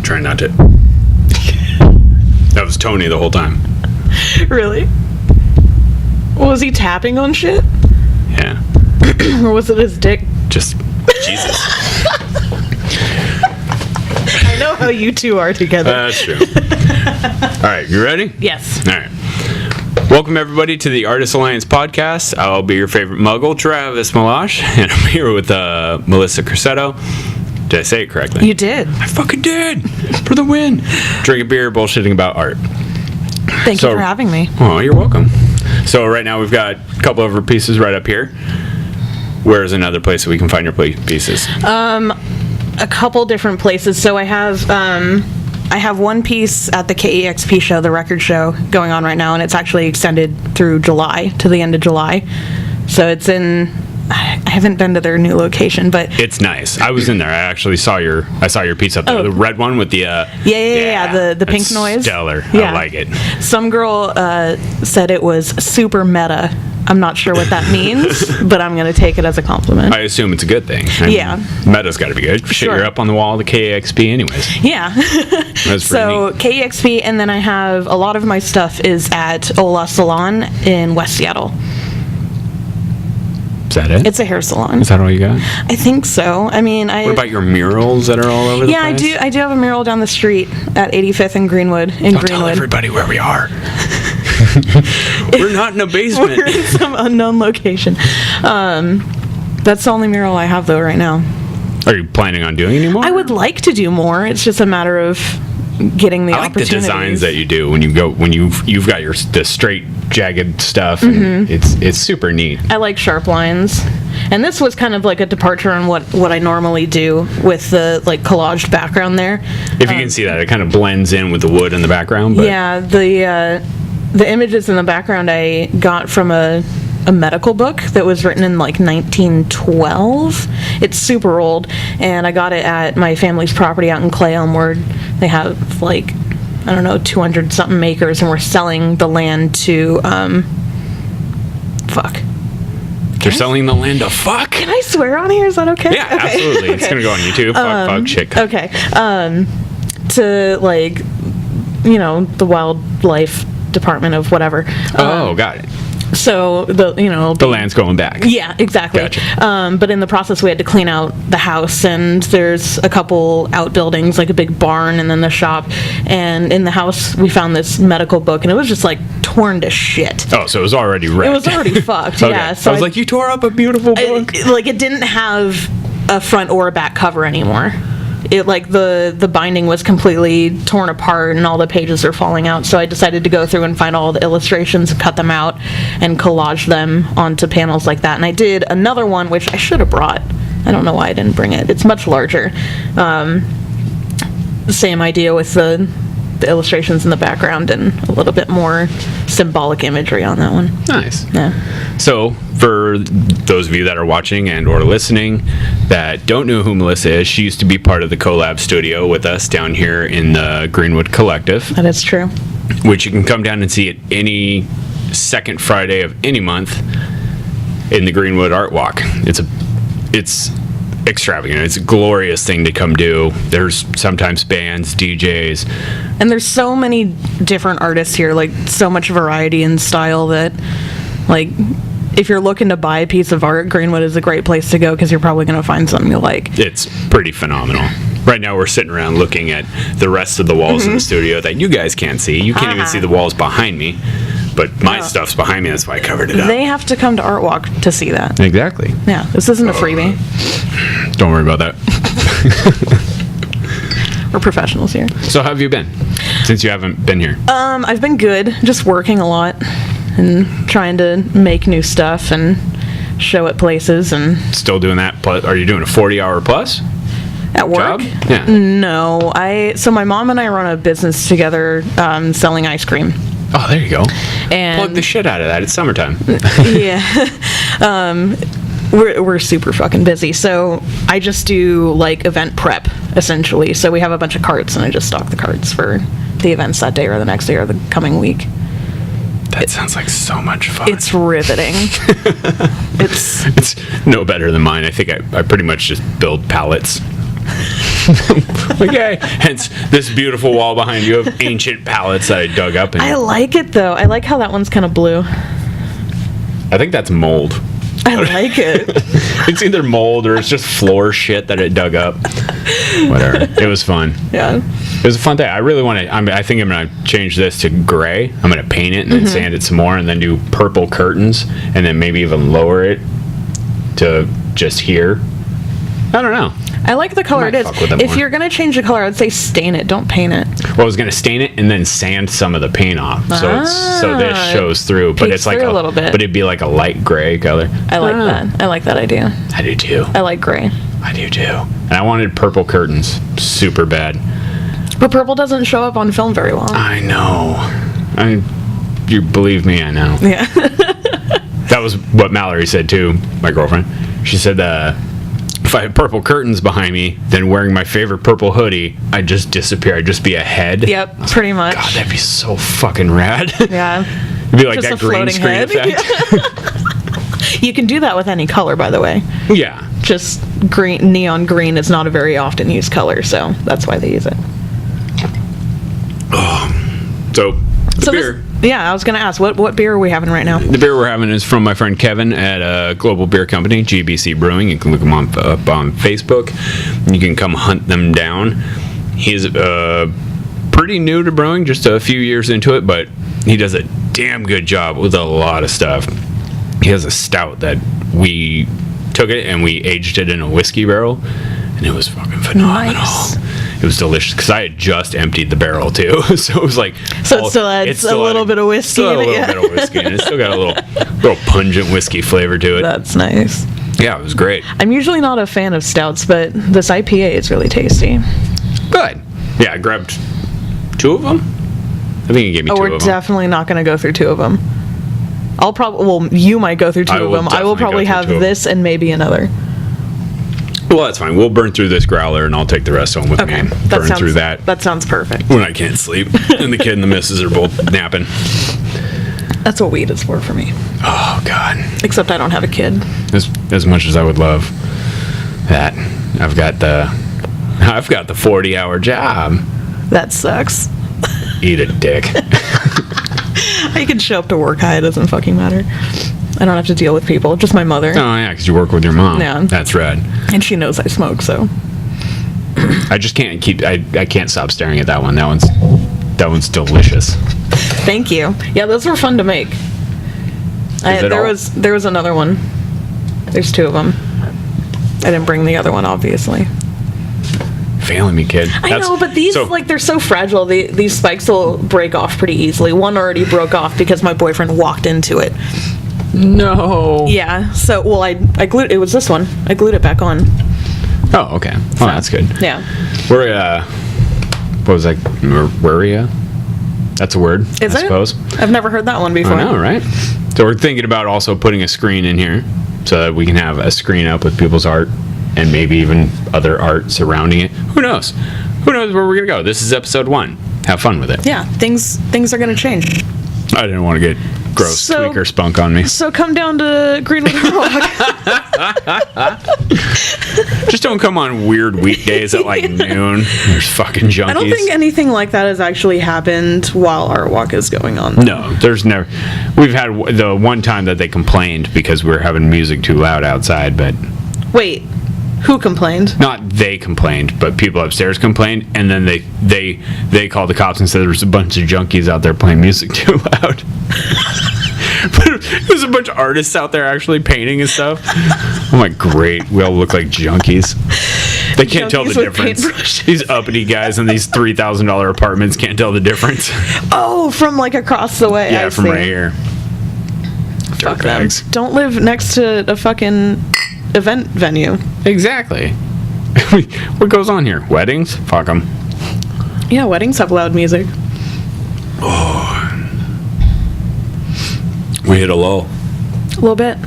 trying not to. That was Tony the whole time. Really? Was he tapping on shit? Yeah. Or was it his dick? Just Jesus. I know how you two are together. That's true. All right, you ready? Yes. All right. Welcome, everybody, to the Artist Alliance podcast. I'll be your favorite muggle, Travis Malash, and I'm here with Melissa Crosetto. Did I say it correctly? You did. I fucking did! For the win! Drinking beer, bullshitting about art. Thank you for having me. Oh, you're welcome. So right now we've got a couple of our pieces right up here. Where's another place that we can find your pieces? A couple different places. So I have one piece at the KEXP show, the record show, going on right now, and it's actually extended through July, to the end of July. So it's in... I haven't been to their new location, but it's nice. I was in there. I actually saw your piece up there, the red one with the the pink noise. Stellar. Yeah. I like it. Some girl said it was super meta. I'm not sure what that means, but I'm going to take it as a compliment. I assume it's a good thing. Yeah. Meta's got to be good. Shit, sure. You're up on the wall of the KEXP anyways. Yeah. That's so neat. KEXP, and then I have a lot of my stuff is at Ola Salon in West Seattle. Is that it? It's a hair salon. Is that all you got? I think so. I mean, What about your murals that are all over the place? Yeah, I do have a mural down the street at 85th and Greenwood Don't tell everybody where we are. We're not in a basement. We're in some unknown location. That's the only mural I have though right now. Are you planning on doing any more? I would like to do more. It's just a matter of getting the I like the opportunities. designs that you do when you've got the straight jagged stuff. And it's super neat. I like sharp lines, and this was kind of like a departure on what I normally do with the like collaged background there. If you can see that, it kind of blends in with the wood in the background. But Yeah, the images in the background I got from a medical book that was written in like 1912. It's super old, and I got it at my family's property out in Clay Elm, where they have like, I don't know, 200 something acres, and we're selling the land to They're selling the land to fuck? Can I swear on here? Is that okay? Yeah, okay. absolutely. It's gonna go on YouTube. Fuck, shit. Okay. To like, the wildlife department of whatever. Got it. So the land's going back. Yeah, exactly. Gotcha. But in the process, we had to clean out the house, and there's a couple outbuildings, like a big barn, and then the shop. And in the house, we found this medical book, and it was just like torn to shit. Oh, so it was already wrecked. It was already fucked. Okay. Yeah. So I was like, you tore up a beautiful book. It didn't have a front or a back cover anymore. It like the binding was completely torn apart and all the pages are falling out, so I decided to go through and find all the illustrations, cut them out, and collage them onto panels like that. And I did another one, which I should have brought. I don't know why I didn't bring it. It's much larger. Same idea with the illustrations in the background and a little bit more symbolic imagery on that one. Nice. Yeah. So, for those of you that are watching and or listening that don't know who Melissa is, she used to be part of the collab studio with us down here in the Greenwood Collective, That is true. which you can come down and see at any second Friday of any month in the Greenwood Art Walk. It's extravagant. It's a glorious thing to come do. There's sometimes bands, DJs. And there's so many different artists here, like so much variety in style that, like, if you're looking to buy a piece of art, Greenwood is a great place to go because you're probably going to find something you like. It's pretty phenomenal. Right now we're sitting around looking at the rest of the walls in the studio that you guys can't see. You can't even see the walls behind me, but my stuff's behind me. That's why I covered it up. They have to come to Art Walk to see that. Exactly. Yeah, this isn't a freebie. Don't worry about that. We're professionals here. So how have you been since you haven't been here? I've been good, just working a lot and trying to make new stuff and show at places and... Still doing that? Plus, are you doing a 40-hour plus? At work? Job? Yeah. No. So my mom and I run a business together selling ice cream. Oh, there you go. And plug the shit out of that. It's summertime. Yeah. We're super fucking busy. So I just do like event prep essentially. So we have a bunch of carts and I just stock the carts for the events that day or the next day or the coming week. That sounds like so much fun. It's riveting. It's no better than mine. I think I pretty much just build pallets Okay. Hence this beautiful wall behind you of ancient pallets that I dug up. And I like it though. I like how that one's kind of blue. I think that's mold. I like it. It's either mold or it's just floor shit that it dug up. Whatever. It was fun. Yeah. It was a fun day. I really want to. I think I'm going to change this to gray. I'm going to paint it and then sand it some more, and then do purple curtains, and then maybe even lower it to just here. I don't know. I like the color I it might is. fuck with it If more. you're gonna change the color, I'd say stain it. Don't paint it. Well, I was going to stain it and then sand some of the paint off, so this shows through. But Peeks it's like through a little bit. But it'd be like a light gray color. I like don't know. that. I like that idea. I do too. I like gray. I do too. And I wanted purple curtains, super bad. But purple doesn't show up on film very well. I know. You believe me, I know. Yeah. That was what Mallory said too, my girlfriend. She said, if I had purple curtains behind me, then wearing my favorite purple hoodie, I'd just disappear. I'd just be a head. Yep, pretty much. God, that'd be so fucking rad. Yeah. It'd be like Just that a green floating screen head. effect. You can do that with any color, by the way. Yeah. Just green, neon green is not a very often used color, so that's why they use it. So, the So beer. I was gonna ask, what beer are we having right now? The beer we're having is from my friend Kevin at a global beer company, GBC Brewing. You can look him up on Facebook. You can come hunt them down. He's pretty new to brewing, just a few years into it, but he does a damn good job with a lot of stuff. He has a stout that we took it and we aged it in a whiskey barrel, and it was fucking phenomenal. Nice. It was delicious because I had just emptied the barrel too, so it was like. So it still adds a little bit of whiskey Still in a it, little yeah. bit of whiskey, and it still got a little pungent whiskey flavor to it. That's nice. Yeah, it was great. I'm usually not a fan of stouts, but this IPA is really tasty. Good. Yeah, I grabbed 2 of them. I think he gave me 2 Oh, of we're them. definitely not going to go through 2 of them. You might go through 2 I of will them. I will definitely probably go through have 2 of them. this and maybe another. Well, that's fine. We'll burn through this growler, and I'll take the rest home with Okay. me. Burn through that That sounds perfect. when I can't sleep, and the kid and the missus are both napping. That's what weed is for me. Oh God. Except I don't have a kid. As much as I would love that, I've got the 40-hour job. That sucks. Eat a dick. I can show up to work high. It doesn't fucking matter. I don't have to deal with people. Just my mother. Oh yeah, because you work with your mom. Yeah. That's rad. And she knows I smoke, so. I just can't keep. I can't stop staring at that one. That one's delicious. Thank you. Yeah, those were fun to make. it all? There was another one. There's 2 of them. I didn't bring the other one, obviously. Failing me, kid. I know, but these, they're so fragile. These spikes will break off pretty easily. One already broke off because my boyfriend walked into it. No. Yeah, so, well, I glued, it was this one. I glued it back on. Oh, okay. Well, that's good. Yeah. We're what was that? Maria? That's a word, Is I it? suppose. I've never heard that one before. I know, right? So we're thinking about also putting a screen in here so that we can have a screen up with people's art and maybe even other art surrounding it. Who knows? Who knows where we're going to go? This is episode 1. Have fun with it. Yeah, things are going to change. I didn't want to get gross So- tweaker spunk on me. So come down to Greenwood Walk. Just don't come on weird weekdays at like noon. There's fucking junkies. I don't think anything like that has actually happened while Art Walk is going on. No, there's never. We've had the one time that they complained because we were having music too loud outside, but Wait, who complained? not they complained, but people upstairs complained, and then they called the cops and said there was a bunch of junkies out there playing music too loud. But it was a bunch of artists out there actually painting and stuff. I'm like, great, we all look like junkies. They can't tell the Junkies with difference. paintbrushes. These uppity guys in these $3,000 apartments can't tell the difference. Oh, from like across the way. Yeah, I from see. right here. Fuck them. Dirtbags. Don't live next to a fucking event venue. Exactly. What goes on here? Weddings? Fuck them. Yeah, weddings have loud music. We hit a lull. A little bit.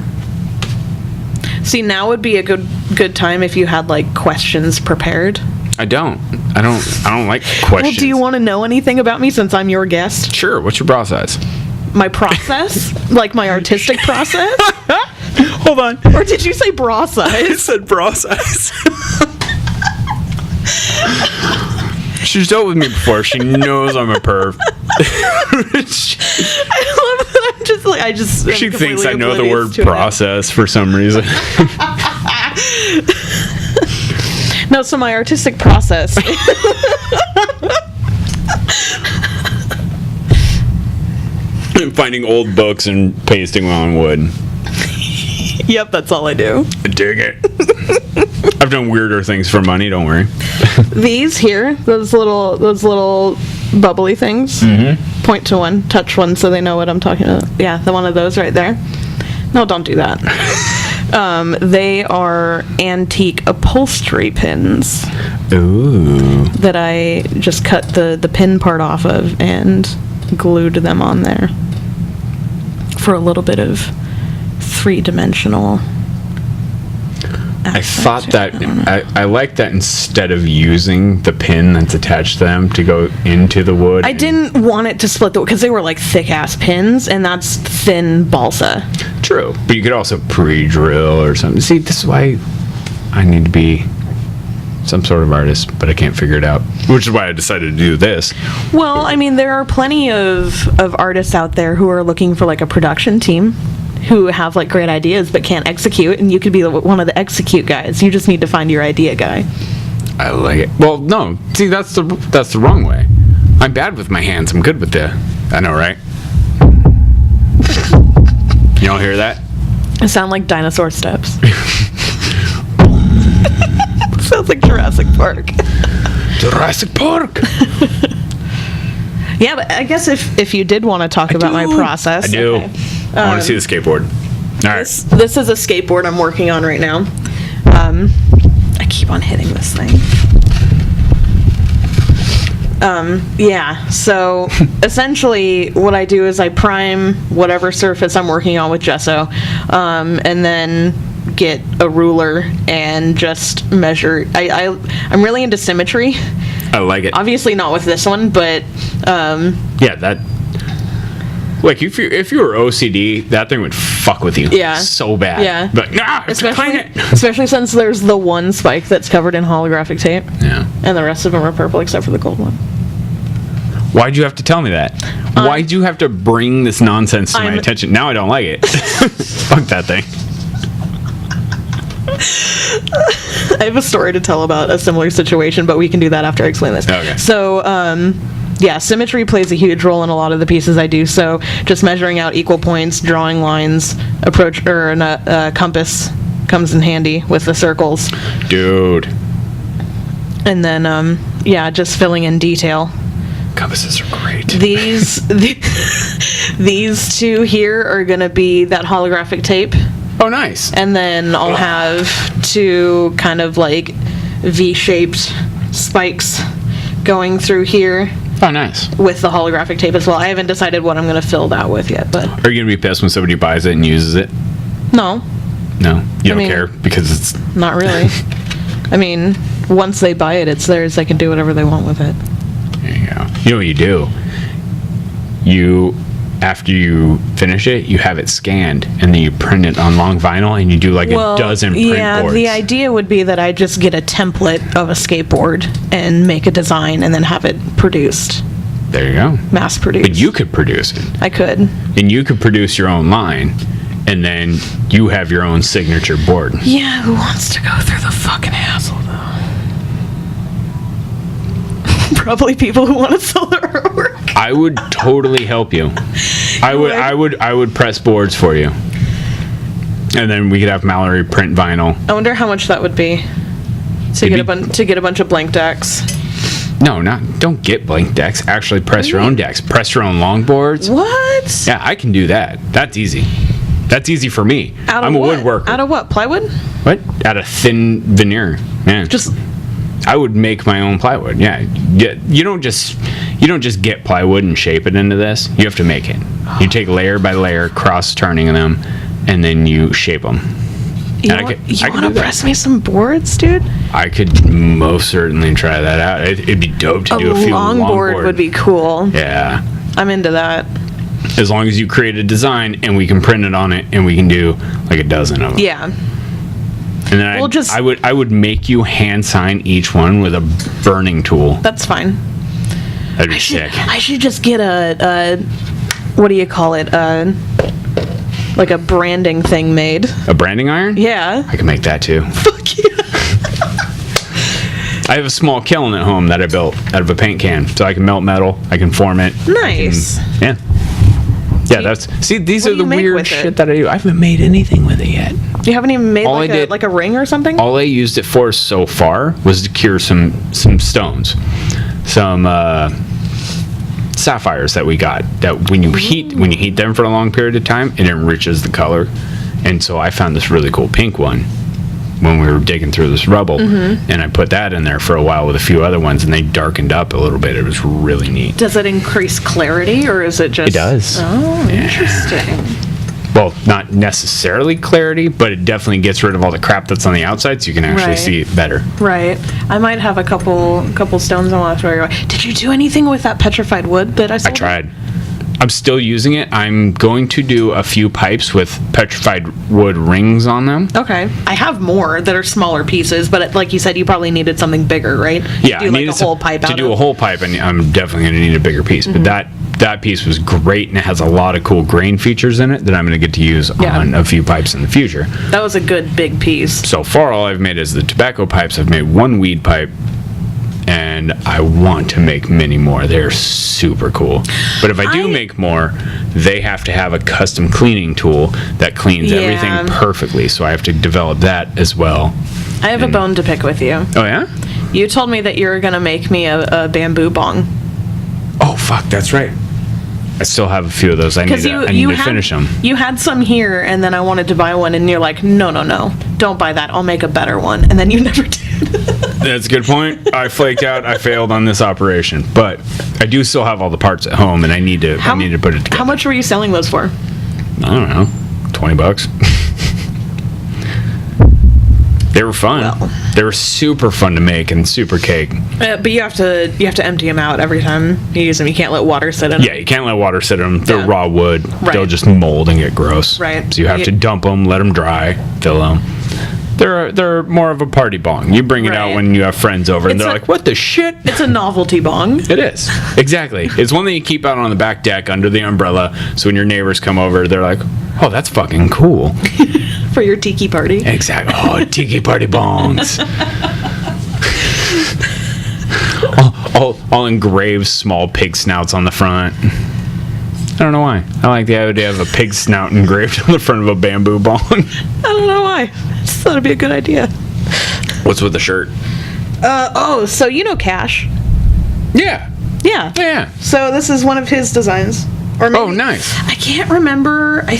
See, now would be a good time if you had like questions prepared. I don't like questions. Well, do you want to know anything about me since I'm your guest? Sure. What's your process? My process? Like my artistic process? Hold on. Or did you say bra size? said bra size. She's dealt with me before. She knows I'm a perv. I love that. I'm just like, She am thinks I completely know the oblivious word to it. process for some reason. No, so my artistic process. Finding old books and pasting them on wood. Yep, that's all I do. Dig it. I've done weirder things for money, don't worry. These here, those little bubbly things. Mm-hmm. Point to one, touch one, so they know what I'm talking about. Yeah, the one of those right there. No, don't do that. They are antique upholstery pins. Ooh. That I just cut the pin part off of and glued them on there for a little bit of three-dimensional I thought that I I like that instead of using the pin that's attached to them to go into the wood. I didn't want it to split the because they were like thick-ass pins, and that's thin balsa. True, but you could also pre-drill or something. See, this is why I need to be some sort of artist, but I can't figure it out. Which is why I decided to do this. Well, I mean, there are plenty of artists out there who are looking for like a production team who have like great ideas but can't execute, and you could be one of the execute guys. You just need to find your idea guy. I like it. Well, no, see, that's the wrong way. I'm bad with my hands. I'm good with the. I know, right? You don't hear that? It sound like dinosaur steps. Sounds like Jurassic Park. Jurassic Park. Yeah, but I guess if you did want to talk about my process, I do. okay. I want to see the skateboard. All right. This is a skateboard I'm working on right now. I keep on hitting this thing. Yeah, so essentially what I do is I prime whatever surface I'm working on with gesso, and then get a ruler and just measure. I'm really into symmetry. I like it. Obviously not with this one, but Yeah, that. Like if you were OCD, that thing would fuck with you. Yeah. So bad. Yeah. But nah, especially since there's the one spike that's covered in holographic tape. Yeah. And the rest of them are purple except for the gold one. Why'd you have to tell me that? Why'd you have to bring this nonsense to my attention? Now I don't like it. Fuck that thing. I have a story to tell about a similar situation, but we can do that after I explain this. Okay. So, yeah, symmetry plays a huge role in a lot of the pieces I do. So, just measuring out equal points, drawing lines, a compass comes in handy with the circles. Dude. And then, yeah, just filling in detail. Compasses are great. These two here are going to be that holographic tape. Oh, nice. And then I'll have two kind of like V-shaped spikes going through here. Oh, nice. With the holographic tape as well. I haven't decided what I'm going to fill that with yet, but... Are you going to be pissed when somebody buys it and uses it? No. No? You don't care? Because it's... Not really. I mean, once they buy it, it's theirs. They can do whatever they want with it. There you go. You know what you do? After you finish it, you have it scanned, and then you print it on long vinyl, and you do like a dozen print boards. The idea would be that I just get a template of a skateboard and make a design and then have it produced. There you go. Mass produced. But you could produce it. I could. And you could produce your own line, and then you have your own signature board. Yeah, who wants to go through the fucking hassle, though? Probably people who want to sell their artwork. I would totally help you. I would press boards for you. And then we could have Mallory print vinyl. I wonder how much that would be to get a bunch of blank decks. No, don't get blank decks. Actually press your own decks. Press your own longboards. What? Yeah, I can do that. That's easy. That's easy for me. I'm a woodworker. Out of what? Plywood? What? Out of thin veneer. Yeah. I would make my own plywood. Yeah. You don't just get plywood and shape it into this. You have to make it. You take layer by layer, cross turning them, and then you shape them. You want to press me some boards, dude? I could most certainly try that out. It'd be dope to do a few longboard would be cool. Yeah. I'm into that. As long as you create a design and we can print it on it and we can do like a dozen of them. Yeah. And then I would make you hand sign each one with a burning tool. That's fine. That'd be sick. I should just get a what do you call it? Like a branding thing made. A branding iron? Yeah. I can make that too. Fuck yeah. I have a small kiln at home that I built out of a paint can, so I can melt metal. I can form it. Nice. Yeah. These are the weird shit it? that I do. I haven't made anything with it yet. You haven't even made like a ring or something? All I used it for so far was to cure some stones, some sapphires that we got. That when you heat them for a long period of time, it enriches the color. And so I found this really cool pink one when we were digging through this rubble, and I put that in there for a while with a few other ones, and they darkened up a little bit. It was really neat. Does it increase clarity, or is it just... It does. Oh, interesting. Well, not necessarily clarity, but it definitely gets rid of all the crap that's on the outside, so you can actually see it better. Right. I might have a couple stones I want to throw away. Did you do anything with that petrified wood that I sold? I tried. I'm still using it. I'm going to do a few pipes with petrified wood rings on them. Okay. I have more that are smaller pieces, but like you said, you probably needed something bigger, right? Yeah, to do like a whole pipe to do a whole pipe, and I'm definitely going to need a bigger piece. But that piece was great, and it has a lot of cool grain features in it that I'm going to get to use on a few pipes in the future. That was a good big piece. So far, all I've made is the tobacco pipes. I've made one weed pipe, and I want to make many more. They're super cool. But if I do make more, they have to have a custom cleaning tool that cleans everything perfectly. So I have to develop that as well. I have a bone to pick with you. Oh, yeah? You told me that you were going to make me a bamboo bong. Oh, fuck, that's right. I still have a few of those. I need to finish them. You had some here, and then I wanted to buy one, and you're like, no, don't buy that. I'll make a better one. And then you never did. That's a good point. I flaked out. I failed on this operation. But I do still have all the parts at home, and I need to put it together. How much were you selling those for? I don't know. $20. They were fun. Well, they were super fun to make and super cake. But you have to empty them out every time you use them. You can't let water sit in them. Yeah, you can't let water sit in them. They're raw wood. Right. They'll just mold and get gross. Right. So you have to dump them, let them dry, fill them. They're more of a party bong. You bring it out when you have friends over, and they're like, "What the shit?" It's a novelty bong. It is. Exactly. It's one that you keep out on the back deck under the umbrella, so when your neighbors come over, they're like, "Oh, that's fucking cool." For your tiki party. Exactly. Oh, tiki party bongs. I'll engrave small pig snouts on the front. I don't know why. I like the idea of a pig snout engraved on the front of a bamboo bong. I don't know why. I just thought it'd be a good idea. What's with the shirt? So you know Cash? Yeah. Yeah. Yeah. So this is one of his designs. Or maybe, nice. I can't remember. I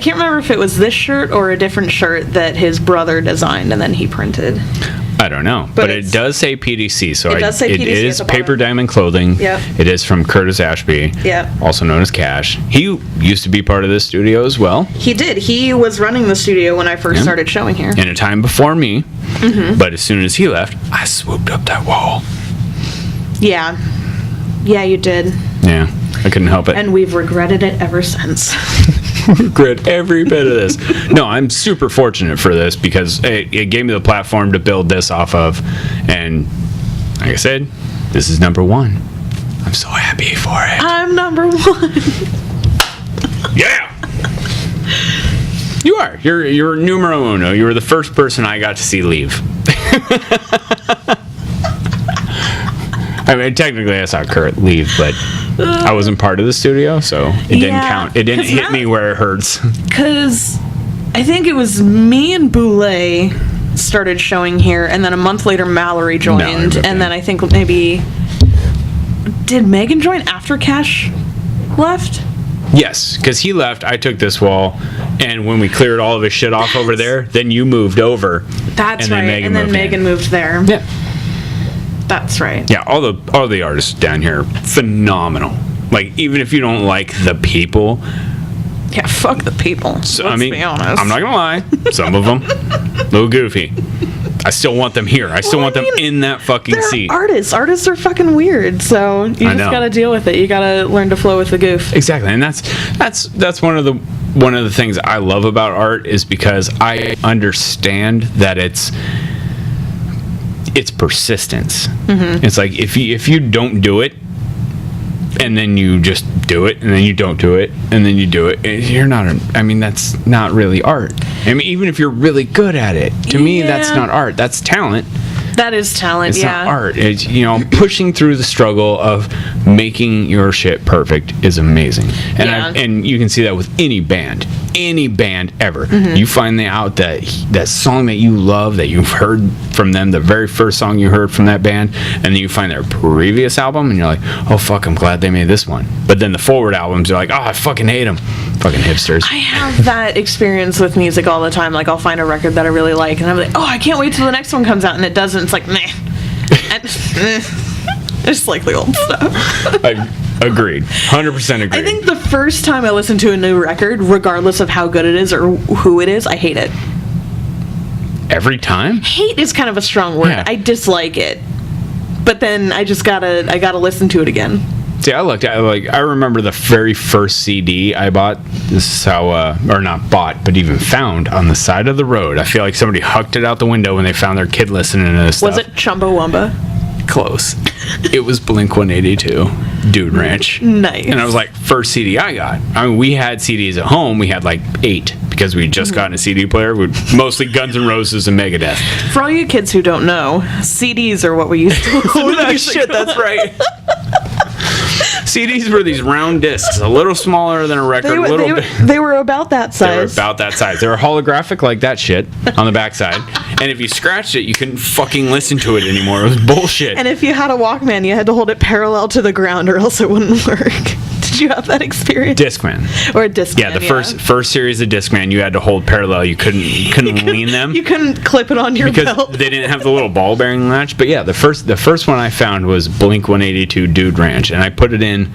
can't remember if it was this shirt or a different shirt that his brother designed and then he printed. I don't know, but it does say PDC, so it is Paper Diamond Clothing. Yep. It is from Curtis Ashby, also known as Cash. He used to be part of this studio as well. He did. He was running the studio when I first started showing here. In a time before me, but as soon as he left, I swooped up that wall. Yeah. Yeah, you did. Yeah, I couldn't help it. And we've regretted it ever since. Regret every bit of this. No, I'm super fortunate for this because it gave me the platform to build this off of, and like I said, this is number one. I'm so happy for it. I'm number one. Yeah. You are. You're numero uno. You were the first person I got to see leave. I mean, technically I saw Kurt leave, but I wasn't part of the studio, so it didn't count. It didn't hit me where it hurts. Because I think it was me and Boulay started showing here, and then a month later Mallory joined, and then I think maybe... Did Megan join after Cash left? Yes, because he left, I took this wall, and when we cleared all of his shit off over there, then you moved over. That's right, and then Megan moved there. Yeah. That's right. Yeah, all the artists down here, phenomenal. Like, even if you don't like the people. Yeah, fuck the people. So, Let's be honest. I'm not gonna lie. Some of them, a little goofy. I still want them here. I still want them in that fucking seat. Artists. Artists are fucking weird. So you just gotta deal with it. You gotta learn to flow with the goof. Exactly, and that's one of one of the things I love about art is because I understand that it's persistence. It's like if you don't do it, and then you just do it, and then you don't do it, and then you do it, you're not, that's not really art. Even if you're really good at it, to me, that's not art. That's talent. That is talent, it's not art. It's, pushing through the struggle of making your shit perfect is amazing. And and you can see that with any band ever. You find out that song that you love, that you've heard from them, the very first song you heard from that band, and then you find their previous album, and you're like, oh, fuck, I'm glad they made this one. But then the forward albums, you're like, oh, I fucking hate them. Fucking hipsters. I have that experience with music all the time. Like, I'll find a record that I really like, and I'm like, oh, I can't wait till the next one comes out, and it doesn't. It's like, meh. I just like the old stuff. I agreed. 100% agreed. I think the first time I listen to a new record, regardless of how good it is or who it is, I hate it. Every time? Hate is kind of a strong word. Yeah. I dislike it. But then I just gotta listen to it again. See, I remember the very first CD I bought. This is how, or not bought, but even found on the side of the road. I feel like somebody hucked it out the window when they found their kid listening to this stuff. Was it Chumbawamba? Close. It was Blink-182, Dude Ranch. Nice. And I was like, first CD I got. We had CDs at home. We had like 8 because we had just gotten a CD player with mostly Guns N' Roses and Megadeth. For all you kids who don't know, CDs are what we used to listen to. That shit, that's right. CDs were these round discs, a little smaller than a record. They were about that size. They were about that size. They were holographic like that shit on the backside. And if you scratched it, you couldn't fucking listen to it anymore. It was bullshit. And if you had a Walkman, you had to hold it parallel to the ground or else it wouldn't work. Did you have that experience? Discman. Or a Discman, yeah. The first series of Discman, you had to hold parallel. You couldn't lean them. You couldn't clip it on your belt. Because they didn't have the little ball bearing latch. But yeah, the first one I found was Blink-182 Dude Ranch. And I put it in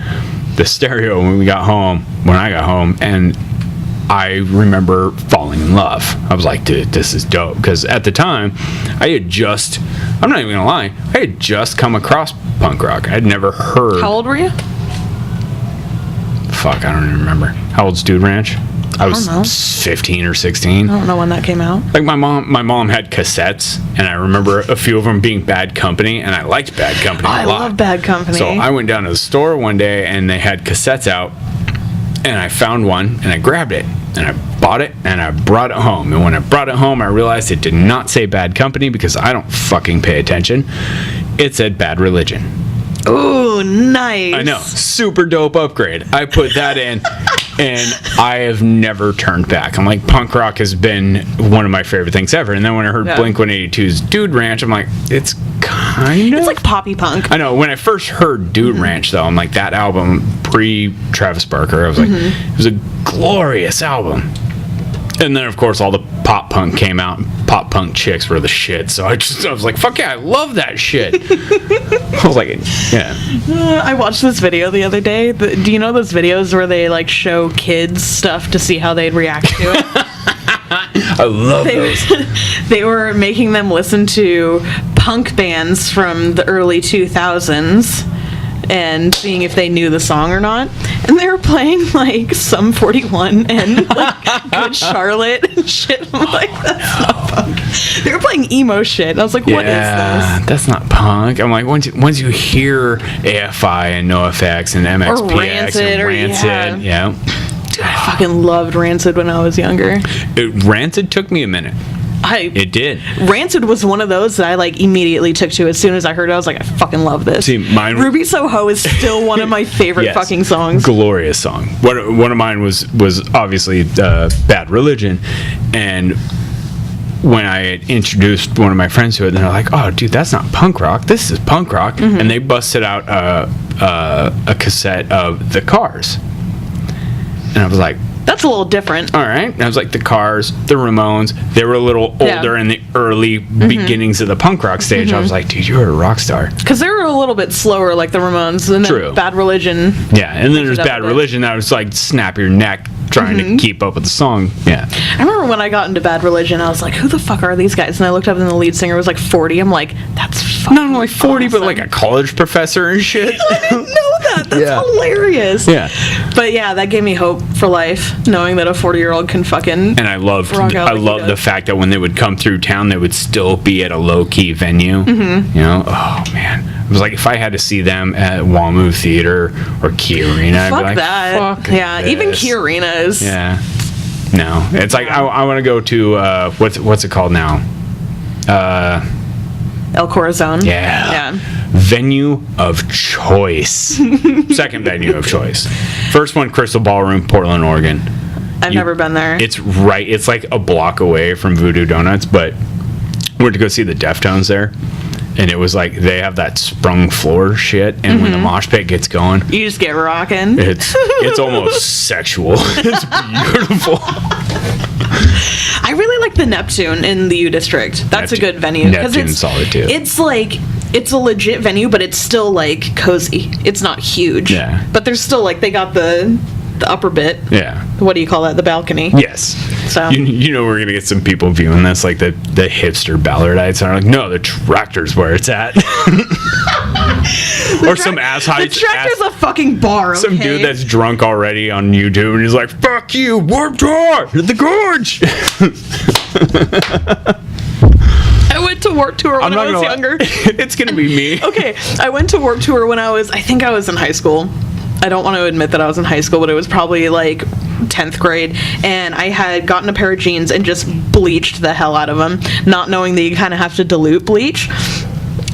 the stereo when I got home, and I remember falling in love. I was like, dude, this is dope. Because at the time, I'm not even gonna lie, I had just come across punk rock. I'd never heard. How old were you? Fuck, I don't even remember. How old's Dude Ranch? I was 15 or 16. I don't know when that came out. Like my mom had cassettes, and I remember a few of them being Bad Company, and I liked Bad Company a lot. I love Bad Company. So I went down to the store one day, and they had cassettes out, and I found one, and I grabbed it, and I bought it, and I brought it home. And when I brought it home, I realized it did not say Bad Company because I don't fucking pay attention. It said Bad Religion. Ooh, nice. I know. Super dope upgrade. I put that in, and I have never turned back. I'm like, punk rock has been one of my favorite things ever. And then when I heard Blink-182's Dude Ranch, I'm like, it's kind of... It's like poppy punk. I know. When I first heard Dude Ranch, though, I'm like, that album, pre-Travis Barker, I was like, it was a glorious album. And then, of course, all the pop punk came out, and pop punk chicks were the shit. So I was like, fuck yeah, I love that shit. I was like, yeah. I watched this video the other day. Do you know those videos where they, like, show kids stuff to see how they'd react to it? I love those. They were making them listen to punk bands from the early 2000s. And seeing if they knew the song or not. And they were playing, like, Sum 41 and, like, Good Charlotte and shit. I'm like, that's not punk. They were playing emo shit. And I was like, what is this? That's not punk. I'm like, once you hear AFI and NoFX and MXPX or Rancid, yeah. Dude, I fucking loved Rancid when I was younger. Rancid took me a minute. It did. Rancid was one of those that I like immediately took to. As soon as I heard it, I was like, I fucking love this. See, Ruby Soho is still one of my favorite fucking songs. Glorious song. One of mine was obviously Bad Religion, and when I had introduced one of my friends to it, they're like, oh, dude, that's not punk rock. This is punk rock. And they busted out a cassette of The Cars. And I was like, that's a little different. All right. And I was like, the Cars, the Ramones, they were a little older in the early beginnings of the punk rock stage. I was like, dude, you're a rock star. Because they were a little bit slower, like the Ramones. And then Bad Religion. Yeah, and then there's Bad Religion that was like snap your neck trying to keep up with the song. Yeah. I remember when I got into Bad Religion, I was like, who the fuck are these guys? And I looked up and the lead singer was like 40. I'm like, that's fucking not only 40, but like a college professor and shit. I didn't know that. that. That's hilarious. Yeah. But yeah, that gave me hope for life, knowing that a 40-year-old can fucking. And I loved rock out like he the does. fact that when they would come through town, they would still be at a low key venue. Mm-hmm. You know, oh man, it was like if I had to see them at WAMU Theater or Key Arena, I'd be Fuck like, that. fuck Yeah, even this. Key Arena is. Yeah. No, it's like I want to go to what's it called now? El Corazon. Yeah. Yeah. Venue of choice. Second venue of choice. First one, Crystal Ballroom, Portland, Oregon. I've never been there. It's like a block away from Voodoo Donuts, but we went to go see the Deftones there. And it was like they have that sprung floor shit, and when the mosh pit gets going, You just get rocking. it's almost sexual. It's beautiful. I really like the Neptune in the U District. That's a good venue. 'cause Neptune's solid too. It's like, it's a legit venue, but it's still like cozy. It's not huge. Yeah. But there's still like, they got the upper bit. Yeah. What do you call that? The balcony. Yes. So- you know we're gonna get some people viewing this like the hipster Ballardites are like, no, the tractor's where it's at. Or some ass The Tractor's a fucking bar, okay? some dude that's drunk already on YouTube and he's like, fuck you, Warped Tour, the Gorge. I went to Warped Tour when I was younger. It's gonna be me. Okay, I went to Warped Tour when I think I was in high school. I don't want to admit that I was in high school, but it was probably like 10th grade, and I had gotten a pair of jeans and just bleached the hell out of them, not knowing that you kind of have to dilute bleach.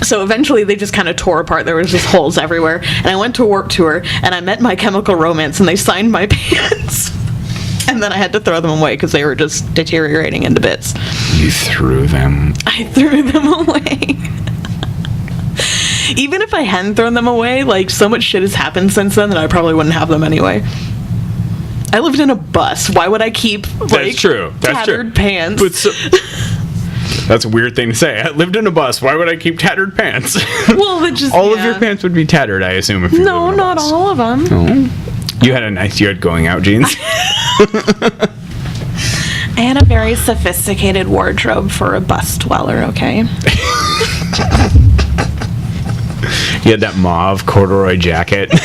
So eventually they just kind of tore apart. There was just holes everywhere. And I went to Warped Tour, and I met My Chemical Romance, and they signed my pants. And then I had to throw them away because they were just deteriorating into bits. You threw them. I threw them away. Even if I hadn't thrown them away, like, so much shit has happened since then that I probably wouldn't have them anyway. I lived in a bus. Why would I keep, like, That's true. That's tattered true. pants? That's a weird thing to say. I lived in a bus. Why would I keep tattered pants? Well, it just All of your pants would be tattered, I assume. If you No, lived in a not bus. all of them. You had going out jeans. I had a very sophisticated wardrobe for a bus dweller, okay? You had that mauve corduroy jacket. With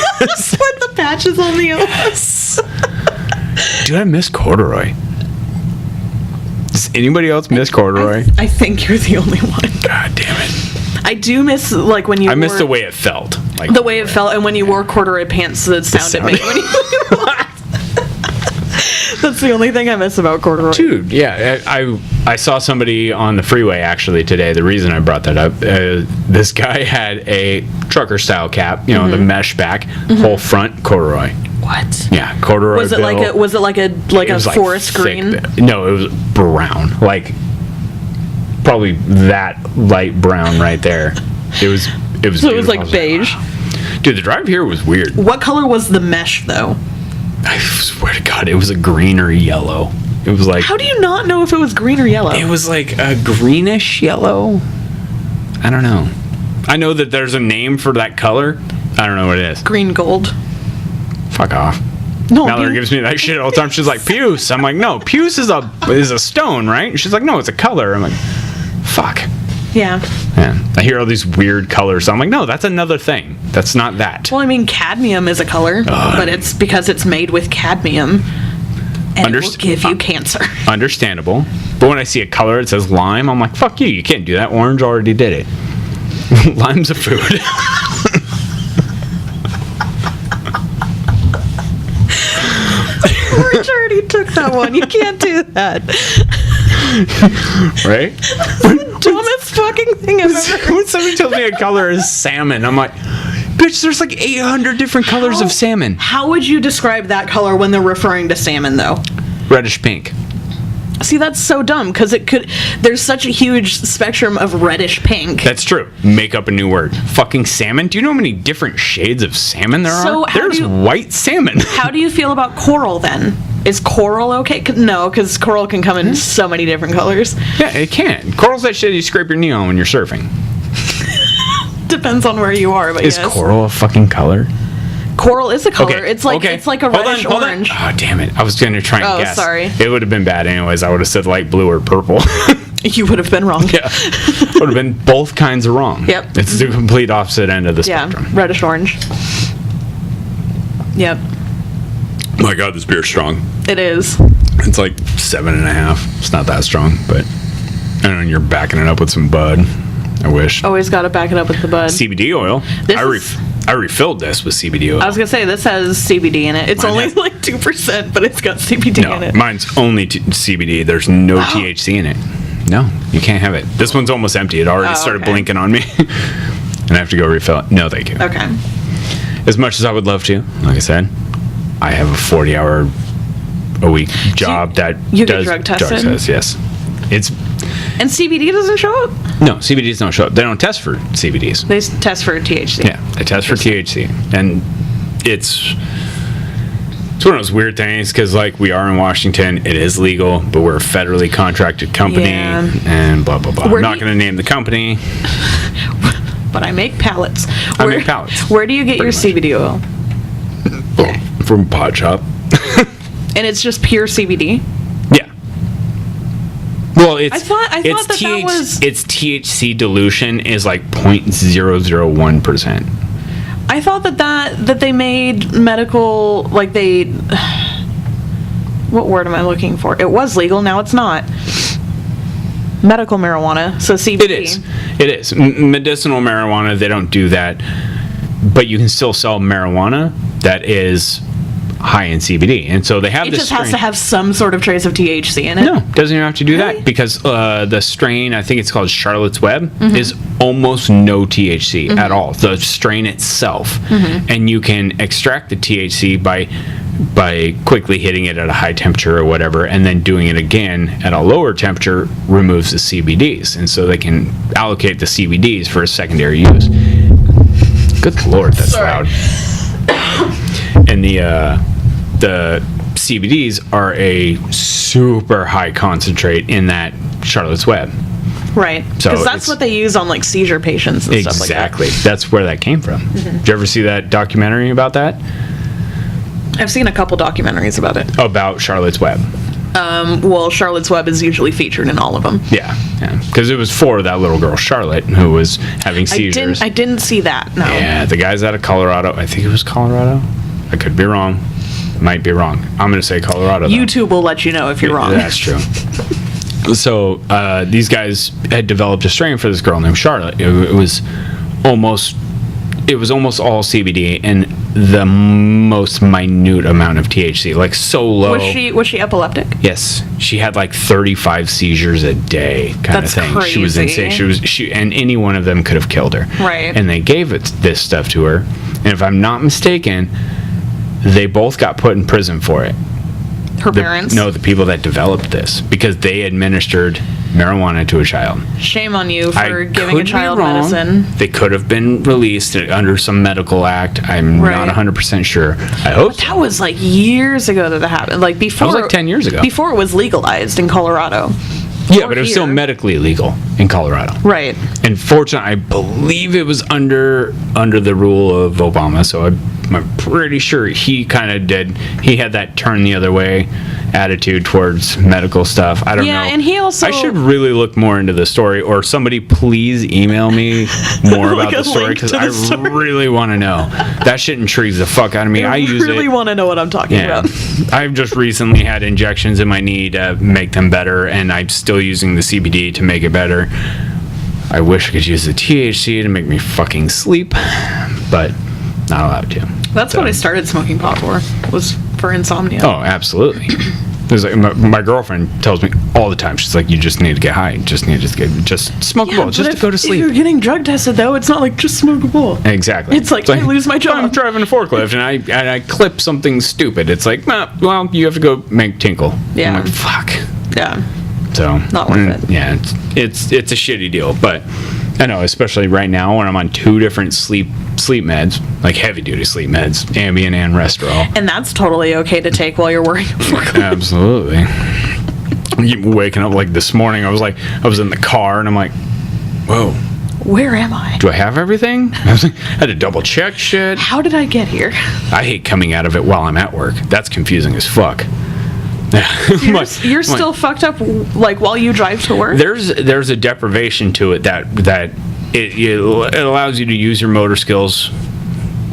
the patches on the elbows. Dude, I miss corduroy. Does anybody else miss corduroy? I think you're the only one. God damn it. I do miss, like, when you I miss wore- the way it felt. Like the way it felt, and when you wore corduroy pants, the sound it made when you That's the only thing I miss about corduroy. Dude, yeah, I saw somebody on the freeway actually today. The reason I brought that up, this guy had a trucker style cap, you know, the mesh back, whole front corduroy. What? Yeah, corduroy. Was it bill. like a It was like forest thick green? No, it was brown, like probably that light brown right there. It was. So it was beautiful. like I beige. wow. Dude, the drive here was weird. What color was the mesh though? I swear to God, it was a green or yellow. It was like. How do you not know if it was green or yellow? It was like a greenish yellow. I don't know. I know that there's a name for that color. I don't know what it is. Green gold. Fuck off. No, Mallory gives me that shit all the time. She's like, puce. I'm like, no, puce is a stone, right? And she's like, no, it's a color. I'm like, fuck. Yeah. Yeah. I hear all these weird colors. I'm like, no, that's another thing. That's not that. Well, I mean, cadmium is a color, but it's because it's made with cadmium, and it will give you cancer. Understandable. But when I see a color that says lime, I'm like, fuck you. You can't do that. Orange already did it. Lime's a food. Orange already took that one. You can't do that. Right? Dumbest fucking thing I've ever heard. When somebody tells me a color is salmon, I'm like, bitch, there's like 800 different colors of salmon. How would you describe that color when they're referring to salmon, though? Reddish pink. See, that's so dumb, because there's such a huge spectrum of reddish pink. That's true. Make up a new word. Fucking salmon. Do you know how many different shades of salmon there So are? how There's do you- white salmon. How do you feel about coral, then? Is coral okay? No, because coral can come in so many different colors. Yeah, it can. Coral's that shit you scrape your knee on when you're surfing. Depends on where you are, but Is yes. coral a fucking color? Coral is a color. Okay. It's like okay. it's like a Hold on, reddish hold on. orange. Oh, damn it. I was going to try and Oh, guess. sorry. It would have been bad anyways. I would have said light blue or purple. You would have been wrong. Yeah. Would have been both kinds of wrong. Yep. It's the complete opposite end of the Yeah, spectrum. reddish orange. Yep. My God, this beer's strong. It is. It's like 7.5. It's not that strong, but I don't know, you're backing it up with some bud. I wish. Always got to back it up with the bud. CBD oil. I refilled this with CBD oil. I was going to say, this has CBD in it. It's only like 2%, but it's got CBD in it. Mine's only CBD. There's no THC in it. No, you can't have it. This one's almost empty. It already started blinking on me. And I have to go refill it. No, thank you. Okay. As much as I would love to, like I said, I have a 40-hour-a-week job that you does get drug tested? tests, yes. And CBD doesn't show up? No, CBDs don't show up. They don't test for CBDs. They test for THC. Yeah, they test for THC. And it's one of those weird things because, like, we are in Washington. It is legal, but we're a federally contracted company and blah, blah, blah. I'm not going to name the company. But I make pallets. I make pallets. Where do you get your CBD oil? From a pot shop. And it's just pure CBD? Yeah. Well, I thought that was... Its THC dilution is like 0.001%. I thought that they made medical, like they... What word am I looking for? It was legal, now it's not. Medical marijuana, so CBD. It is. Medicinal marijuana, they don't do that. But you can still sell marijuana that is high in CBD. And so they have this strain. It just has to have some sort of trace of THC in it? No, doesn't even have to do that because the strain, I think it's called Charlotte's Web, is almost no THC at all. The strain itself. And you can extract the THC by quickly hitting it at a high temperature or whatever, and then doing it again at a lower temperature removes the CBDs. And so they can allocate the CBDs for a secondary use. Good Lord, that's loud. And the CBDs are a super high concentrate in that Charlotte's Web. Right. Because that's what they use on like seizure patients and stuff like that. Exactly. That's where that came from. Did you ever see that documentary about that? I've seen a couple documentaries about it. About Charlotte's Web. Well, Charlotte's Web is usually featured in all of them. Yeah. Because it was for that little girl, Charlotte, who was having seizures. I didn't see that, no. Yeah, the guy's out of Colorado. I think it was Colorado. I could be wrong. Might be wrong. I'm going to say Colorado, though. YouTube will let you know if you're wrong. That's true. So, these guys had developed a strain for this girl named Charlotte. It was almost all CBD and the most minute amount of THC, like so low. Was she epileptic? Yes, she had like 35 seizures a day, kind of thing. Crazy. She was insane. And any one of them could have killed her. Right. And they gave this stuff to her, and if I'm not mistaken, they both got put in prison for it. Her parents? No, the people that developed this, because they administered marijuana to a child. Shame on you for giving a child medicine. They could have been released under some medical act. I'm not 100% sure. I hope that was like years ago that happened. Like before. That was like 10 years ago. Before it was legalized in Colorado. Yeah, but it was still medically legal in Colorado. Right. And fortunately, I believe it was under the rule of Obama, so I'm pretty sure he kind of did. He had that turn the other way attitude towards medical stuff. I don't know. Yeah, and he also... I should really look more into the story, or somebody please email me more like about the story, because I really want to know. That shit intrigues the fuck out of me. I use really want to know what I'm talking about. I've just recently had injections in my knee to make them better, and I'm still using the CBD to make it better. I wish I could use the THC to make me fucking sleep, but not allowed to. That's what I started smoking pot for, was for insomnia. Oh, absolutely. There's like my girlfriend tells me all the time. She's like, "You just need to get high. You just need to just smoke a bowl, just to go to sleep." If you're getting drug tested, though, it's not like just smoke a bowl. Exactly. It's like I lose my job. I'm driving a forklift and I clip something stupid. It's like, well, you have to go make tinkle. Yeah. I'm like, fuck. Yeah. So not worth it. Yeah, it's a shitty deal, but I know, especially right now when I'm on 2 different sleep meds, like heavy duty sleep meds, Ambien and Restorol. And that's totally okay to take while you're working. Absolutely. Waking up like this morning, I was in the car and I'm like, whoa. Where am I? Do I have everything? I had to double check shit. How did I get here? I hate coming out of it while I'm at work. That's confusing as fuck. You're still fucked up like while you drive to work? There's a deprivation to it that it allows you to use your motor skills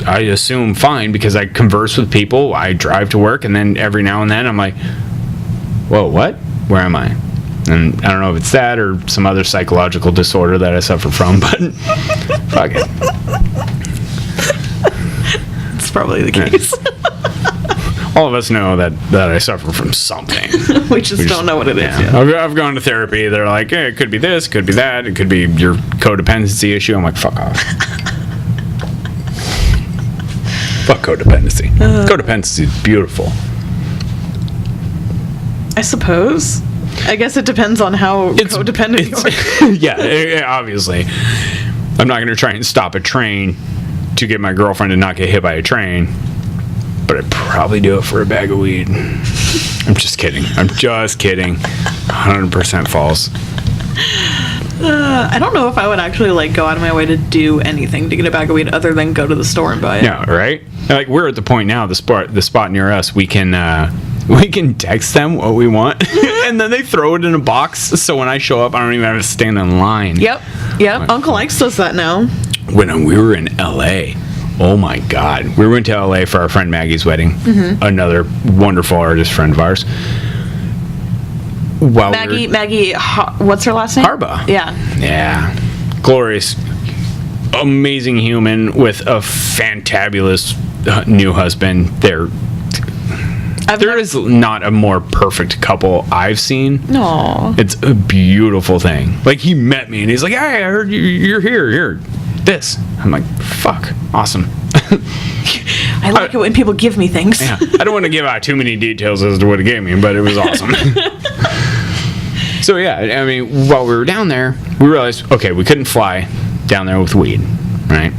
I assume fine, because I converse with people, I drive to work, and then every now and then I'm like, whoa, what? Where am I? And I don't know if it's that or some other psychological disorder that I suffer from, but fuck it. It's probably the case. All of us know that I suffer from something. We just don't know what it is yet. I've gone to therapy. They're like, hey, it could be this, could be that, it could be your codependency issue. I'm like, fuck off. Fuck codependency. Codependency is beautiful. I suppose. I guess it depends on how codependent you are. Yeah, obviously. I'm not going to try and stop a train to get my girlfriend to not get hit by a train, but I'd probably do it for a bag of weed. I'm just kidding. 100% false. I don't know if I would actually like go out of my way to do anything to get a bag of weed other than go to the store and buy it. Yeah, right? Like, we're at the point now, the spot near us, we can text them what we want, and then they throw it in a box, so when I show up, I don't even have to stand in line. Yep. Uncle Ike's does that now. When we were in LA, oh my God. We went to LA for our friend Maggie's wedding. Mm-hmm. Another wonderful artist friend of ours. Maggie, what's her last name? Harba. Yeah. Glorious, amazing human with a fantabulous new husband. There is not a more perfect couple I've seen. No. It's a beautiful thing. Like, he met me and he's like, hey, I heard you're here. This. I'm like, fuck. Awesome. I like it when people give me things. Yeah. I don't want to give out too many details as to what he gave me, but it was awesome. So, yeah, I mean, while we were down there, we realized, okay, we couldn't fly down there with weed, right?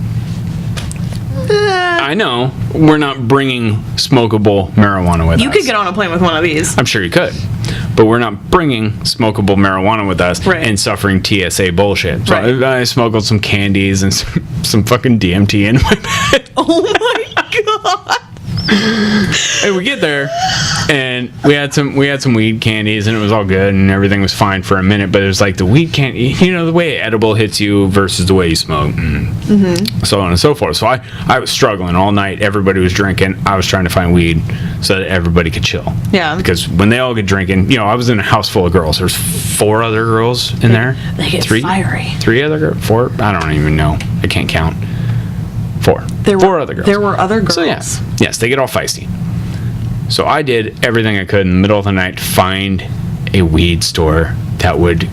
I know we're not bringing smokable marijuana with us. You could get on a plane with one of these. I'm sure you could. But we're not bringing smokable marijuana with us and suffering TSA bullshit. So I smuggled some candies and some fucking DMT in my bed. Oh my God. And we get there, and we had some weed candies, and it was all good, and everything was fine for a minute. But it was like the weed candy, you know, the way edible hits you versus the way you smoke, and so on and so forth. So I was struggling all night. Everybody was drinking. I was trying to find weed so that everybody could chill. Yeah. Because when they all get drinking, you know, I was in a house full of girls. There's 4 other girls in there. They get fiery. 3 other girls? 4? I don't even know. I can't count. 4. There were 4 other girls. There were other girls. So yes, they get all feisty. So I did everything I could in the middle of the night to find a weed store that would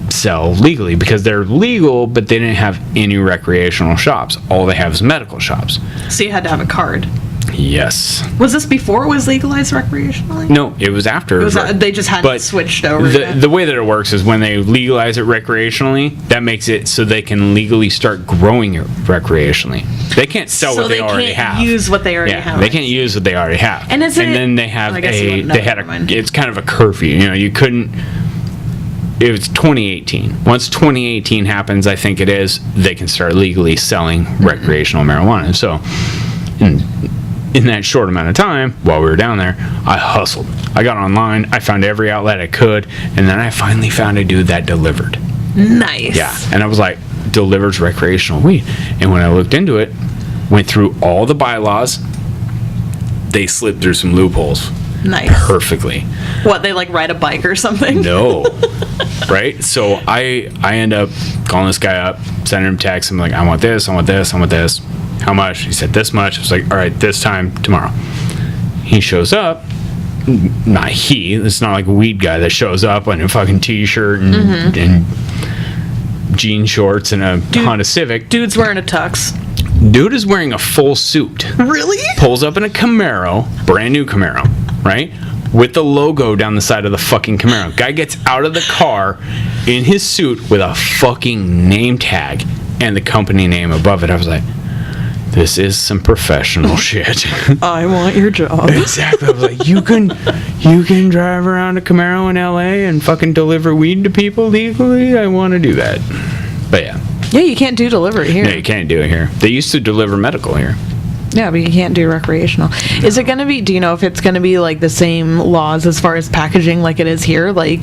sell legally, because they're legal, but they didn't have any recreational shops. All they have is medical shops. So you had to have a card. Yes. Was this before it was legalized recreationally? No, it was after. They just hadn't switched over. The way that it works is when they legalize it recreationally, that makes it so they can legally start growing it recreationally. They can't sell what they already have. So they can't use what they already have. They can't use what they already have. And then they have it's kind of a curfew. You know, you couldn't. It was 2018. Once 2018 happens, I think it is, they can start legally selling recreational marijuana. So, in that short amount of time, while we were down there, I hustled. I got online, I found every outlet I could, and then I finally found a dude that delivered. Nice. Yeah, and I was like, delivers recreational weed. And when I looked into it, went through all the bylaws, they slipped through some loopholes. Nice. Perfectly. What, they like ride a bike or something? No. Right? So I end up calling this guy up, sending him a text. I'm like, I want this. How much? He said this much. I was like, all right, this time tomorrow. He shows up. Not he. It's not like a weed guy that shows up in a fucking t-shirt and jean shorts and a Honda Civic. Dude's wearing a tux. Dude is wearing a full suit. Really? Pulls up in a Camaro, brand new Camaro, right? With the logo down the side of the fucking Camaro. Guy gets out of the car in his suit with a fucking name tag and the company name above it. I was like, this is some professional shit. I want your job. Exactly. I was like, you can drive around a Camaro in LA and fucking deliver weed to people legally? I want to do that. But yeah. Yeah, you can't do delivery here. No, you can't do it here. They used to deliver medical here. Yeah, but you can't do recreational. No. Is it going to be, do you know if it's going to be like the same laws as far as packaging like it is here? Like,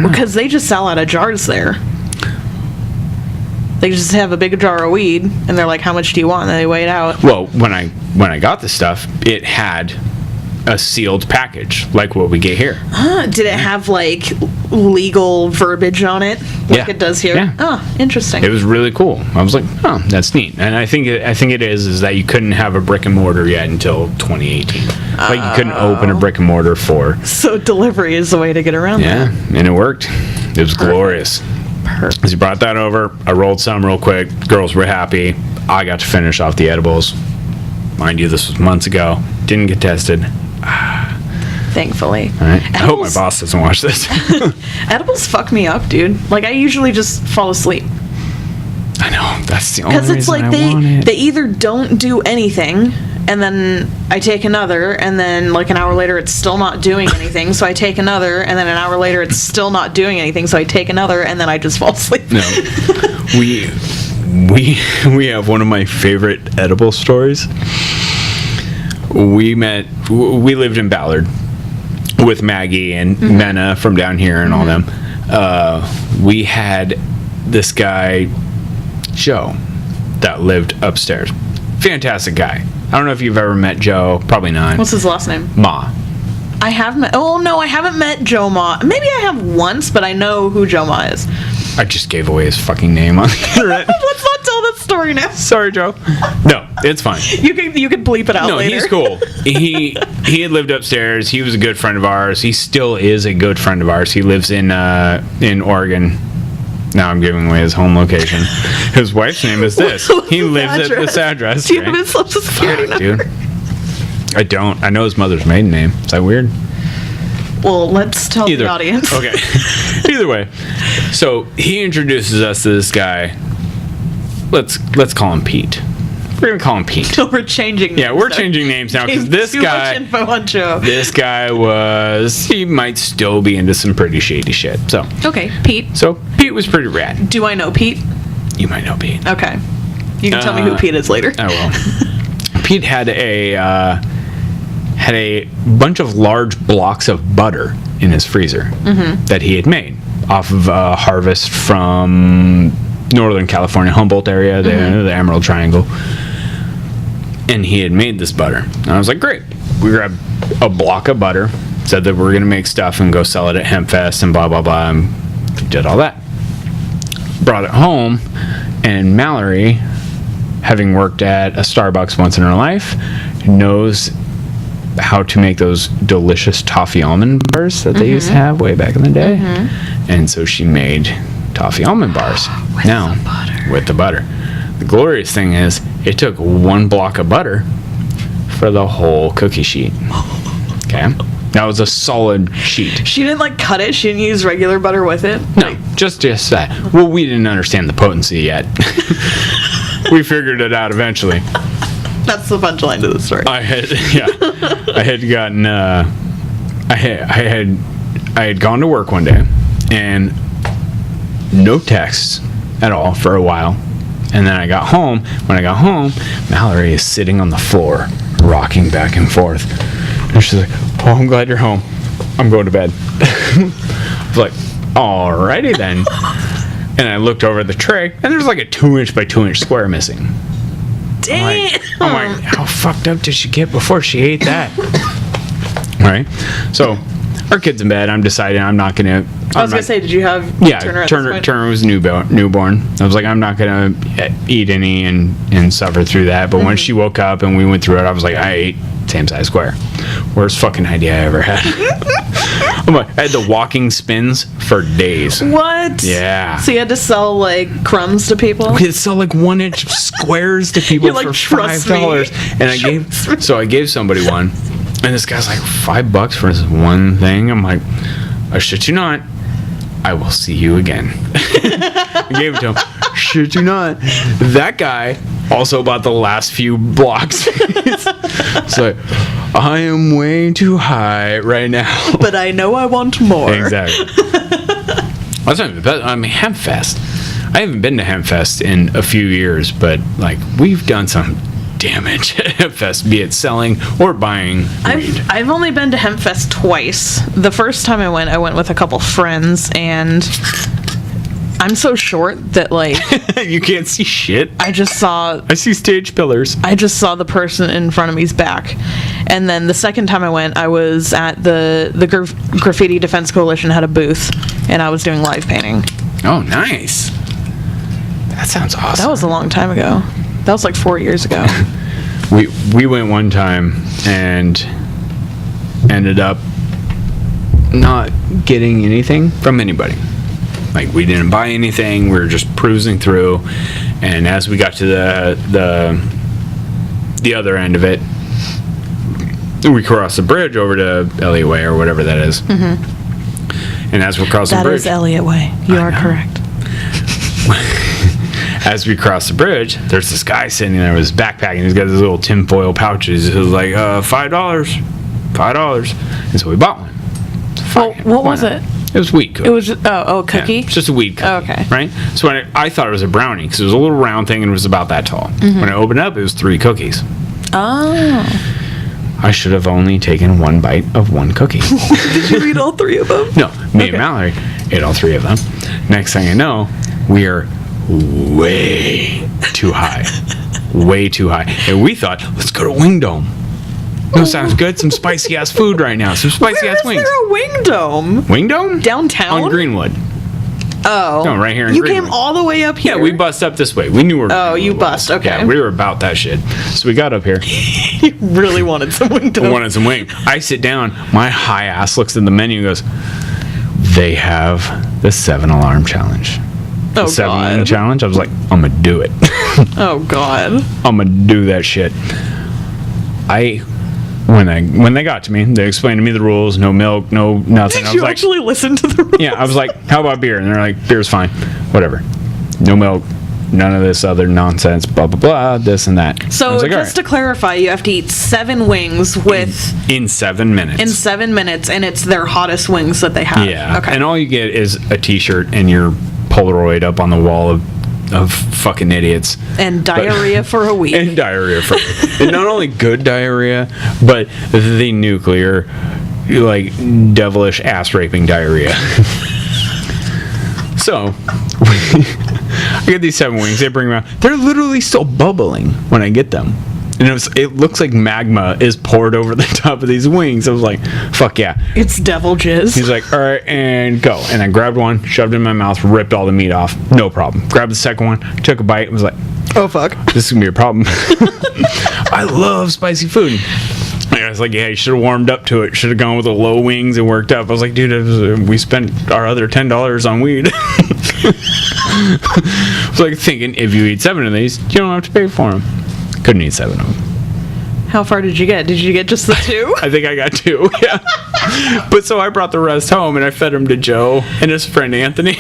because they just sell out of jars there. They just have a big jar of weed, and they're like, how much do you want? And they weigh it out. Well, when I got the stuff, it had a sealed package, like what we get here. Did it have, like, legal verbiage on it, like it does here? Yeah. Oh, interesting. It was really cool. I was like, oh, that's neat. And I think it is that you couldn't have a brick and mortar yet until 2018. Like, you couldn't open a brick and mortar for... So delivery is the way to get around that. Yeah, and it worked. It was glorious. Perfect. So you brought that over. I rolled some real quick. Girls were happy. I got to finish off the edibles. Mind you, this was months ago. Didn't get tested. Thankfully. All right. I hope my boss doesn't watch this. Edibles fuck me up, dude. Like, I usually just fall asleep. I know. That's the only reason Because it's like I want it. they either don't do anything, and then I take another, and then like an hour later it's still not doing anything, so I take another, and then an hour later it's still not doing anything, so I take another, and then I just fall asleep. No. We have one of my favorite edible stories. We lived in Ballard with Maggie and Mena from down here and all them. We had this guy, Joe, that lived upstairs. Fantastic guy. I don't know if you've ever met Joe. Probably not. What's his last name? Ma. I have met. Oh no, I haven't met Joe Ma. Maybe I have once, but I know who Joe Ma is. I just gave away his fucking name on the internet. Let's not tell that story now. Sorry, Joe. No, it's fine. You can bleep it out No, later. he's cool. He had lived upstairs. He was a good friend of ours. He still is a good friend of ours. He lives in Oregon. Now I'm giving away his home location. His wife's name is this. He lives at this address. Do you have his social security number? Dude. I don't. I know his mother's maiden name. Is that weird? Well, let's tell the audience. Okay. Either way. So he introduces us to this guy. Let's call him Pete. We're gonna call him Pete. So we're changing names. Yeah, we're changing names now because this Too guy. much info on Joe. This guy he might still be into some pretty shady shit. So Okay, Pete. So Pete was pretty rad. Do I know Pete? You might know Pete. Okay. You can tell me who Pete is later. I will. Pete had a bunch of large blocks of butter in his freezer that he had made off of a harvest from Northern California, Humboldt area, the Emerald Triangle. And he had made this butter. And I was like, great. We grabbed a block of butter, said that we're going to make stuff and go sell it at HempFest and blah, blah, blah, and did all that. Brought it home, and Mallory, having worked at a Starbucks once in her life, knows how to make those delicious toffee almond bars that they used to have way back in the day. And so she made toffee almond bars. With the butter. The glorious thing is, it took one block of butter for the whole cookie sheet. Okay? That was a solid sheet. She didn't like cut it. She didn't use regular butter with it. No, just that. Well, we didn't understand the potency yet. We figured it out eventually. That's the punchline to the story. I had gotten I had gone to work one day and no texts at all for a while. And then I got home. When I got home, Mallory is sitting on the floor, rocking back and forth. And she's like, "Oh, I'm glad you're home. I'm going to bed." I was like, "Alrighty then." And I looked over at the tray, and there's like a 2-inch by 2-inch square missing. Damn. I'm like, how fucked up did she get before she ate that? Right? So, our kid's in bed. I'm deciding I'm not going to... I was going to say, did you have Turner at this point? Turner was newborn. I was like, I'm not going to eat any and suffer through that. But when she woke up and we went through it, I was like, I ate same size square. Worst fucking idea I ever had. I'm like, I had the walking spins for days. What? Yeah. So you had to sell like crumbs to people? We had to sell like 1-inch squares to people like, for "Trust me." $5. And I gave somebody one. And this guy's like, $5 for this one thing? I'm like, I shit you not. I will see you again. I gave it to him. Shit you not. That guy also bought the last few blocks. It's like, I am way too high right now. But I know I want more. Exactly. That's not even bad. I mean, HempFest. I haven't been to HempFest in a few years, but like we've done some damage at HempFest, be it selling or buying weed. I've only been to HempFest twice. The first time I went with a couple friends, and I'm so short that, like, You can't see shit. I see stage pillars. just saw the person in front of me's back. And then the second time I went, I was at the Graffiti Defense Coalition had a booth, and I was doing live painting. Oh, nice. That sounds awesome. That was a long time ago. That was like 4 years ago. We went one time and ended up not getting anything from anybody. Like, we didn't buy anything. We were just cruising through, and as we got to the other end of it, we crossed the bridge over to Elliott Way or whatever that is. Mm-hmm. And as we're crossing the bridge, that is Elliott Way. You are correct. As we cross the bridge, there's this guy sitting there with his backpack, and he's got his little tinfoil pouches. It was like $5. And so we bought one. What was it? It was weed cookie. It was just, cookie? Yeah, it's just a weed cookie. Oh, okay. Right? So when I thought it was a brownie, because it was a little round thing and it was about that tall. Mm-hmm. When I opened it up, it was 3 cookies. Oh. I should have only taken one bite of one cookie. Did you eat all 3 of them? No, me and Mallory ate all 3 of them. Next thing I know, we are way too high. Way too high. And we thought, let's go to Wing Dome. No, sounds good. Some spicy ass food right now. Some spicy ass wings. Where is there a Wing Dome? Wing Dome? Downtown? On Greenwood. Oh. No, right here in You Greenwood. came all the way up here? Yeah, we bust up this way. We knew where Oh, you Greenwood bust. was. Okay. Yeah, we were about that shit. So we got up here. You really wanted some Wing Dome. We wanted some wing. I sit down. My high ass looks at the menu and goes, they have the 7 alarm challenge. The Oh, 7 God. wing challenge. I was like, I'm going to do it. Oh, God. I'm going to do that shit. When they got to me, they explained to me the rules. No milk, no nothing. Did I was you like, actually listen to the rules? yeah, I was like, how about beer? And they're like, beer's fine. Whatever. No milk, none of this other nonsense, blah, blah, blah, this and that. So I was like, just to clarify, you have to eat 7 wings in 7 minutes. in 7 minutes, and it's their hottest wings that they have. Yeah. Okay. And all you get is a t-shirt and your Polaroid up on the wall of fucking idiots. And diarrhea for a week. And diarrhea. And not only good diarrhea, but the nuclear, like, devilish ass-raping diarrhea. So, I get these 7 wings. They bring them out. They're literally still bubbling when I get them. And it looks like magma is poured over the top of these wings. I was like, fuck yeah. It's devil jizz. He's like, all right, and go. And I grabbed one, shoved it in my mouth, ripped all the meat off. No problem. Grabbed the second one, took a bite, and was like, oh, fuck. this is going to be a problem. I love spicy food. And I was like, yeah, you should have warmed up to it. Should have gone with the low wings and worked up. I was like, dude, we spent our other $10 on weed. I was like thinking, if you eat 7 of these, you don't have to pay for them. Couldn't eat 7 of them. How far did you get? Did you get just the 2? I think I got 2, yeah. But so I brought the rest home and I fed them to Joe and his friend Anthony.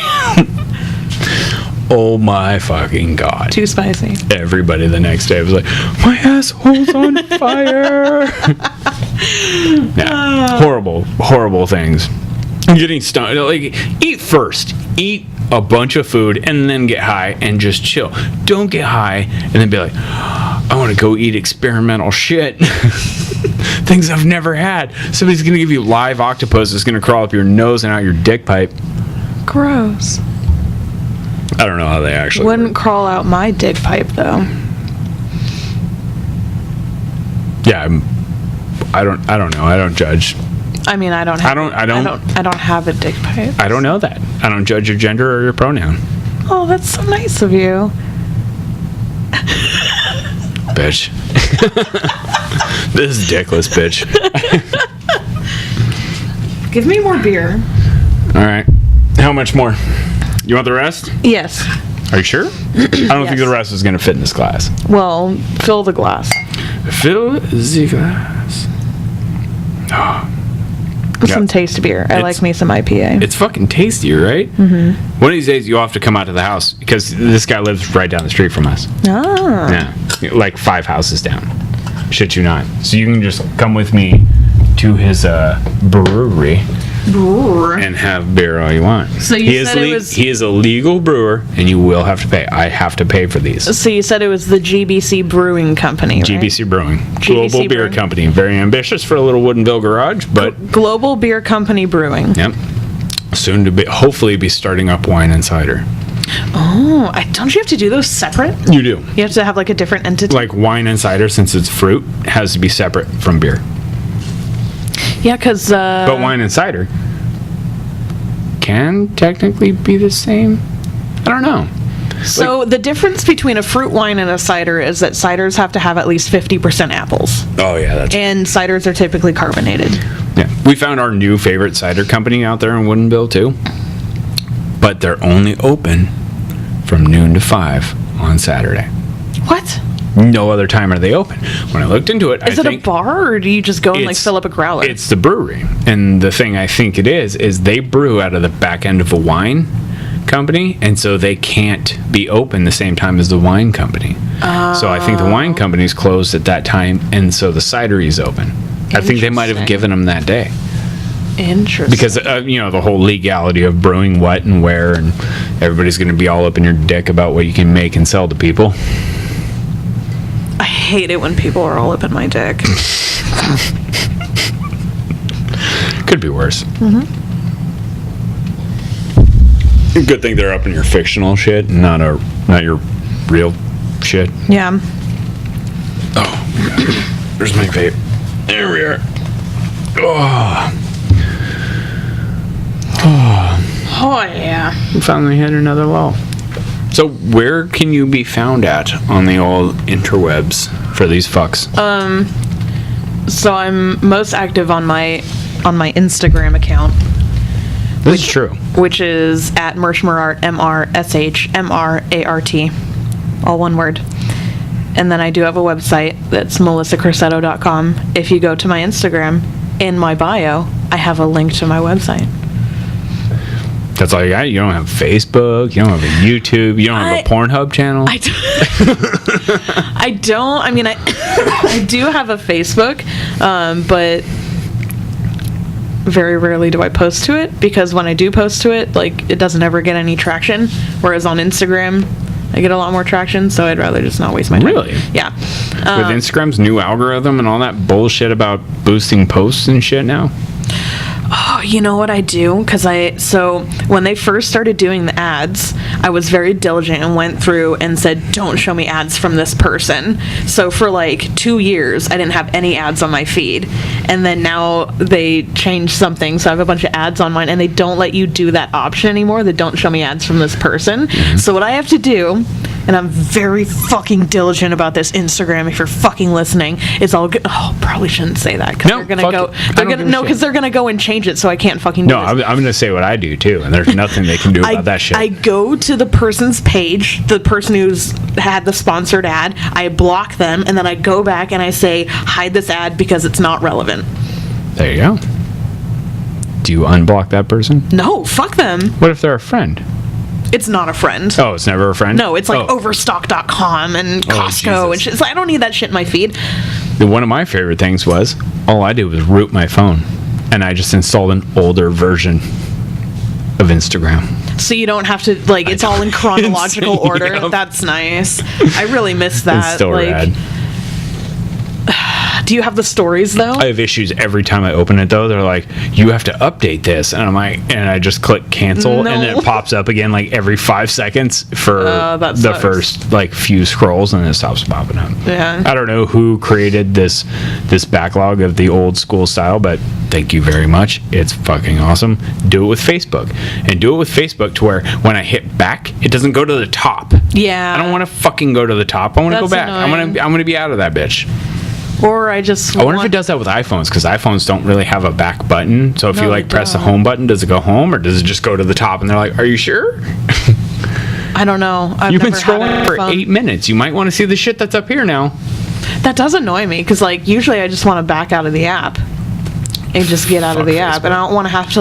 Oh my fucking God. Too spicy. Everybody the next day was like, my asshole's on fire. Yeah. Horrible things. Getting stoned. Like, eat first. Eat a bunch of food and then get high and just chill. Don't get high and then be like, I want to go eat experimental shit. Things I've never had. Somebody's going to give you live octopus that's going to crawl up your nose and out your dick pipe. Gross. I don't know how they actually Wouldn't work. crawl out my dick pipe, though. Yeah, I don't know. I don't judge. I mean, I don't have a dick pipe. I don't know that. I don't judge your gender or your pronoun. Oh, that's so nice of you. Bitch. This is dickless, bitch. Give me more beer. All right. How much more? You want the rest? Yes. Are you sure? I don't think the rest is going to fit in this glass. Well, fill the glass. Fill the glass. With some taste beer. I like me some IPA. It's fucking tasty, right? Mm-hmm. One of these days you'll have to come out to the house because this guy lives right down the street from us. Ah. Yeah. Like 5 houses down. Shit you not. So you can just come with me to his brewery and have beer all you want. So you said it was... He is a legal brewer, and you will have to pay. I have to pay for these. So you said it was the GBC Brewing Company, right? GBC Brewing. GBC Global Beer Brewing. Company. Very ambitious for a little Woodinville garage, but... Global Beer Company Brewing. Yep. Soon to be, hopefully be starting up wine and cider. Oh, don't you have to do those separate? You do. You have to have like a different entity. Like wine and cider, since it's fruit, has to be separate from beer. Yeah, because. But wine and cider can technically be the same. I don't know. So the difference between a fruit wine and a cider is that ciders have to have at least 50% apples. Oh yeah, that's. And ciders are typically carbonated. Yeah, we found our new favorite cider company out there in Woodinville too. But they're only open from noon to 5 on Saturday. What? No other time are they open. When I looked into it, Is it a bar, or do you just go and like fill up a growler? It's the brewery, and the thing I think it is they brew out of the back end of a wine company, and so they can't be open the same time as the wine company. So I think the wine company's closed at that time, and so the cidery's open. I think they might have given them that day. Interesting. Because, the whole legality of brewing what and where, and everybody's going to be all up in your dick about what you can make and sell to people. I hate it when people are all up in my dick. Could be worse. Good thing they're up in your fictional shit, and not your real shit. Yeah. Oh, there's my vape. There we are. Oh, yeah. We finally hit another low. So where can you be found at on the old interwebs for these fucks? So I'm most active on my Instagram account. This is true. Which is at Mershmerart, MRSHMRART. All one word. And then I do have a website that's melissacrosetto.com. If you go to my Instagram, in my bio, I have a link to my website. That's all you got? You don't have Facebook, you don't have a YouTube, you don't have a Pornhub channel? I don't. I mean, I do have a Facebook, but very rarely do I post to it, because when I do post to it, like, it doesn't ever get any traction, whereas on Instagram, I get a lot more traction, so I'd rather just not waste my time. Really? Yeah. With Instagram's new algorithm and all that bullshit about boosting posts and shit now? Oh, you know what I do? So when they first started doing the ads, I was very diligent and went through and said, don't show me ads from this person. So for like 2 years, I didn't have any ads on my feed. And then now they changed something, so I have a bunch of ads on mine, and they don't let you do that option anymore. They don't show me ads from this person. Mm-hmm. So what I have to do, and I'm very fucking diligent about this, Instagram, if you're fucking listening, is probably shouldn't say that, because they're gonna go and change it, so I can't fucking do No, I'm gonna say what I do too, and there's nothing they can do about that shit. I go to the person's page, the person who's had the sponsored ad, I block them, and then I go back and I say, hide this ad because it's not relevant. There you go. Do you unblock that person? No, fuck them. What if they're a friend? It's not a friend. Oh, it's never a friend? No, it's like Overstock.com and Costco and shit. So I don't need that shit in my feed. One of my favorite things was, all I did was root my phone, and I just installed an older version of Instagram. So you don't have to, like, it's all in chronological order. Yep. That's nice. I really miss that. It's still rad. Do you have the stories, though? I have issues every time I open it, though. They're like, you have to update this. And I'm like, and I just click cancel, and then it pops up again like every 5 seconds for the first like few scrolls, and it stops popping up. Yeah. I don't know who created this backlog of the old school style, but thank you very much. It's fucking awesome. Do it with Facebook. And do it with Facebook to where when I hit back, it doesn't go to the top. Yeah. I don't want to fucking go to the top. I want to go back. Annoying. I'm gonna be out of that bitch. Or I wonder if it does that with iPhones, because iPhones don't really have a back button. So if you press the home button, does it go home, or does it just go to the top? And they're like, "Are you sure?" I don't know. You've been scrolling for 8 minutes. You might want to see the shit that's up here now. That does annoy me, because like usually I just want to back out of the app and just get out of the app, and I don't want to have to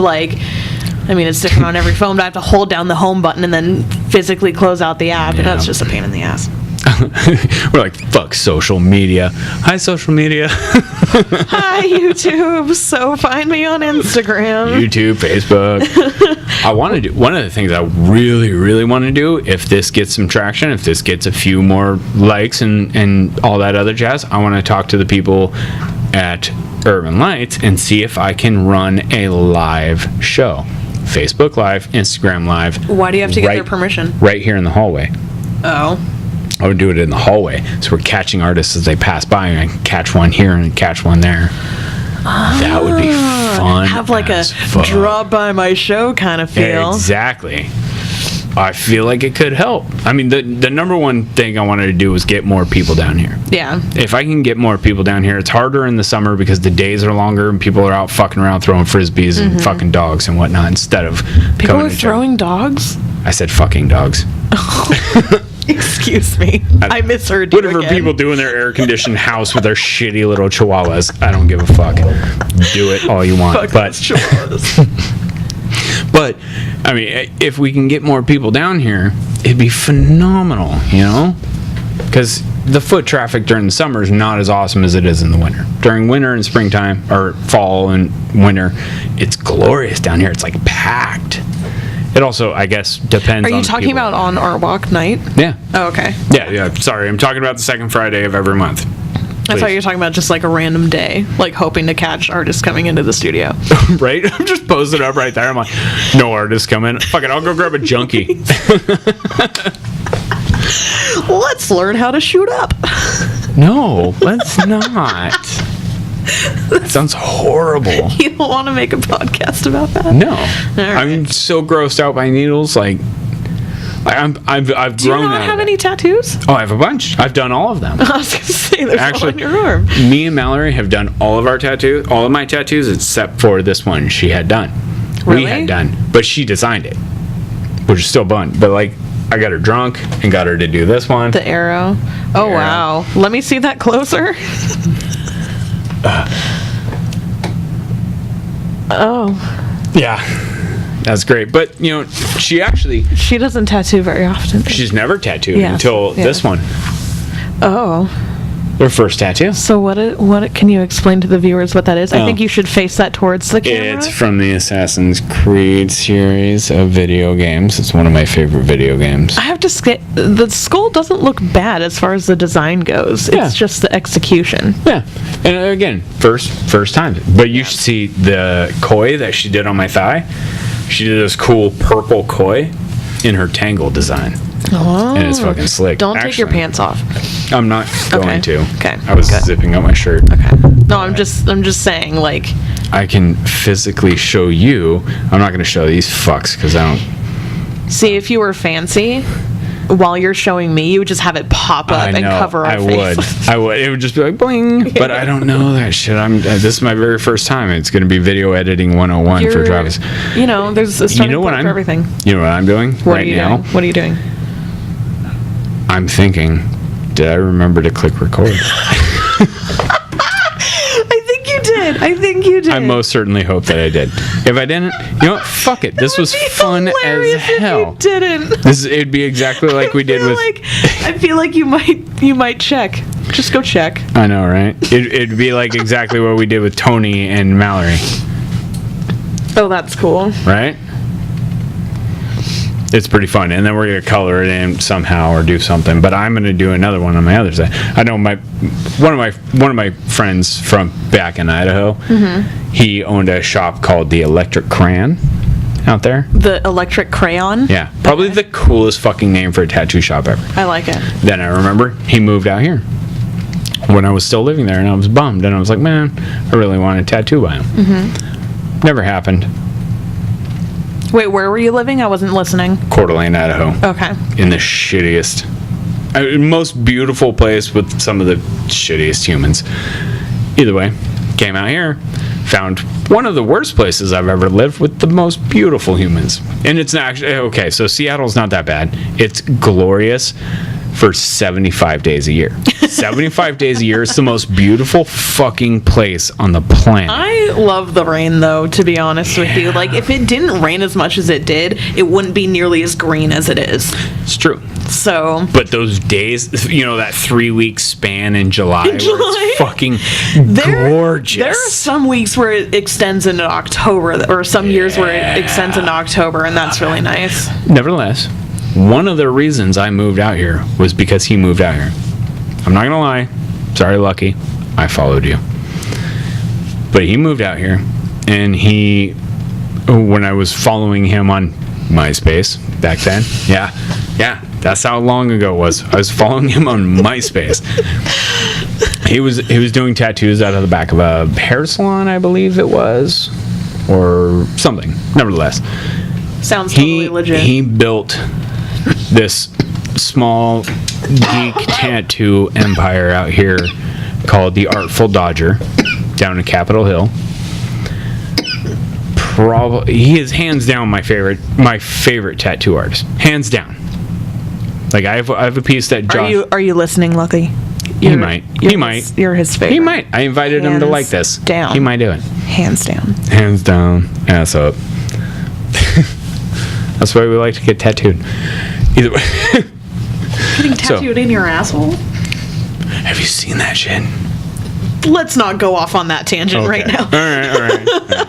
it's different on every phone, but I have to hold down the home button and then physically close out the app, and that's just a pain in the ass. We're like, fuck social media. Hi, social media. Hi, YouTube. So find me on Instagram. YouTube, Facebook. I want to do, one of the things I really, really want to do, if this gets some traction, if this gets a few more likes and all that other jazz, I want to talk to the people at Urban Lights and see if I can run a live show. Facebook Live, Instagram Live. Why do you have to get right- their permission? Right here in the hallway. Oh. I would do it in the hallway. So we're catching artists as they pass by, and I can catch one here and catch one there. That would be fun. Have like a as fuck. drop by my show kind of feel. Exactly. I feel like it could help. I mean, the number one thing I wanted to do was get more people down here. Yeah. If I can get more people down here, it's harder in the summer because the days are longer and people are out fucking around throwing frisbees and fucking dogs and whatnot instead of People coming are to throwing dogs? I said fucking dogs. Excuse me. I misheard you Whatever again. people do in their air-conditioned house with their shitty little chihuahuas, I don't give a fuck. Do it all you want. Fuck But those chihuahuas. But, I mean, if we can get more people down here, it'd be phenomenal, you know? Because the foot traffic during the summer is not as awesome as it is in the winter. During winter and springtime, or fall and winter, it's glorious down here. It's like packed. It also, I guess, depends on Are you the talking people. about on Art Walk night? Yeah. Oh, okay. Yeah. Sorry, I'm talking about the second Friday of every month. I thought you were talking about just like a random day, like hoping to catch artists coming into the studio. Right? I'm just posting up right there. I'm like, no artists coming. Fuck it, I'll go grab a junkie. Let's learn how to shoot up. No, let's not. That sounds horrible. You don't want to make a podcast about that? No. right. I'm so grossed out by needles. Like, I've grown Do you not out of have it. any tattoos? Oh, I have a bunch. I've done all of them. I was going to say, there's Actually, one on your arm. me and Mallory have done all of my tattoos except for this one she had done. Really? We had done, but she designed it, which is still fun. But like, I got her drunk and got her to do this one. The arrow. Oh, arrow. wow. Let me see that closer. Oh. Yeah, that's great. But you know, She doesn't tattoo very often. she's never tattooed Yes, until yes. this one, Oh. her first tattoo. So what can you explain to the viewers what that is? I think you should face that towards the camera. It's from the Assassin's Creed series of video games. It's one of my favorite video games. I have to say, the skull doesn't look bad as far as the design goes. Yeah. It's just the execution. Yeah, and again, first time. But you should see the koi that she did on my thigh. She did this cool purple koi in her tangle design, Oh. and it's fucking slick. Don't take your Actually, pants off. I'm not going Okay. to. Okay, I was good. zipping up my shirt. Okay. No, I'm just saying, like, I can physically show you. I'm not going to show these fucks because I don't. see, if you were fancy, while you're showing me, you would just have it pop up I know. and cover our I face. would. I would. It would just be like bling. But I don't know that shit. This is my very first time. It's going to be video editing 101 for You're- Travis. You know, there's a starting You know what point for I'm everything. You know what I'm doing What right are you now? doing? What are you doing? I'm thinking, did I remember to click record? I think you did. I most certainly hope that I did. If I didn't, you know what? Fuck it. This was fun as Hilarious if hell. you didn't. It'd be exactly like we did with. I feel like you might check. Just go check. I know, right? It'd be like exactly what we did with Tony and Mallory, Oh, that's cool. right? It's pretty fun, and then we're gonna color it in somehow or do something. But I'm gonna do another one on my other side. I know one of my friends from back in Idaho. Mm-hmm. He owned a shop called the Electric Crayon out there. The electric crayon. Yeah, probably the coolest fucking name for a tattoo shop ever. I like it. Then I remember he moved out here when I was still living there, and I was bummed. And I was like, man, I really want a tattoo by him. Mm-hmm. Never happened. Wait, where were you living? I wasn't listening. Coeur d'Alene, Idaho. Okay. In the shittiest, most beautiful place with some of the shittiest humans. Either way, came out here, found one of the worst places I've ever lived with the most beautiful humans. And it's not actually, okay, so Seattle's not that bad. It's glorious for 75 days a year. 75 days a year is the most beautiful fucking place on the planet. I love the rain, though, to be honest with you. Like, if it didn't rain as much as it did, it wouldn't be nearly as green as it is. It's true. So, But those days, you know, that 3-week span in July, where July? it's fucking gorgeous. there are some weeks where it extends into October, or some years where it extends into October, and that's really nice. Nevertheless, one of the reasons I moved out here was because he moved out here. I'm not gonna lie. Sorry, Lucky. I followed you. But he moved out here, and he when I was following him on MySpace back then. Yeah, that's how long ago it was. I was following him on MySpace. He was doing tattoos out of the back of a hair salon, I believe it was, or something. Nevertheless, Sounds totally legit. He built this small geek tattoo empire out here called the Artful Dodger down in Capitol Hill. He is hands down my favorite tattoo artist. Hands down. Like I have a piece that Josh. Are you listening, Lucky? He might. You're his favorite. He might. I invited him to like this. Down. He might do it. Hands down. Hands down. Ass up. That's why we like to get tattooed. Either way. Getting tattooed in your asshole? Have you seen that shit? Let's not go off on that tangent right now. All right.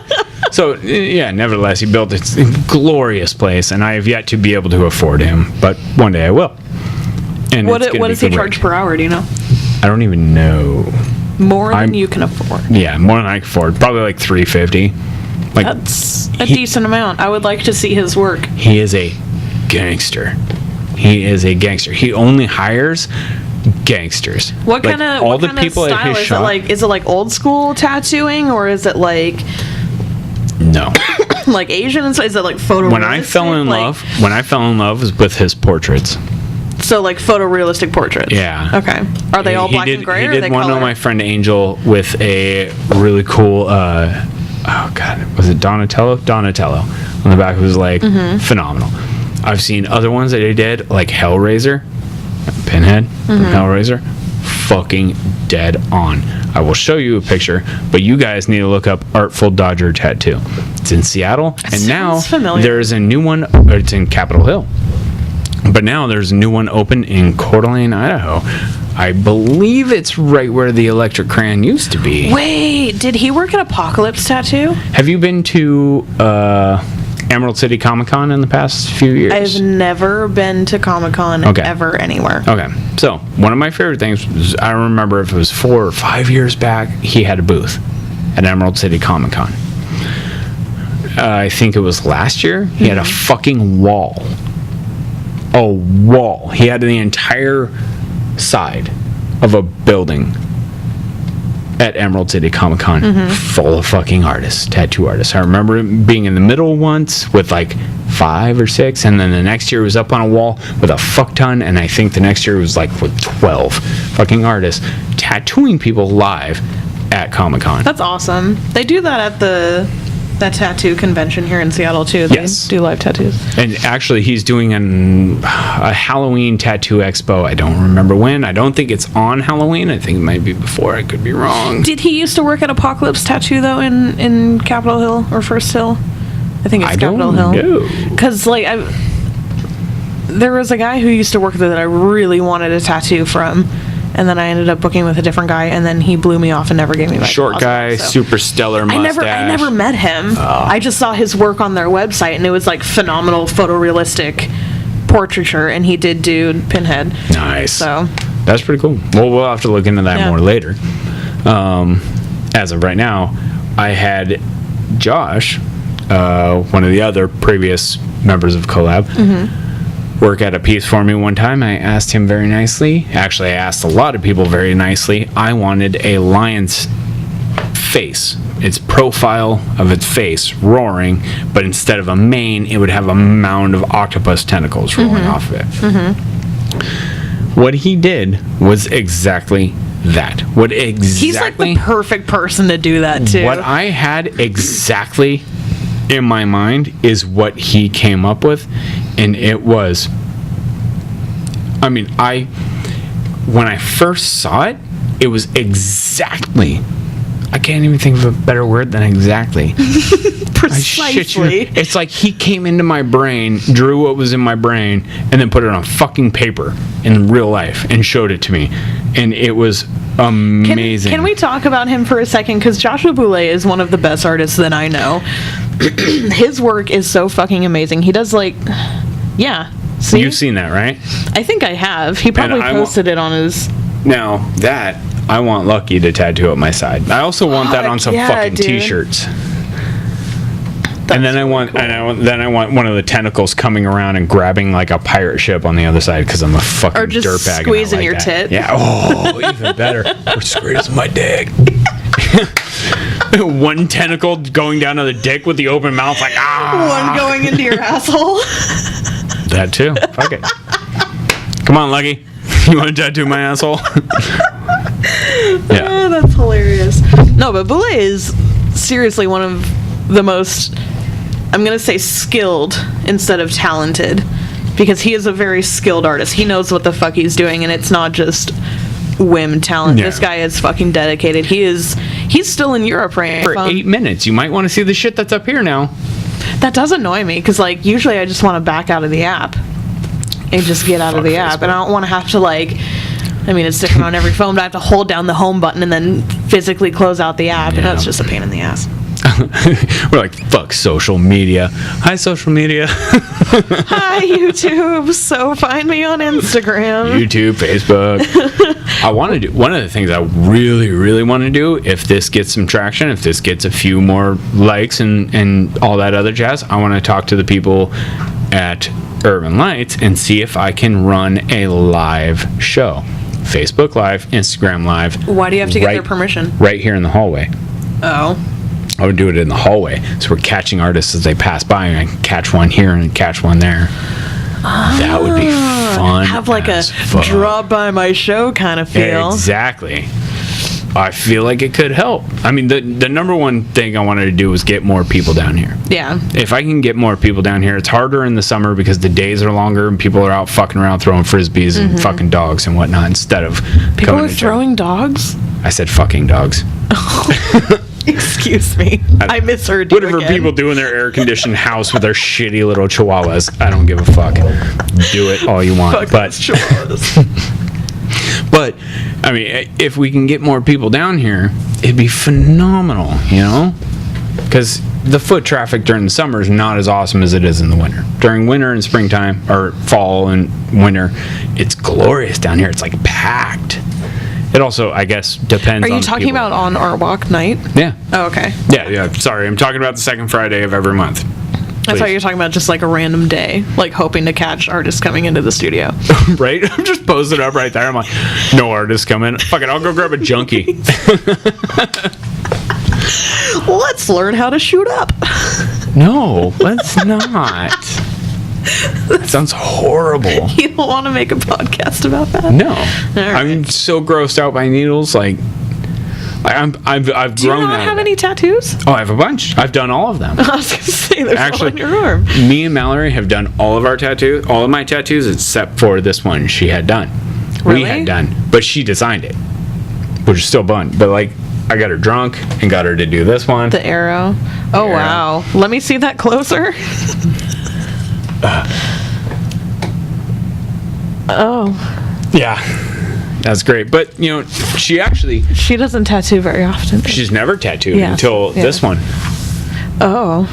So, yeah, nevertheless, he built this glorious place, and I have yet to be able to afford him, but one day I will. And What does he charge per hour, do you know? I don't even know. More than you can afford. Yeah, more than I can afford. Probably like $350. Like, That's a decent amount. I would like to see his work. He is a gangster. He only hires gangsters. What kind of style is it? Like, is it like old school tattooing, or is it like no, like Asian? Is it like photorealistic? When I fell in love was with his portraits. So like photorealistic portraits. Yeah. Okay. Are they all black and gray? He or are they did one color? on my friend Angel with a really cool. Oh God, was it Donatello? Donatello on the back was like phenomenal. I've seen other ones that he did, like Hellraiser, Pinhead from Hellraiser, fucking dead on. I will show you a picture, but you guys need to look up Artful Dodger Tattoo. It's in Seattle, and now there's a new one. It's in Capitol Hill, but now there's a new one open in Coeur d'Alene, Idaho. I believe it's right where the Electric Crayon used to be. Wait, did he work at Apocalypse Tattoo? Have you been to Emerald City Comic Con in the past few years? I've never been to Comic Con ever anywhere. Okay, so one of my favorite things was, I don't remember if it was 4 or 5 years back, he had a booth at Emerald City Comic Con. I think it was last year. He had a fucking wall. A wall. He had the entire side of a building at Emerald City Comic Con full of fucking artists, tattoo artists. I remember being in the middle once with like 5 or 6, and then the next year it was up on a wall with a fuck ton, and I think the next year it was like with 12 fucking artists tattooing people live at Comic Con. That's awesome. They do that at that tattoo convention here in Seattle too. They do live tattoos. And actually, he's doing a Halloween tattoo expo. I don't remember when. I don't think it's on Halloween. I think it might be before. I could be wrong. Did he used to work at Apocalypse Tattoo though in Capitol Hill or First Hill? I think it's Capitol Hill. Because like there was a guy who used to work there that I really wanted a tattoo from. And then I ended up booking with a different guy, and then he blew me off and never gave me my short guy, super stellar mustache. I never met him. I just saw his work on their website, and it was like phenomenal photorealistic portraiture, and he did do Pinhead. Nice. So that's pretty cool. Well, we'll have to look into that more later. As of right now, I had Josh, one of the other previous members of Collab, work at a piece for me one time. I asked him very nicely. Actually, I asked a lot of people very nicely. I wanted a lion's face. Its profile of its face roaring, but instead of a mane, it would have a mound of octopus tentacles rolling off of it. What he did was exactly that. He's like the perfect person to do that too. What I had exactly in my mind is what he came up with, and it was, when I first saw it, it was exactly, I can't even think of a better word than exactly. Precisely. It's like he came into my brain, drew what was in my brain, and then put it on fucking paper in real life and showed it to me, and it was amazing. Can we talk about him for a second? Because Joshua Boulay is one of the best artists that I know. His work is so fucking amazing. He does see? You've seen that, right? I think I have. He probably posted it on his... Now, that, I want Lucky to tattoo up my side. I also want that on some fucking t-shirts. And then I want one of the tentacles coming around and grabbing like a pirate ship on the other side because I'm a fucking Or just dirtbag. squeezing your that. tit. Yeah. Oh, even better. Or squeezing my dick. One tentacle going down to the dick with the open mouth, like One going into your asshole. That too. Fuck it. Come on, Lucky. You want to tattoo my asshole? Yeah. Oh, that's hilarious. No, but Boulay is seriously one of the most, I'm going to say skilled instead of talented, because he is a very skilled artist. He knows what the fuck he's doing, and it's not just whim talent. Yeah. This guy is fucking dedicated. He's still in Europe right For 8 minutes. You might want to see the shit that's up here now. That does annoy me, because like usually I just want to back out of the app and just get out of the app, and I don't want to have to like, I mean, it's different on every phone, but I have to hold down the home button and then physically close out the app, and that's just a pain in the ass. We're like, fuck social media. Hi, social media. Hi, YouTube. So find me on Instagram. YouTube, Facebook. I want to do, one of the things I really, really want to do, if this gets some traction, if this gets a few more likes and all that other jazz, I want to talk to the people at Urban Lights and see if I can run a live show. Facebook Live, Instagram Live. Why do you have to get their permission? Right here in the hallway. Oh. I would do it in the hallway. So we're catching artists as they pass by, and I can catch one here and catch one there. That would be fun. Have like a drop by my show kind of feel. Exactly. I feel like it could help. I mean, the number one thing I wanted to do was get more people down here. Yeah. If I can get more people down here, it's harder in the summer because the days are longer and people are out fucking around throwing frisbees and fucking dogs and whatnot instead of people are throwing dogs? I said fucking dogs. Excuse me. I misheard you Whatever again. people do in their air-conditioned house with their shitty little chihuahuas, I don't give a fuck. Do it all you want. Fuck But those chihuahuas. But, I mean, if we can get more people down here, it'd be phenomenal, you know? Because the foot traffic during the summer is not as awesome as it is in the winter. During winter and springtime, or fall and winter, it's glorious down here. It's like packed. It also, I guess, depends on Are you talking people. about on Art Walk night? Yeah. Oh, okay. Yeah. Sorry, I'm talking about the second Friday of every month. I thought you were talking about just like a random day, like hoping to catch artists coming into the studio. Right? I'm just posting up right there. I'm like, no artists coming. Fuck it, I'll go grab a junkie. Let's learn how to shoot up. No, let's not. That sounds horrible. You don't want to make a podcast about that? No. right. I'm so grossed out by needles. Like, I've grown Do you not out of have it. any tattoos? Oh, I have a bunch. I've done all of them. I was going to say, there's Actually, one on your arm. me and Mallory have done all of our tattoos, all of my tattoos, except for this one she had done. Really? We had done, but she designed it, which is still fun. But like, I got her drunk and got her to do this one. The arrow. Oh, arrow. wow. Let me see that closer. Oh. Yeah, that's great. But you know, She doesn't tattoo very often. she's never tattooed Yeah, until yeah. this one, Oh.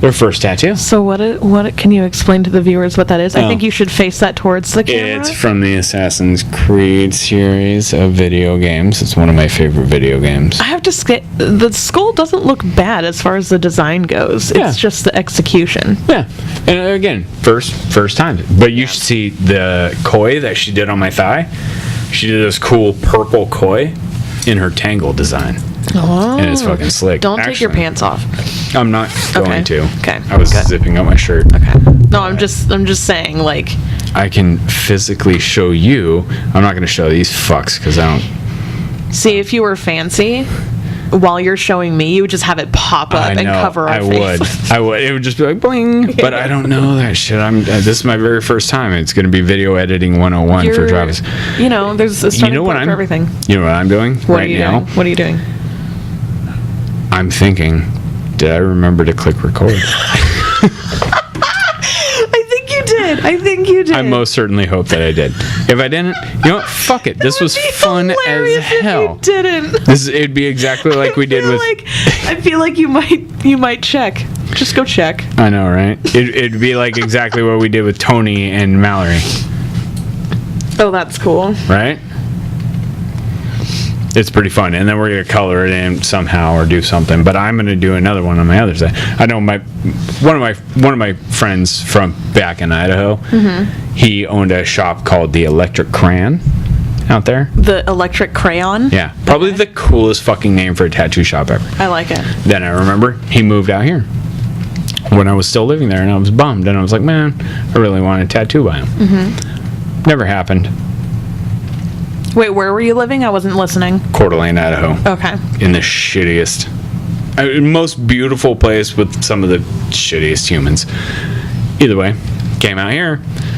their first tattoo. So what can you explain to the viewers what that is? I think you should face that towards the camera. It's from the Assassin's Creed series of video games. It's one of my favorite video games. I have to say, the skull doesn't look bad as far as the design goes. It's Yeah. just the execution. Yeah, and again, first time. But you should see the koi that she did on my thigh. She did this cool purple koi in her tangle design, Oh. and it's fucking slick. Don't take your Actually, pants off. I'm not going to. Okay. I was Good. zipping up my shirt. Okay. No, I'm just saying, like, I can physically show you. I'm not going to show these fucks because I don't. see, if you were fancy, while you're showing me, you would just have it pop up I and know. cover our I face. would. I would. It would just be like bling. But I don't know that shit. This is my very first time. It's going to be video editing 101 for You're- Travis. You know, there's a starting point for everything. You know what I'm doing What right are you now? doing? What are you doing? I'm thinking, did I remember to click record? I think you did. I most certainly hope that I did. If I didn't, you know what? Fuck it. This was fun as Hilarious if hell. you didn't. It'd be exactly like we did with. I feel like you might check. Just go check. I know, right? It'd be like exactly what we did with Tony and Mallory, Oh, that's cool. right? It's pretty fun, and then we're gonna color it in somehow or do something. But I'm gonna do another one on my other side. I know one of my friends from back in Idaho. He owned a shop called the Electric Crayon out there. The Electric Crayon? Yeah, probably the coolest fucking name for a tattoo shop ever. I like it. Then I remember he moved out here when I was still living there, and I was bummed, and I was like, man, I really want a tattoo by him. Never happened. Wait, where were you living? I wasn't listening. Coeur d'Alene, Idaho. Okay. In the shittiest, most beautiful place with some of the shittiest humans. Either way, came out here,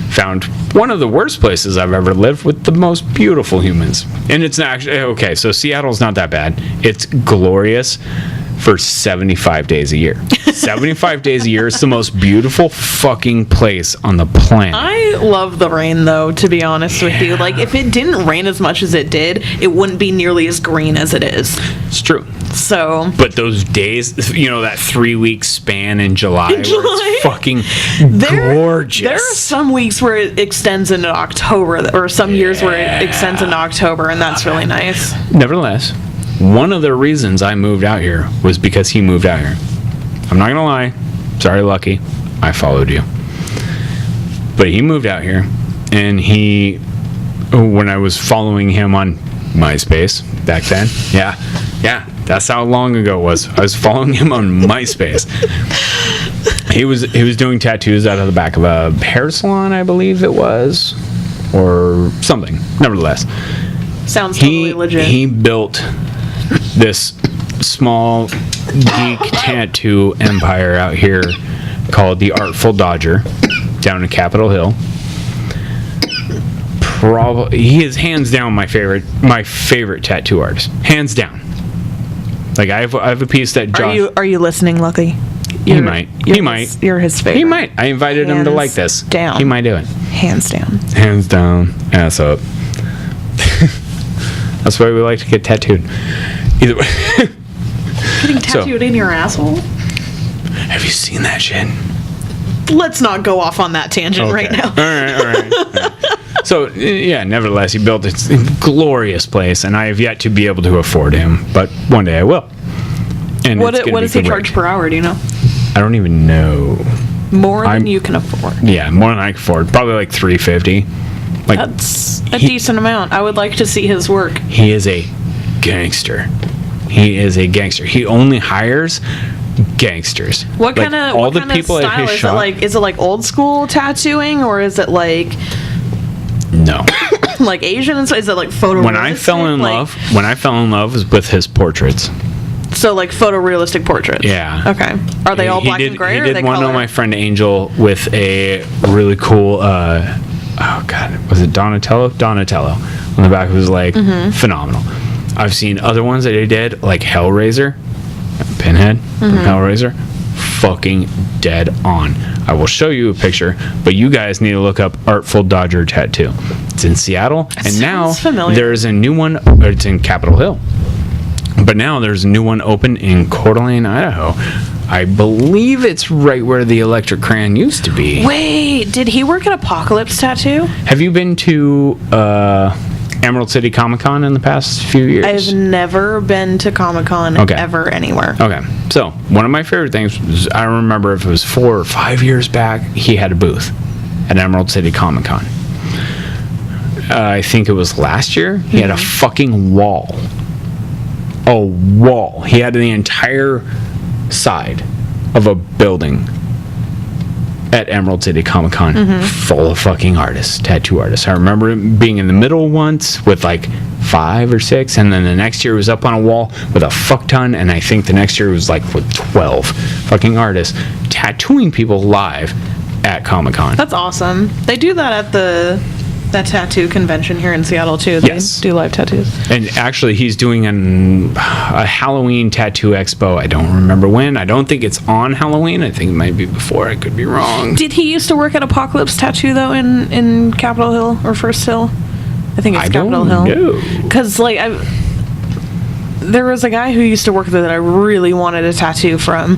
found one of the worst places I've ever lived with the most beautiful humans. And it's not actually, okay, so Seattle's not that bad. It's glorious for 75 days a year. 75 days a year. It's the most beautiful fucking place on the planet. I love the rain, though, to be honest with you. Like, if it didn't rain as much as it did, it wouldn't be nearly as green as it is. It's true. So. But those days, you know, that 3-week span in July, where it's fucking gorgeous. There are some weeks where it extends into October, or some years where it extends into October, and that's really nice. Nevertheless, one of the reasons I moved out here was because he moved out here. I'm not gonna lie. Sorry, Lucky. I followed you. But he moved out here, and when I was following him on MySpace back then, yeah, that's how long ago it was. I was following him on MySpace. He was doing tattoos out of the back of a hair salon, I believe it was, or something. Nevertheless, sounds totally legit. He built this small geek tattoo empire out here called the Artful Dodger down in Capitol Hill. He is hands down my favorite tattoo artist, hands down. Like I have a piece that Josh. Are you listening, Lucky? He might. You're his favorite. He might. I invited him to like this. Down. He might do it. Hands down. Hands down. Ass up. That's why we like to get tattooed. Either way. Getting tattooed in your asshole? Have you seen that shit? Let's not go off on that tangent right now. All right. So, yeah, nevertheless, he built this glorious place, and I have yet to be able to afford him, but one day I will. And what does he charge per hour, do you know? I don't even know. More than you can afford. Yeah, more than I can afford. Probably like $350. Like, that's a decent amount. I would like to see his work. He is a gangster. He only hires gangsters. What kind of style is it? Is it like old school tattooing, or is it like no, like Asian? Is it like photorealistic? When I fell in love was with his portraits. So like photorealistic portraits. Yeah. Okay. Are they all black and gray? Or He are they did one color? on my friend Angel with a really cool. Oh God, was it Donatello? Donatello on the back was like phenomenal. I've seen other ones that he did, like Hellraiser, Pinhead from Hellraiser, fucking dead on. I will show you a picture, but you guys need to look up Artful Dodger Tattoo. It's in Seattle, and now there's a new one. It's in Capitol Hill, but now there's a new one open in Coeur d'Alene, Idaho. I believe it's right where the Electric Crayon used to be. Wait, did he work at Apocalypse Tattoo? Have you been to Emerald City Comic Con in the past few years? I've never been to Comic Con ever anywhere. Okay, so one of my favorite things was, I remember if it was 4 or 5 years back, he had a booth at Emerald City Comic Con. I think it was last year. He had a fucking wall. A wall. He had the entire side of a building at Emerald City Comic Con full of fucking artists, tattoo artists. I remember it being in the middle once with like 5 or 6, and then the next year it was up on a wall with a fuck ton, and I think the next year it was like with 12 fucking artists tattooing people live at Comic Con. That's awesome. They do that at that tattoo convention here in Seattle too. They do live tattoos. And actually he's doing a Halloween tattoo expo. I don't remember when. I don't think it's on Halloween. I think it might be before. I could be wrong. Did he used to work at Apocalypse Tattoo though in Capitol Hill or First Hill? I think it's Capitol Hill. No. Because like there was a guy who used to work there that I really wanted a tattoo from,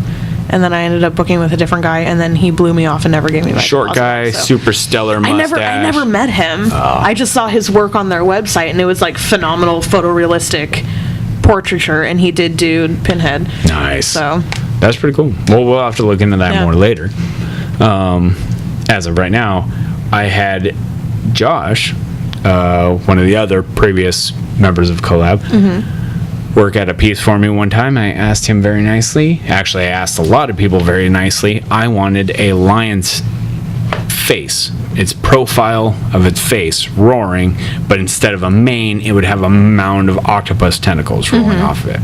and then I ended up booking with a different guy, and then he blew me off and never gave me my Short deposit, guy, so. super stellar mustache. I never met him. I just saw his work on their website, and it was like phenomenal photorealistic portraiture, and he did do Pinhead. Nice. So that's pretty cool. Well, we'll have to look into that Yeah. more later. As of right now, I had Josh, one of the other previous members of Collab, work at a piece for me one time. I asked him very nicely. Actually, I asked a lot of people very nicely. I wanted a lion's face, its profile of its face roaring, but instead of a mane, it would have a mound of octopus tentacles rolling off of it.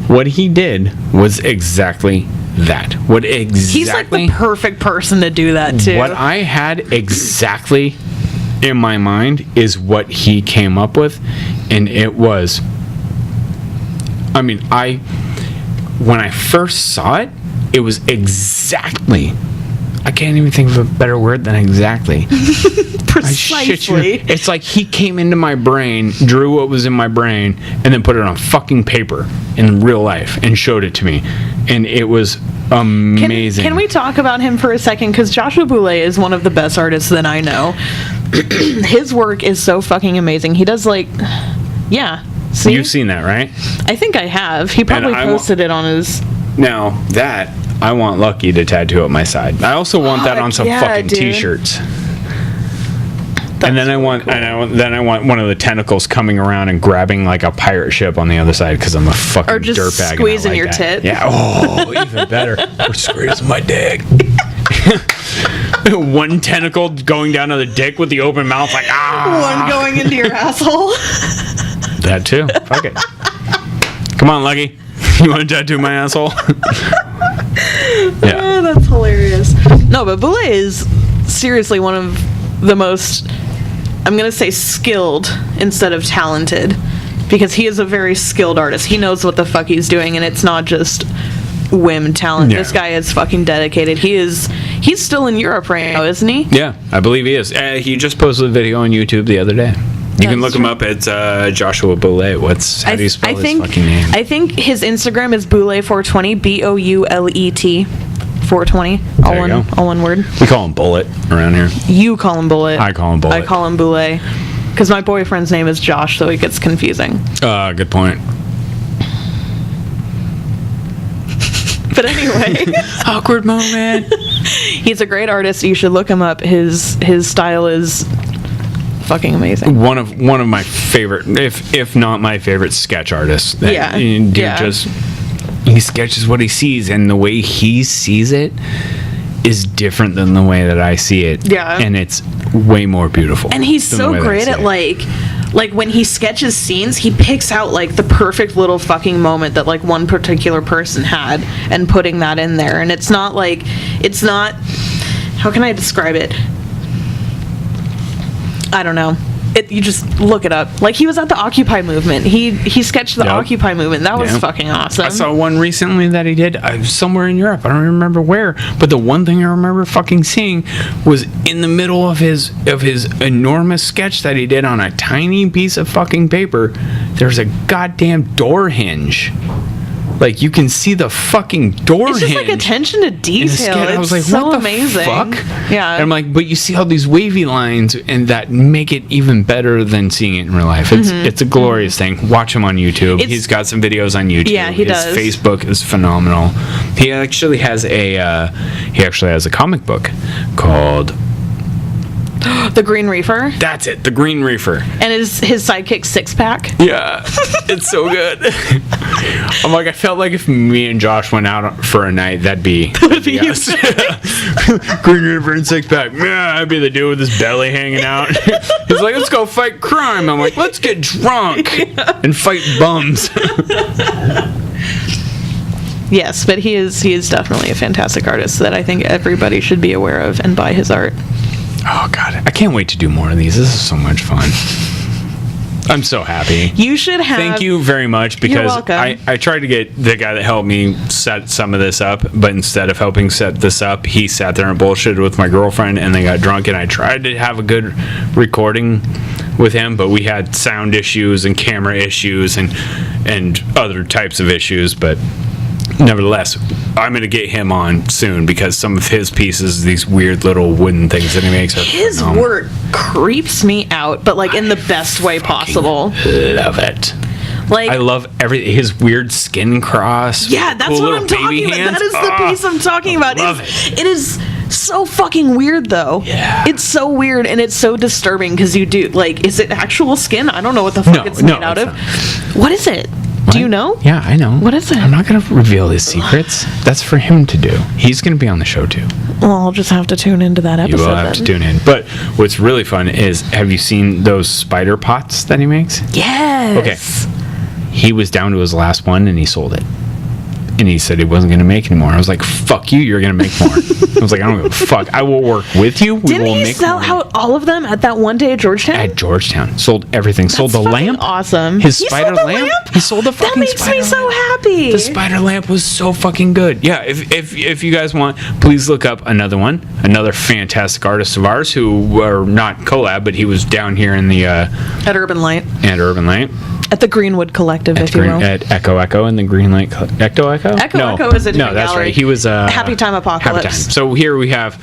What he did was exactly that. he's like the perfect person to do that too. What I had exactly in my mind is what he came up with, and it was, I mean, when I first saw it, it was exactly, I can't even think of a better word than exactly. Precisely. It's like he came into my brain, drew what was in my brain, and then put it on fucking paper in real life and showed it to me. And it was amazing. Can we talk about him for a second? Because Joshua Boulay is one of the best artists that I know. His work is so fucking amazing. He does yeah. See? You've seen that, right? I think I have. He probably posted it on his... Now, that, I want Lucky to tattoo up my side. I also want that on some fucking dude. t-shirts. And then I want one of the tentacles coming around and grabbing like a pirate ship on the other side because I'm a fucking Or just dirtbag. squeezing like your that. tit. Yeah. Oh, even better. Or squeezing my dick. One tentacle going down to the dick with the open mouth, like One going into your asshole. That too. Fuck it. Come on, Lucky. You want to tattoo my asshole? Yeah. Oh, that's hilarious. No, but Boulay is seriously one of the most, I'm going to say skilled instead of talented, because he is a very skilled artist. He knows what the fuck he's doing, and it's not just whim talent. Yeah. This guy is fucking dedicated. He's still in Europe right now, isn't he? Yeah, I believe he is. He just posted a video on YouTube the other day. You can look him up. It's Joshua Boulay. How do you spell his fucking name? I think his Instagram is Boulet420, Boulet 420, all one word. We call him Bullet around here. You call him Bullet. I call him Bullet. I call him Boulay. Because my boyfriend's name is Josh, so it gets confusing. Good point. But anyway. Awkward moment. He's a great artist. You should look him up. His style is fucking amazing. One of my favorite, if not my favorite, sketch artists. Yeah. Dude Yeah. just, he sketches what he sees, and the way he sees it is different than the way that I see it. Yeah. And it's way more beautiful. And he's than the so way that I great see at it. like when he sketches scenes, he picks out like the perfect little fucking moment that like one particular person had and putting that in there. And it's not how can I describe it? I don't know. You just look it up. Like, he was at the Occupy movement. He sketched the Yep. Occupy movement. That was Yep. fucking awesome. I saw one recently that he did somewhere in Europe. I don't remember where, but the one thing I remember fucking seeing was in the middle of his enormous sketch that he did on a tiny piece of fucking paper. There's a goddamn door hinge. Like, you can see the fucking door It's just like hinge attention to in the detail. sketch. I was like, It's so what the amazing. fuck? Yeah. And I'm like, but you see all these wavy lines, and that make it even better than seeing it in real life. It's a glorious thing. Watch him on YouTube. He's got some videos on YouTube. Yeah, he does. His Facebook is phenomenal. He actually has a comic book called The Green Reefer. That's it, The Green Reefer. And his sidekick Six Pack. Yeah, it's so good. I'm like, I felt like if me and Josh went out for a night, that'd be us. Green Reaper and Six Pack. Yeah, I'd be the dude with his belly hanging out. He's like, let's go fight crime. I'm like, let's get drunk and fight bums. Yes, but he is definitely a fantastic artist that I think everybody should be aware of and buy his art. Oh God, I can't wait to do more of these. This is so much fun. I'm so happy. You should have. Thank you very much, because welcome. I tried to get the guy that helped me set some of this up, but instead of helping set this up, he sat there and bullshitted with my girlfriend, and they got drunk, and I tried to have a good recording with him, but we had sound issues and camera issues and other types of issues, but nevertheless, I'm going to get him on soon because some of his pieces, these weird little wooden things that he makes, are His phenomenal. work creeps me out, but like in the best way possible. Love it. Like, I love his weird skin cross. yeah, that's cool what I'm little talking baby about. hands. That is the piece I'm talking about. love It is so fucking weird, though. Yeah. It's so weird and it's so disturbing because you do, like, is it actual skin? I don't know what the fuck it's made out of. What is it? Do you know? Yeah, I know. What is it? I'm not going to reveal his secrets. That's for him to do. He's going to be on the show too. Well, I'll just have to tune into that You episode. will have to then. tune in. But what's really fun is, have you seen those spider pots that he makes? Yes. Okay. He was down to his last one and he sold it. And he said he wasn't going to make anymore. I was like, fuck you, you're going to make more. I was like, I don't give a fuck. I will work with you. We Didn't will he make sell more. out all of them at that one day at Georgetown? At Georgetown. Sold everything. Sold the That's fucking lamp. Awesome. His He spider sold the lamp? lamp? He sold the fucking That makes spider me so lamp. happy. The spider lamp was so fucking good. Yeah, if you guys want, please look up another one. Another fantastic artist of ours who are not collab, but he was down here in the At Urban Light. at Urban Light. At the Greenwood Collective, if you will. At Echo in the Green Light Echo. Echo is a different No, that's gallery. right. He was Happy Time Apocalypse. Happy Time. So here we have.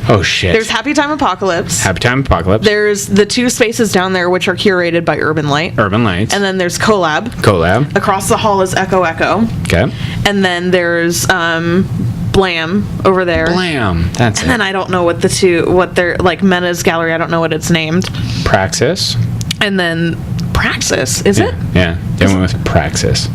Oh shit. There's Happy Time Apocalypse. Happy Time Apocalypse. There's the two spaces down there, which are curated by Urban Light. Urban Lights. And then there's Collab. Across the hall is Echo. Okay. And then there's Blam over there. Blam. That's And then I don't know what they're, like, Mena's Gallery, I don't know what it's named. Praxis. And then Praxis, is it? Yeah. They went with Praxis.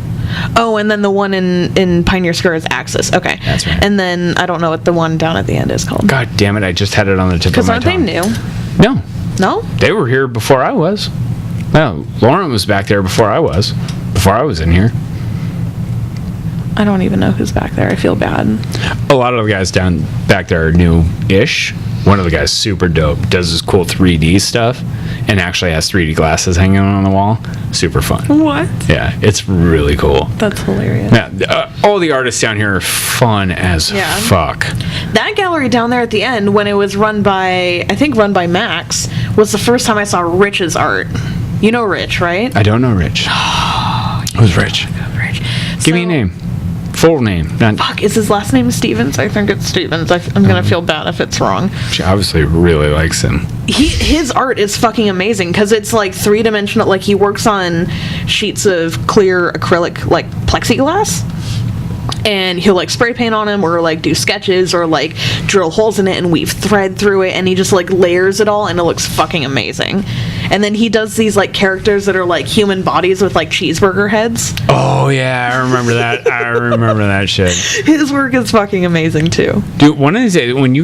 Oh, and then the one in Pioneer Square is Axis. Okay. That's right. And then I don't know what the one down at the end is called. God damn it! I just had it on the tip of Because my aren't they tongue. new? No, No? they were here before I was. No, Lauren was back there before I was. Before I was in here. I don't even know who's back there. I feel bad. A lot of the guys down back there are new-ish. One of the guys, super dope, does this cool 3D stuff, and actually has 3D glasses hanging on the wall. Super fun. What? Yeah, it's really cool. That's hilarious. Yeah, all the artists down here are fun as Yeah. fuck. That gallery down there at the end, when it was run by Max, was the first time I saw Rich's art. You know Rich, right? I don't know Rich. Who's Rich? Rich. Give me a name. Full name. Not, Fuck, is his last name Stevens? I think it's Stevens. I'm gonna feel bad if it's wrong. she obviously really likes him. His art is fucking amazing because it's like three-dimensional. Like, he works on sheets of clear acrylic, like plexiglass, and he'll like spray paint on them or like do sketches or like drill holes in it and weave thread through it, and he just like layers it all and it looks fucking amazing. And then he does these like characters that are like human bodies with like cheeseburger heads. Oh yeah, I remember that. I remember that shit. His work is fucking amazing too. Dude, one of these days, when you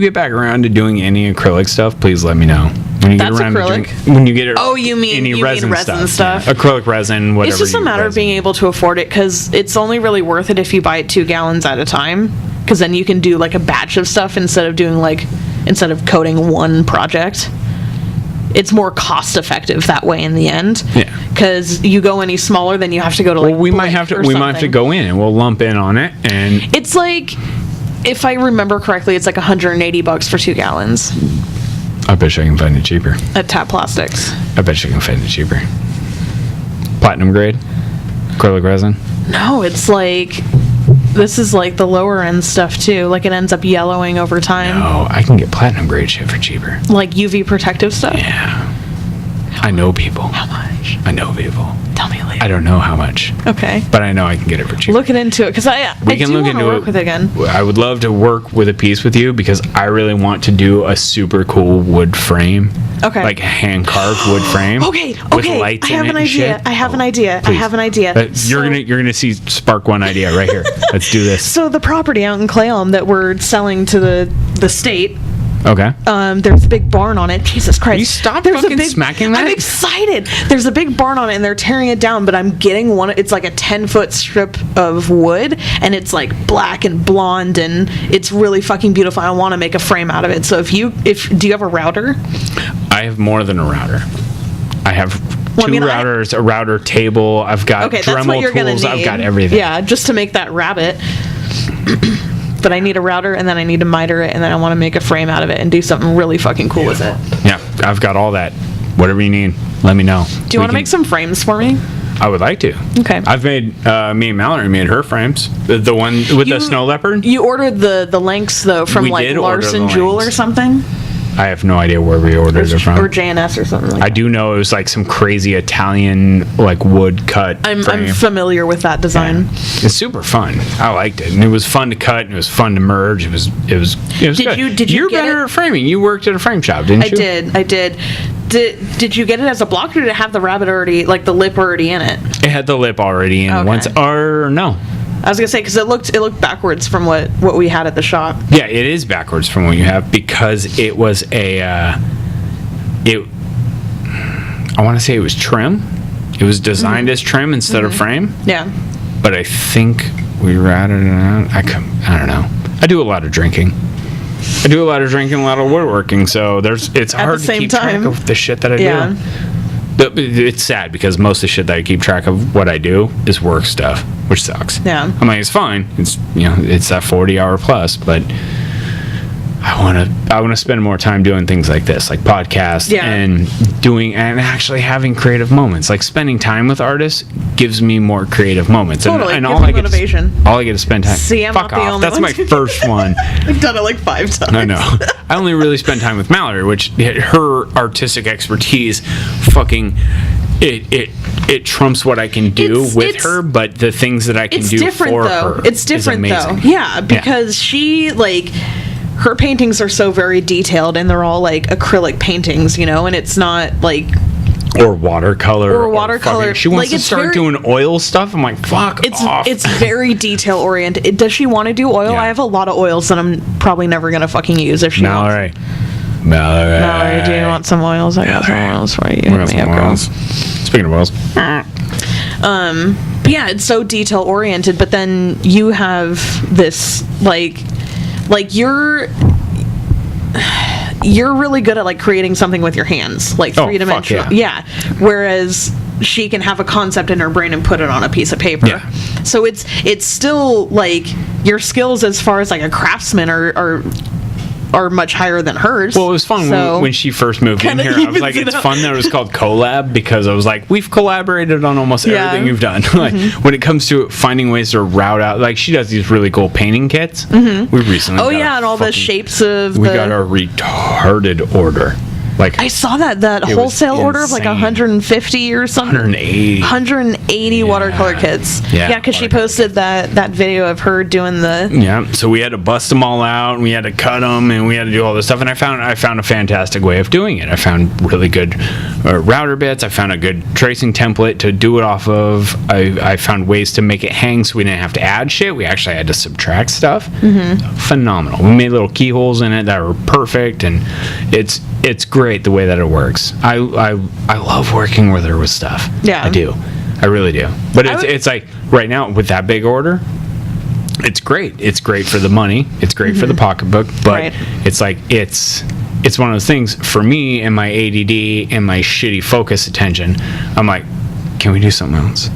get back around to doing any acrylic stuff, please let me know. When you That's get around acrylic? To doing, when you get Oh, you mean resin stuff? Yeah. Acrylic resin, whatever. It's just a matter of being able to afford it because it's only really worth it if you buy it 2 gallons at a time, because then you can do like a batch of stuff instead of coating one project. It's more cost effective that way in the end. Yeah. Because you go any smaller, then you have to go to like. Well, we might have to go in and we'll lump in on it, and It's like, if I remember correctly, it's like $180 for 2 gallons I bet you I can find it cheaper. at Tap Plastics. I bet you can find it cheaper. Platinum grade acrylic resin. No, it's like, this is like the lower end stuff too. Like, it ends up yellowing over time. Oh, I can get platinum grade shit for cheaper. Like UV protective stuff. Yeah. I know people. How much? I know people. Tell me later. I don't know how much, Okay. but I know I can get it for cheaper. Looking into it because I We can do look want to into work it. with it again. I would love to work with a piece with you because I really want to do a super cool wood frame. Okay. Like a hand carved wood frame. Okay. With lights I have in an it and idea. shit. I have an idea. I Please. have an idea. You're gonna see spark one idea right here. Let's do this. So the property out in Clay Elm that we're selling to the state. Okay. There's a big barn on it. Jesus Christ. You stop There's fucking smacking that? I'm excited. There's a big barn on it and they're tearing it down, but I'm getting one. It's like a 10-foot strip of wood and it's like black and blonde and it's really fucking beautiful. I want to make a frame out of it. So do you have a router? I have more than a router. I have Well, two routers, a router table. I've got Okay, that's what Dremel you're gonna tools. need. I've got everything. Yeah, just to make that rabbit. But I need a router and then I need to miter it and then I want to make a frame out of it and do something really fucking cool with it. Yeah, I've got all that. Whatever you need, let me know. Do you want to make some frames for me? I would like to. Okay. I've made me and Mallory made her frames. The one with the snow leopard. You ordered the links though from We like did order Larson the Jewel links. or something, I have no idea where we ordered it from. or JNS or something like I that. do know it was like some crazy Italian like wood cut I'm frame. familiar with that design. It's super fun. I liked it, and it was fun to cut, and it was fun to merge. It was Did good. you You're get better it? at framing. You worked at a frame shop, didn't you? I did. Did you get it as a block, or did it have the rabbit already, like the lip already in it? It had the lip already in Okay. once, or no? I was gonna say because it looked backwards from what we had at the shop. Yeah, it is backwards from what you have because it was I want to say it was trim. It was designed as trim instead of frame. Yeah. But I think we routed it out. I don't know. I do a lot of drinking. A lot of woodworking, so it's hard the to same keep time. track of the shit that I Yeah. do. It's sad because most of the shit that I keep track of what I do is work stuff, which sucks. Yeah. I'm like, it's fine. It's it's that 40-hour plus, but I want to spend more time doing things like this, like podcasts, Yeah. and actually having creative moments. Like spending time with artists gives me more creative moments. Totally, and gives all you I get motivation. all I get to spend time. See, I'm Fuck not the off. only That's one. my first one. I've done it like 5 times. I know. I only really spend time with Mallory, which her artistic expertise, fucking, it trumps what I can do with her. But the things that I can It's do different for though. her, It's different is though. amazing. Yeah, because she like. Her paintings are so very detailed, and they're all like acrylic paintings, and it's not like Or watercolor. Or watercolor. Fucking, she wants Like, to it's start very- doing oil stuff. I'm like, fuck off. it's very detail oriented. Does she want to do oil? Yeah. I have a lot of oils that I'm probably never gonna fucking use if she wants. Mallory, Mallory, do you want some oils? I got some oils for you. We got Hit me some up, girl. oils. Speaking of oils, But yeah, it's so detail oriented. But then you have this like you're really good at like creating something with your hands, like Oh, 3-dimensional. fuck Yeah. Whereas she can have a concept in her brain and put it on a piece of paper. Yeah. So it's still like your skills as far as like a craftsman are much higher than hers. well, it was fun So- when she first moved in Kinda here. I was evens like, it it's out. fun that it was called collab because I was like, we've collaborated on almost Yeah. everything you've done. Like when it comes to finding ways to route out, like she does these really cool painting kits. We recently, Oh got yeah, a and all the fucking- shapes of We the. got a retarded order. Like I saw that was wholesale order of like insane. 150 or something. 180. 180 watercolor kits. Yeah, because she watercolor posted that video of her doing the. Yeah, so we had to bust them all out, and we had to cut them, and we had to do all this stuff. And I found a fantastic way of doing it. I found really good router bits. I found a good tracing template to do it off of. I found ways to make it hang, so we didn't have to add shit. We actually had to subtract stuff. Phenomenal. We made little keyholes in it that were perfect, and it's great the way that it works. I love working with her with stuff. Yeah. I do. I really do. But I would- it's like right now with that big order. It's great. It's great for the money. It's great for the pocketbook. But Right. it's like it's one of those things for me and my ADD and my shitty focus attention. I'm like, can we do something else?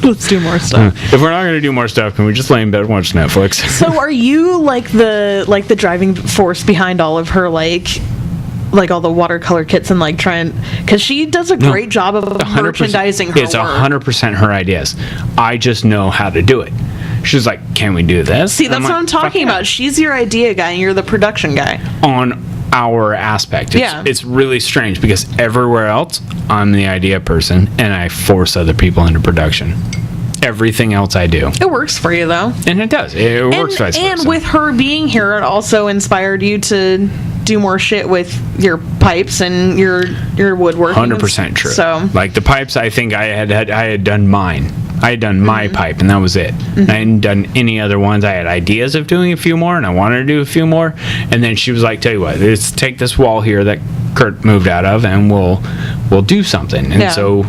Let's do more stuff. If we're not going to do more stuff, can we just lay in bed and watch Netflix? So are you like the driving force behind all of her like all the watercolor kits and like trying, because she does a great job of 100%. merchandising her It's work. 100% her ideas. I just know how to do it. She's like, can we do this? See, And that's like, what I'm "Fuck talking yeah." about. She's your idea guy and you're the production guy. On our aspect. Yeah. It's really strange because everywhere else, I'm the idea person and I force other people into production. Everything else I do. It works for you though. And it does. It works vice versa. And with her being here, it also inspired you to do more shit with your pipes and your woodworking. 100% true. So like the pipes, I think I had done mine. I had done Mm-hmm. my pipe, and that was it. I hadn't done any other ones. I had ideas of doing a few more, and I wanted to do a few more. And then she was like, "Tell you what, let's take this wall here that Kurt moved out of, and we'll do something." And Yeah. so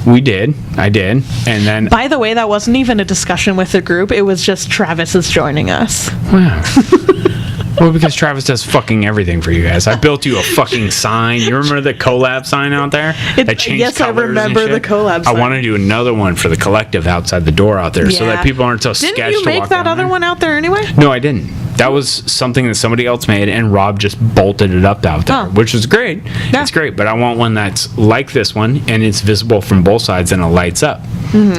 we did. I did, and then by the way, that wasn't even a discussion with the group. It was just Travis is joining us. wow. Well, because Travis does fucking everything for you guys. I built you a fucking sign. You remember the collab sign out there? That changed yes, I colors and remember the shit? collab I sign. want to do another one for the collective outside the door out there so Yeah. that people aren't so Didn't sketched you to make walk that down other there. one out there anyway? No, I didn't. that was something that somebody else made, and Rob just bolted it up out there, Oh. which is great. Yeah. It's great, but I want one that's like this one, and it's visible from both sides, and it lights up,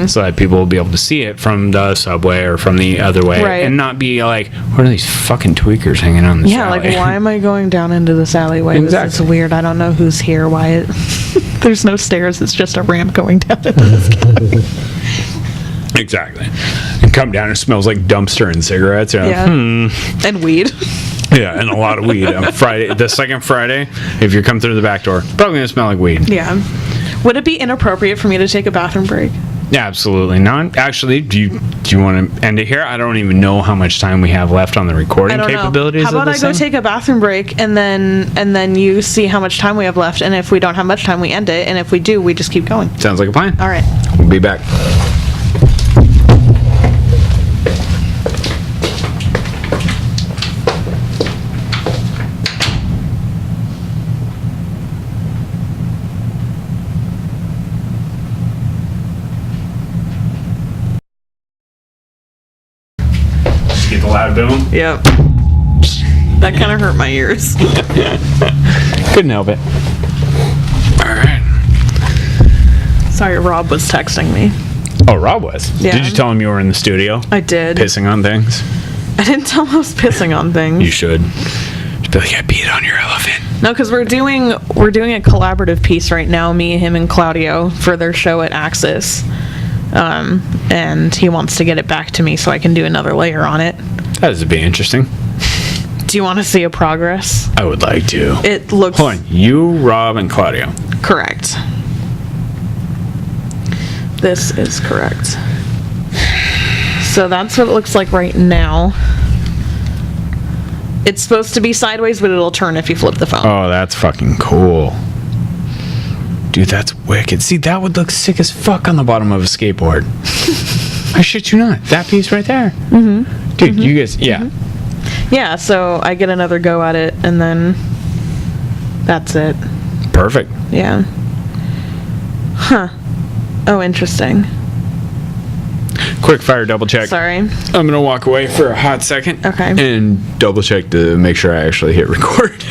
so that people will be able to see it from the subway or from the other way, Right. and not be like, what are these fucking tweakers hanging on this Yeah, alley? like, why am I going down into this alleyway? This is Exactly. weird. I don't know who's here. Why it... There's no stairs. It's just a ramp going down into this. Exactly. And come down, it smells like dumpster and cigarettes. You're like, Yeah. And weed. Yeah, and a lot of weed on Friday. The second Friday, if you come through the back door, probably gonna smell like weed. Yeah. Would it be inappropriate for me to take a bathroom break? Yeah, absolutely not. Actually, do you want to end it here? I don't even know how much time we have left on the recording I don't capabilities. know. How about of I this go thing? take a bathroom break and then you see how much time we have left, and if we don't have much time, we end it, and if we do, we just keep going. Sounds like a plan. All right. We'll be back. Just get the loud boom. Yep. That kind of hurt my ears. Couldn't help it. All right. Sorry, Rob was texting me. Oh, Rob was. Yeah. Did you tell him you were in the studio I did. pissing on things? I didn't tell him I was pissing on things. You should. Just be like, I peed on your elephant. No, because we're doing a collaborative piece right now, me, him, and Claudio, for their show at Axis. And he wants to get it back to me so I can do another layer on it. That would be interesting. Do you want to see a progress? I would like to. It looks Hold on. You, Rob, and Claudio. correct. This is correct. So that's what it looks like right now. It's supposed to be sideways, but it'll turn if you flip the phone. Oh, that's fucking cool. Dude, that's wicked. See, that would look sick as fuck on the bottom of a skateboard. I shit you not. That piece right there. Mm-hmm. Dude, you guys, yeah. Yeah, so I get another go at it, and then that's it. Perfect. Yeah. Huh. Oh, interesting. Quick fire double check. Sorry. I'm going to walk away for a hot second. Okay. And double check to make sure I actually hit record.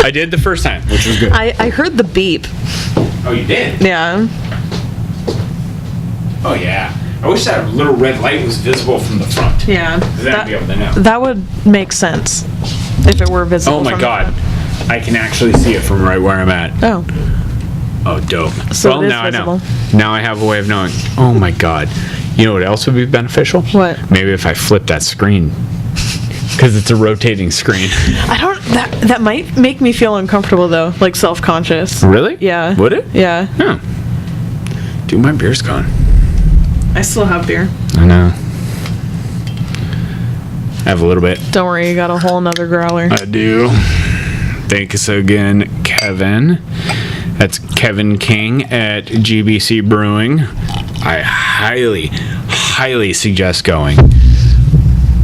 I did the first time, which was good. I heard the beep. Oh, you did? Yeah. Oh, yeah. I wish that little red light was visible from the front. Yeah. Then I'd be able to know. That would make sense if it were visible. Oh my from the god. front. I can actually see it from right where I'm at. Oh. Oh, dope. So well, it is now visible. I know. Now I have a way of knowing. Oh my god. You know what else would be beneficial? What? Maybe if I flip that screen. Because it's a rotating screen. I don't. That might make me feel uncomfortable though, like self-conscious. Really? Yeah. Would it? Yeah. Oh. Dude, my beer's gone. I still have beer. I know. I have a little bit. Don't worry, you got a whole nother growler. I do. Thanks again, Kevin. That's Kevin King at GBC Brewing. I highly suggest going.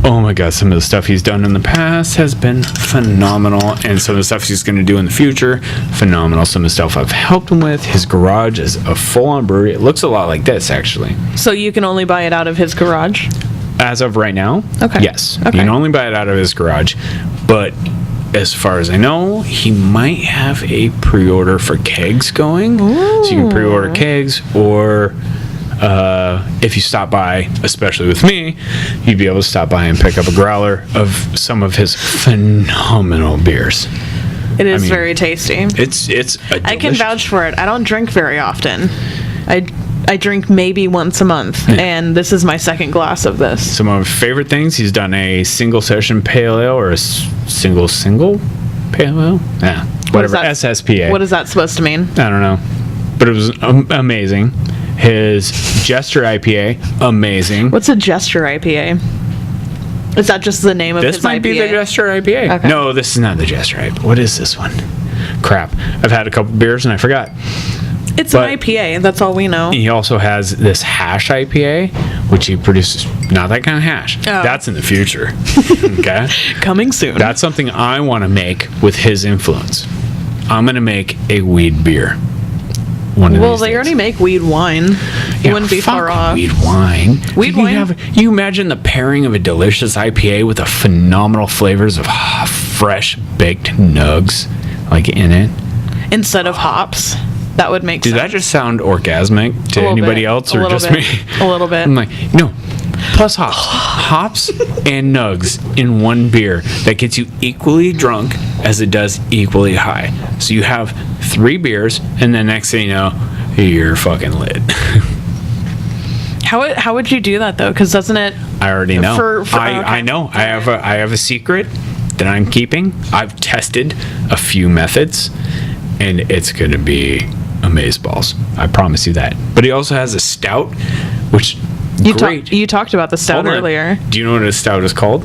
Oh my god, some of the stuff he's done in the past has been phenomenal, and some of the stuff he's going to do in the future, phenomenal. Some of the stuff I've helped him with. His garage is a full-on brewery. It looks a lot like this, actually. So you can only buy it out of his garage? As of right now, Okay. yes. Okay. You can only buy it out of his garage, but as far as I know, he might have a pre-order for kegs going. So you can pre-order kegs, or if you stop by, especially with me, you'd be able to stop by and pick up a growler of some of his phenomenal beers. It is mean, very tasty. It's a I can delicious- vouch for it. I don't drink very often. I drink maybe once a month, and this is my second glass of this. Some of my favorite things, he's done a single session pale ale or a single pale ale. Yeah, whatever. that- SSPA. What is that supposed to mean? I don't know, but it was amazing. His Jester IPA, amazing. What's a Gesture IPA? Is that just the name of This his might IPA? be the Jester IPA. Okay. No, this is not the Jester IPA. What is this one? Crap. I've had a couple beers and I forgot. It's but- an IPA. That's all we know. He also has this hash IPA, which he produces. Not that kind of hash. Oh. That's in the future. Okay? Coming soon. That's something I want to make with his influence. I'm going to make a weed beer. one of Well, these they days. already make weed wine. You wouldn't be fuck far off. weed wine. Weed wine? You imagine the pairing of a delicious IPA with the phenomenal flavors of fresh baked nugs, like in it. Instead of hops. That would make Did sense. that just sound orgasmic to A little anybody bit. else A or little just bit. me? A little bit. I'm like, no. Plus hops. Hops and nugs in one beer that gets you equally drunk as it does equally high. So you have 3 beers, and then next thing you know, you're fucking lit. How would you do that though? Because doesn't it? I already know. Okay. I know. I have a secret that I'm keeping. I've tested a few methods, and it's gonna be amazeballs. I promise you that. But he also has a stout, which great. You talked about the stout Hold on. earlier. Do you know what a stout is called?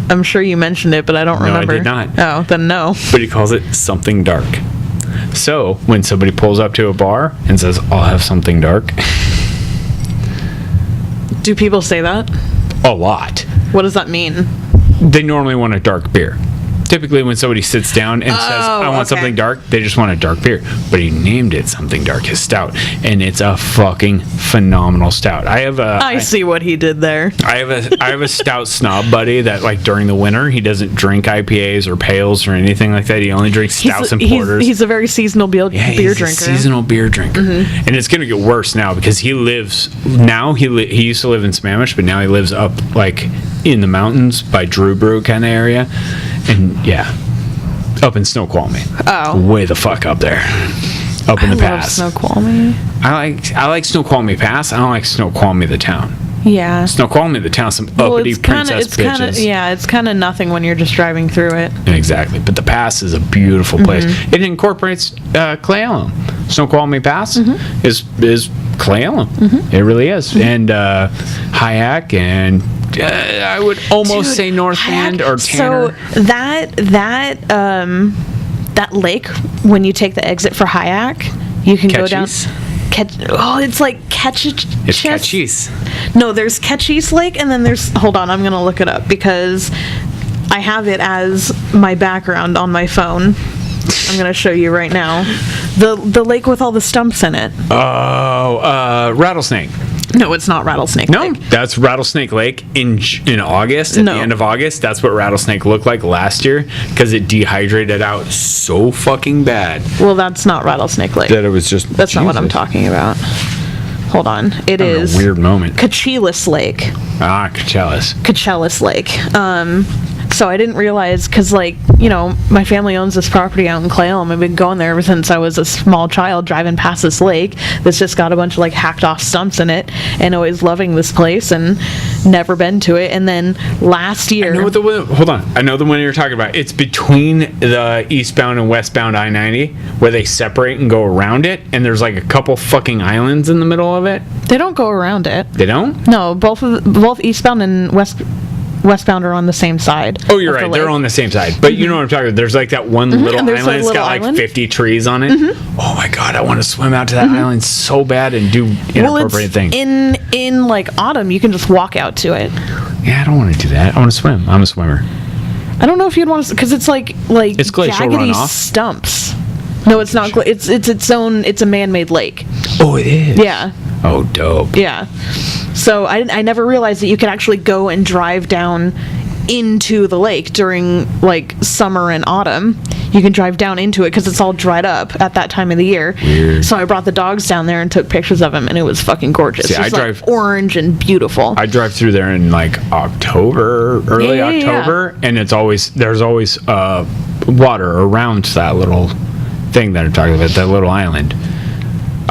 I'm sure you mentioned it, but I don't No, I remember. did not. Oh, then no. But he calls it something dark. So when somebody pulls up to a bar and says, "I'll have something dark," Do people say that? a lot. What does that mean? They normally want a dark beer. Typically, when somebody sits down and says, "I want okay. something dark," they just want a dark beer. But he named it something dark, his stout, and it's a fucking phenomenal stout. I see what he did there. I have a stout snob buddy that, like, during the winter he doesn't drink IPAs or pales or anything like that. He only drinks stouts and porters. He's a very seasonal beer He's drinker. a seasonal beer drinker, and it's gonna get worse now because he lives now. He used to live in Sammamish, but now he lives up like in the mountains by Drew Brew kind of area, and yeah, up in Snoqualmie. Oh. Way the fuck up there, up in the I love pass. Snoqualmie. I like Snoqualmie Pass. I don't like Snoqualmie the town. Yeah. Snoqualmie the town, some Well, uppity princess bitches. it's kind of nothing when you're just driving through it. Exactly, but the pass is a beautiful place. It incorporates Clay Elum. Snoqualmie Pass is Clay Elum. It really is, and Hyack, and I would almost Dude, say North End or Tanner. So that lake, when you take the exit for Hyack, you can go down. Ketchies? It's like Ketchies. It's Ketchies. No, there's Ketchies Lake, and then there's. Hold on, I'm gonna look it up because I have it as my background on my phone. I'm gonna show you right now. The lake with all the stumps in it. Oh, Rattlesnake. No, it's not Rattlesnake No, Lake. that's Rattlesnake Lake in August. At No. the end of August, that's what Rattlesnake looked like last year because it dehydrated out so fucking bad Well, that's not Rattlesnake Lake. that it was just. That's not what I'm Jesus. talking about. Hold on. It Having is a weird moment. Coachellus Lake. Coachellus Lake. So I didn't realize, because, like, you know, my family owns this property out in Clay Elum. I've been going there ever since I was a small child, driving past this lake that's just got a bunch of, like, hacked off stumps in it, and always loving this place and never been to it. And then last year. Hold on. I know the one you're talking about. It's between the eastbound and westbound I-90 where they separate and go around it, and there's like a couple fucking islands in the middle of it. They don't go around it. They don't? No, both eastbound and westbound are on the same side. Oh, you're of the right. They're lake. on the same side. But you know what I'm talking about. There's like that one little And there's island. a It's got little like island. 50 trees on it. Oh my God. I want to swim out to that island so bad and do inappropriate things. In like autumn, you can just walk out to it. Yeah, I don't want to do that. I want to swim. I'm a swimmer. I don't know if you'd want to, because it's like It's glacial jaggedy runoff. stumps. No, it's not. It's its own. It's a man-made lake. Oh, it is? Yeah, Oh, dope. yeah. So I never realized that you could actually go and drive down into the lake during like summer and autumn. You can drive down into it because it's all dried up at that time of the year. Weird. So I brought the dogs down there and took pictures of them, and it was fucking gorgeous. See, I Just, like, drive- orange and beautiful. I drive through there in like October, early Yeah. October, and there's always water around that little thing that I'm talking about, that little island.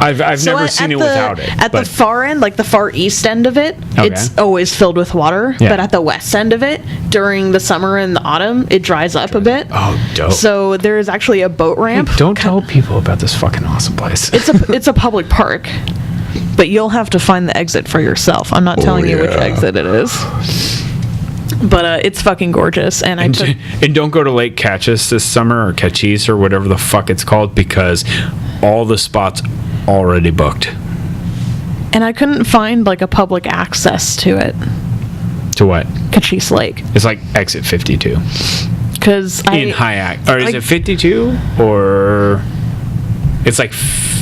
I've So never at seen it the- without it. At the but far end, like the far east end of it, it's always filled with water. Yeah. But at the west end of it, during the summer and the autumn, it dries up a bit. oh, dope. So there is actually a boat ramp. Don't tell people about this fucking awesome place. It's a public park, but you'll have to find the exit for yourself. I'm not telling you which yeah. exit it is. But it's fucking gorgeous, and I took. And don't go to Lake Catchis this summer, or Catchis, or whatever the fuck it's called, because all the spots already booked. And I couldn't find like a public access to it, To what? Cochise Lake, It's like exit 52 because in Hyack. Or is like- it 52? Or it's like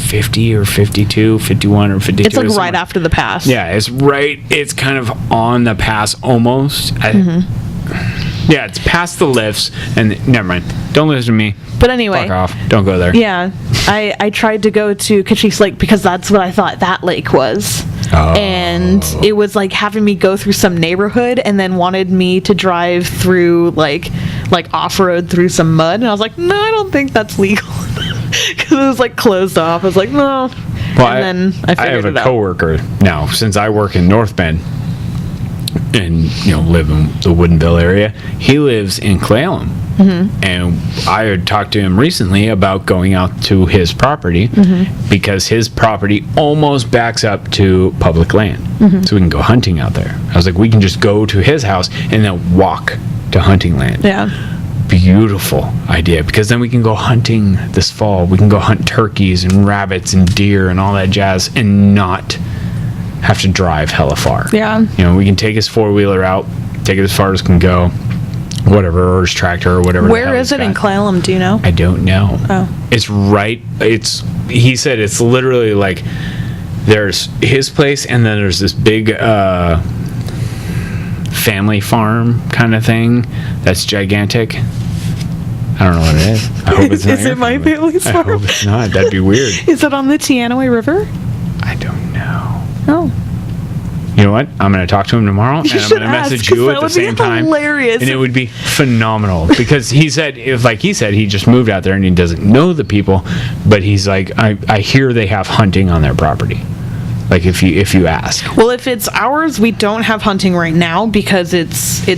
50 or 52, 51 or 52. It's like or right somewhere. after the pass. Yeah, it's kind of on the pass almost. Yeah, it's past the lifts, and never mind. Don't listen to me. But anyway. Fuck off. Don't go there. Yeah. I tried to go to Cochise Lake because that's what I thought that lake was. Oh. And it was like having me go through some neighborhood and then wanted me to drive through like off-road through some mud. And I was like, no, I don't think that's legal. Because it was like closed off. I was like, no. Well, and then I figured have it a out. coworker now, since I work in North Bend and live in the Woodinville area. He lives in Clallam. And I had talked to him recently about going out to his property because his property almost backs up to public land. So we can go hunting out there. I was like, we can just go to his house and then walk to hunting land. Yeah. Beautiful idea, because then we can go hunting this fall. We can go hunt turkeys and rabbits and deer and all that jazz and not have to drive hella far. Yeah. We can take his four-wheeler out, take it as far as can go, whatever, or his tractor or whatever. Where is it in Clallam? Do you know? I don't know. Oh. It's right. He said it's literally like there's his place and then there's this big family farm kind of thing that's gigantic. I don't know what it is. I hope it's not. Is it my family's I farm? hope it's not. That'd be weird. Is it on the Teanaway River? I don't know. Oh. You know what? I'm going to talk to him tomorrow, and I'm should going to message ask, 'cause you that at the would be same time. hilarious. And it would be phenomenal because he said, he just moved out there and he doesn't know the people, but he's like, I hear they have hunting on their property. Like if you ask. Well, if it's ours, we don't have hunting right now because it's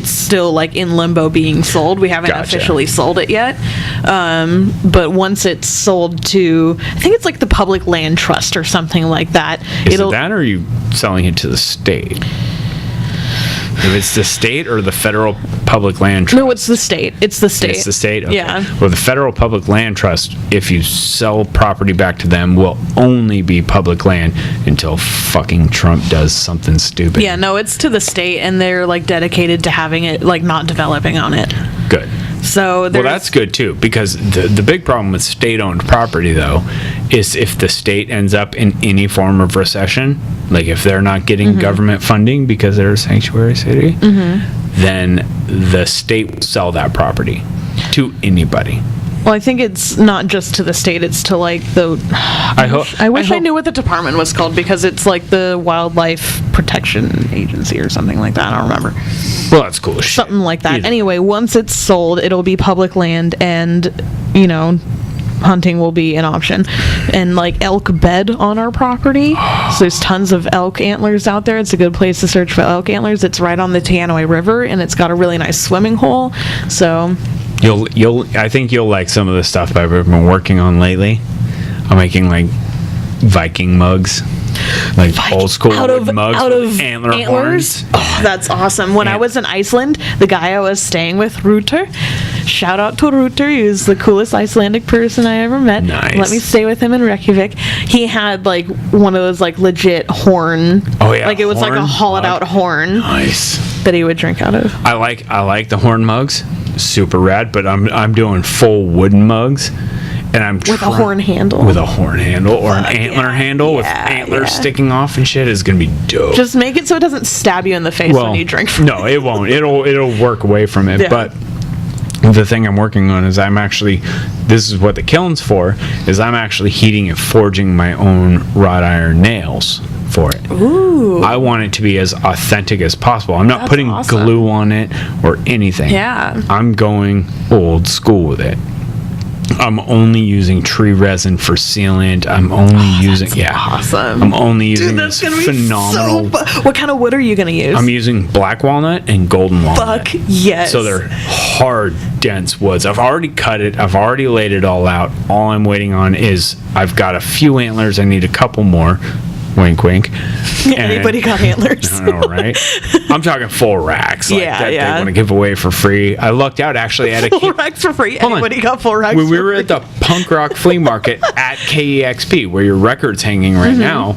still like in limbo being sold. We haven't Gotcha. officially sold it yet. But once it's sold to, I think it's like the Public Land Trust or something like that. Is it that, or are you selling it to the state? If it's the state or the federal public land trust? No, it's the state. It's the state. It's the state? Okay. Yeah. Well, the federal public land trust, if you sell property back to them, will only be public land until fucking Trump does something stupid. Yeah, no, it's to the state, and they're like dedicated to having it, like not developing on it. Good. So Well, that's good too, because the big problem with state-owned property, though, is if the state ends up in any form of recession, like if they're not getting government funding because they're a sanctuary city, then the state will sell that property to anybody. Well, I think it's not just to the state; it's to like the. I wish I knew what the department was called because it's like the Wildlife Protection Agency or something like that. I don't remember. Well, that's cool as shit. Something like that. Either. Anyway, once it's sold, it'll be public land, and hunting will be an option. And like elk bed on our property, so there's tons of elk antlers out there. It's a good place to search for elk antlers. It's right on the Teanaway River, and it's got a really nice swimming hole. So. I think you'll like some of the stuff I've been working on lately. I'm making like Viking mugs, like old school wood mugs with antler antlers. horns. Oh, that's awesome. When I was in Iceland, the guy I was staying with, Ruther, shout out to Ruther, he was the coolest Icelandic person I ever met. Nice. Let me stay with him in Reykjavik. He had like one of those like legit horn. Oh yeah, like it was like a horn hollowed out mug. horn Nice. that he would drink out of. I like the horn mugs, super rad. But I'm doing full wooden mugs, and I'm With a horn handle. with a horn handle or an antler yeah, handle with yeah, antlers yeah. sticking off and shit is gonna be dope. Just make it so it doesn't stab you in the face when you drink from no, it won't. It'll work away from it. Yeah. But the thing I'm working on is this is what the kiln's for, is I'm actually heating and forging my own wrought iron nails for it. Ooh. I want it to be as authentic as possible. I'm not That's putting awesome. glue on it or anything. Yeah. I'm going old school with it. I'm only using tree resin for sealant. I'm only using awesome. I'm only using Dude, that's this gonna phenomenal. be so what kind of wood are you gonna use? I'm using black walnut and golden walnut. Fuck yes. So they're hard, dense woods. I've already cut it. I've already laid it all out. All I'm waiting on is I've got a few antlers. I need a couple more. Wink, wink. Anybody got antlers? I know, right? I'm talking full racks. Like Yeah, that yeah. they want to give away for free. I lucked out actually at a Full racks for free. Hold on. Anybody got full racks? when we for were free? at the punk rock flea market at KEXP, where your record's hanging right now.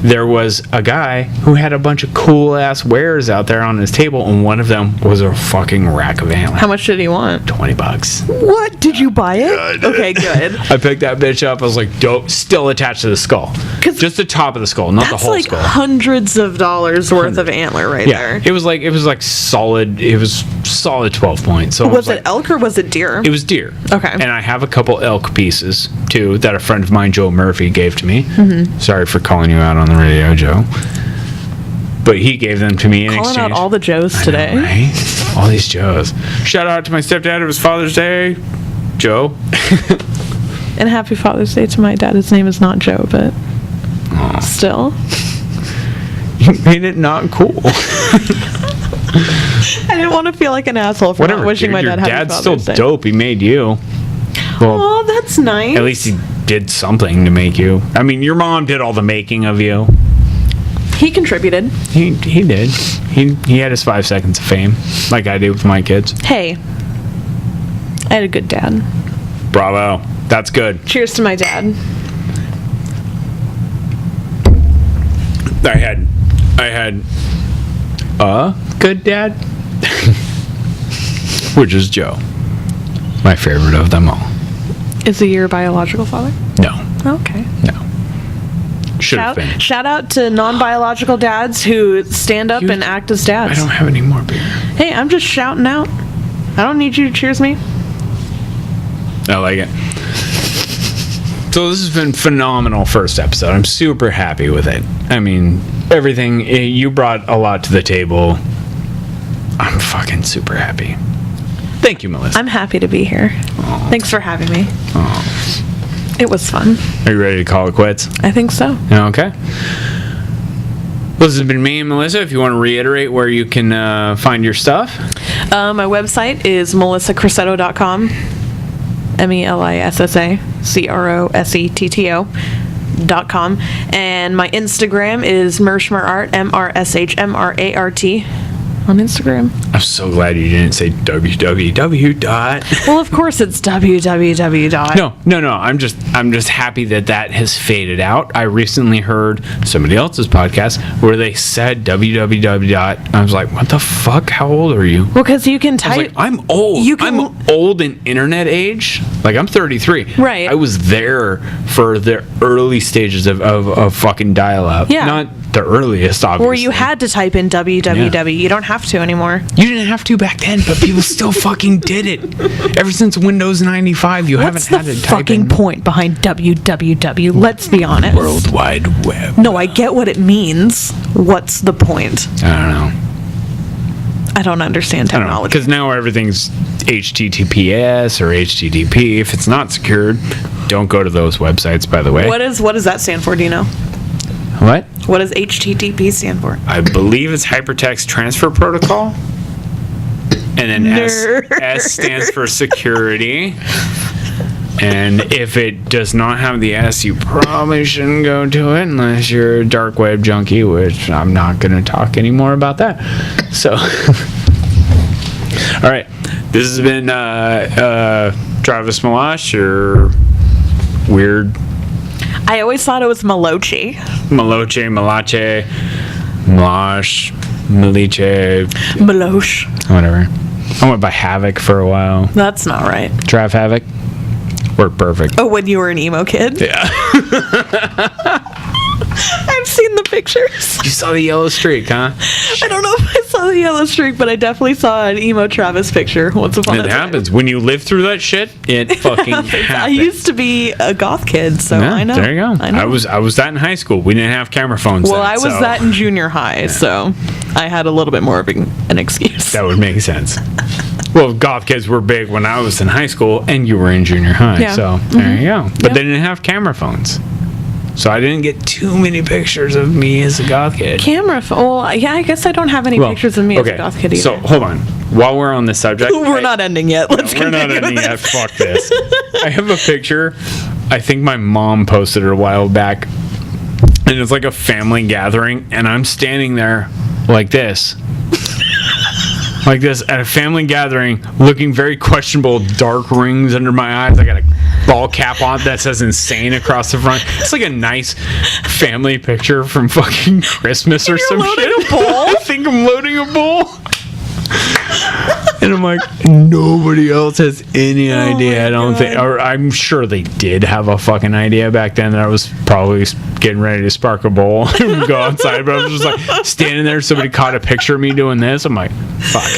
there was a guy who had a bunch of cool ass wares out there on his table, and one of them was a fucking rack of antlers. How much did he want? $20. What? Did you buy it? Yeah, I did. Okay, good. I picked that bitch up. I was like, dope. Still attached to the skull. Just the top of the skull, not the whole That's like skull. hundreds of dollars worth of antler right there. It was like solid. It was solid 12 points. So Was it elk or was it deer? It was deer. Okay. And I have a couple elk pieces too that a friend of mine, Joe Murphy, gave to me. Mm-hmm. Sorry for calling you out on the radio, Joe. But he gave them to me in Calling exchange. out all the Joes today. I know, right? All these Joes. Shout out to my stepdad. It was Father's Day. Joe. And happy Father's Day to my dad. His name is not Joe, but still. You made it not cool. I didn't want to feel like an asshole for not wishing dude, my your dad happy dad's Father's still Day. dope. He made you. Well, Oh, that's nice. at least he did something to make you. I mean, your mom did all the making of you. He contributed. He did. He had his 5 seconds of fame, like I do with my kids. Hey, I had a good dad. Bravo. That's good. Cheers to my dad. I had a good dad, which is Joe, my favorite of them all. Is he your biological father? No, Okay. no. Should have been. Shout out to non-biological dads who stand up and act as I dads. don't have any more beer. Hey, I'm just shouting out. I don't need you to cheers me. I like it. So this has been phenomenal first episode. I'm super happy with it. I mean, everything, you brought a lot to the table. I'm fucking super happy. Thank you, Melissa. I'm happy to be here. Aw. Thanks for having me. Aw. It was fun. Are you ready to call it quits? I think so. Okay. Well, this has been me and Melissa. If you want to reiterate where you can find your stuff. My website is melissacrosetto.com. melissacrosetto.com. And my Instagram is mershmerart, MRSHMRART on Instagram. I'm so glad you didn't say www dot. Well, of course it's www. No. I'm just happy that has faded out. I recently heard somebody else's podcast where they said www dot. I was like, what the fuck? How old are you? Well, because you can I was type. like, I'm old. You can- I'm old in internet age. Like, I'm 33. Right. I was there for the early stages of fucking dial-up. Yeah. Not the earliest, obviously. Or you had to type in www. Yeah. You don't have to anymore. You didn't have to back then, but people still fucking did it. Ever since Windows 95, you What's haven't the had to type fucking in point behind www? Let's be honest. World Wide Web. No, I get what it means. What's the point? I don't know. I don't understand I don't know. technology. Because now everything's HTTPS or HTTP. If it's not secured, don't go to those websites, by the way. What does that stand for? Do you know? What? What does HTTP stand for? I believe it's Hypertext Transfer Protocol. And then Nerd. S stands for security. And if it does not have the S, you probably shouldn't go to it unless you're a dark web junkie, which I'm not going to talk anymore about that. So, all right. This has been Travis Malash, your weird I always thought it was Maloche. Malache, Malash, Maliche, Maloche. whatever. I went by Havoc for a while. That's not right. Trav Havoc. Worked perfect. Oh, when you were an emo kid? Yeah. I've seen the pictures. You saw the yellow streak, huh? I don't know if I saw the yellow streak, but I definitely saw an emo Travis picture once upon a It time. happens. When you live through that shit, it fucking happens. I used to be a goth kid, so Yeah, I know. There you go. I know. I was that in high school. We didn't have camera phones Well, then, I was so that in junior high, so I had a little bit more of an excuse. that would make sense. Well, goth kids were big when I was in high school and you were in junior high. Yeah. So there you go. But Yep. they didn't have camera phones. So I didn't get too many pictures of me as a goth kid. Well, yeah, I guess I don't have any pictures of me as a goth kid either. So hold on. While we're on this subject, We're not ending yet. Let's we're not continue ending with yet. this. Fuck this. I have a picture. I think my mom posted it a while back, and it's like a family gathering, and I'm standing there like this. like this at a family gathering, looking very questionable, dark rings under my eyes. I got a ball cap on that says insane across the front. It's like a nice family picture from fucking Christmas or some loading shit. a bowl? I think I'm loading a bowl. And I'm like, nobody else has any idea. I don't think, or I'm sure they did have a fucking idea back then that I was probably getting ready to spark a bowl and go outside. But I was just like standing there. Somebody caught a picture of me doing this. I'm like, fuck.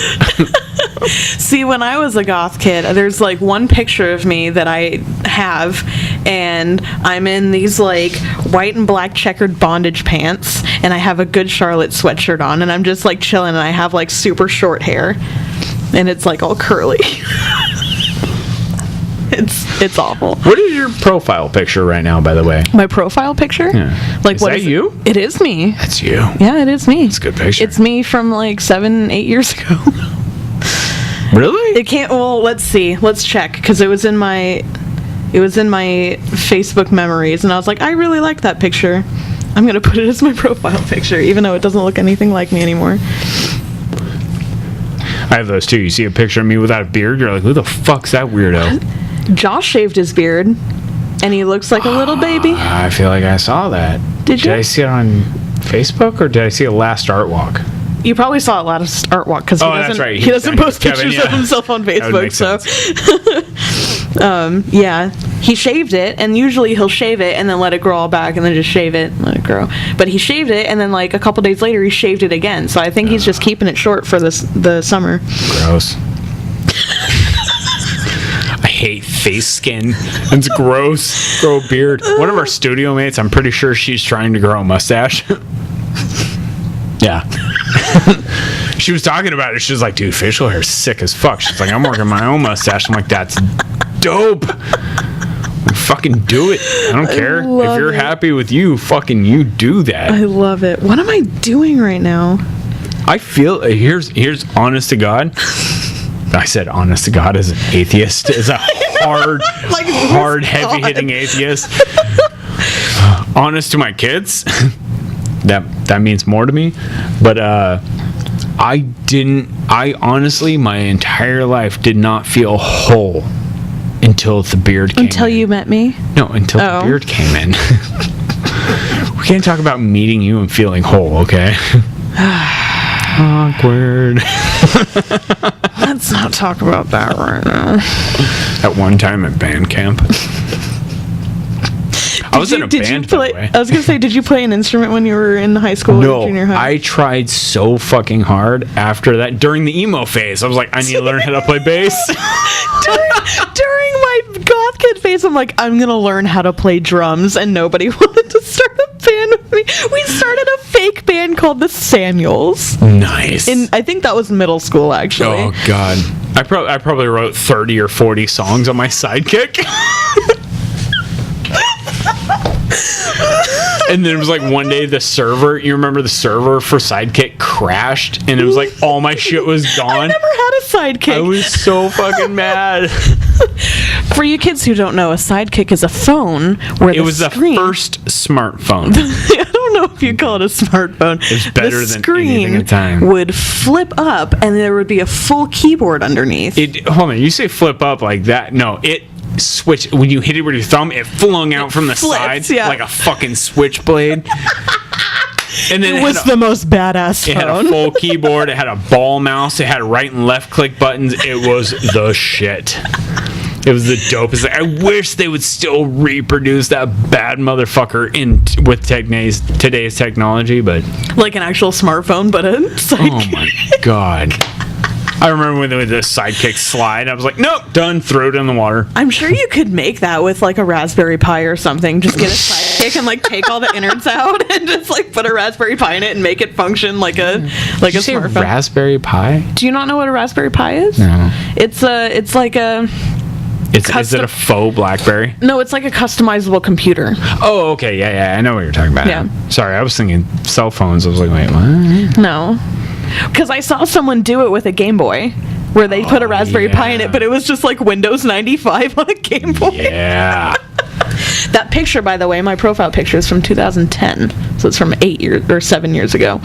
See, when I was a goth kid, there's like one picture of me that I have, and I'm in these like white and black checkered bondage pants, and I have a Good Charlotte sweatshirt on, and I'm just like chilling, and I have like super short hair, and it's like all curly. It's awful. What is your profile picture right now, by the way? My profile picture? Yeah. Like, Is what that you? It is me. That's you. Yeah, it is me. It's a good picture. It's me from like 7-8 years ago. Really? It can't. Well, let's see. Let's check, because it was in my Facebook memories, and I was like, I really like that picture. I'm gonna put it as my profile picture, even though it doesn't look anything like me anymore. I have those too. You see a picture of me without a beard, you're like, who the fuck's that weirdo? Josh shaved his beard, and he looks like a little baby. I feel like I saw that. Did you? Did I see it on Facebook, or did I see it last Art Walk? You probably saw a lot of art walk, because That's right. he doesn't post Kevin, pictures of himself on That would Facebook. make So, yeah, he shaved it, and usually he'll shave it and then let it grow all back, and then just shave it and let it grow. But he shaved it, and then like a couple days later, he shaved it again. So I think he's just keeping it short for the summer. Gross. I hate face skin. It's gross. Grow a beard. One of our studio mates, I'm pretty sure she's trying to grow a mustache. Yeah. She was talking about it. She was like, dude, facial hair is sick as fuck. She's like, I'm working my own mustache. I'm like, that's dope. Fucking do it. I don't care. If you're happy with you, fucking you do that. I love it. What am I doing right now? I feel, here's honest to God. I said honest to God as an atheist, as a hard, heavy-hitting atheist. Honest to my kids. That means more to me. But I honestly, my entire life did not feel whole until the beard came in. Until you met me? No, until the beard came in. We can't talk about meeting you and feeling whole, okay? Awkward. Let's not talk about that right now. At one time at band camp. I was in a band, by the way. I was going to say, did you play an instrument when you were in high school or junior high? I tried so fucking hard after that. During the emo phase, I was like, I need to learn how to play bass. During my goth kid phase, I'm like, I'm going to learn how to play drums, and nobody wanted to start a band with me. We started a fake band called the Samuels. Nice. I think that was middle school, actually. Oh, God. I probably wrote 30 or 40 songs on my Sidekick. And then it was like one day the server, you remember the server for Sidekick crashed, and it was like all my shit was gone. I never had a Sidekick. I was so fucking mad. For you kids who don't know, a Sidekick is a phone where it was screen, the first smartphone. I don't know if you call it a smartphone. It's better than anything at the time. Would flip up, and there would be a full keyboard underneath. Hold on, you say flip up like that? No, it switch when you hit it with your thumb, it flung out from the sides like a fucking switchblade. And then it was the most badass phone. It had a full keyboard, it had a ball mouse, it had right and left click buttons. It was the shit. It was the dopest. I wish they would still reproduce that bad motherfucker with today's technology, but like an actual smartphone, but a Sidekick. Oh my God. I remember when they did the Sidekick slide. I was like, nope, done. Throw it in the water. I'm sure you could make that with like a Raspberry Pi or something. Just get a Sidekick and like take all the innards out and just like put a Raspberry Pi in it and make it function like a Did you say smartphone. Raspberry Pi? Do you not know what a Raspberry Pi is? No. It's like a. Is it a faux BlackBerry? No, it's like a customizable computer. Oh, okay, yeah, I know what you're talking about. Yeah. Sorry, I was thinking cell phones. I was like, wait, what? No. Because I saw someone do it with a Game Boy, where they put a Raspberry Pi in it, but it was just like Windows 95 on a Game Boy. Yeah. That picture, by the way, my profile picture is from 2010, so it's from 7 years ago.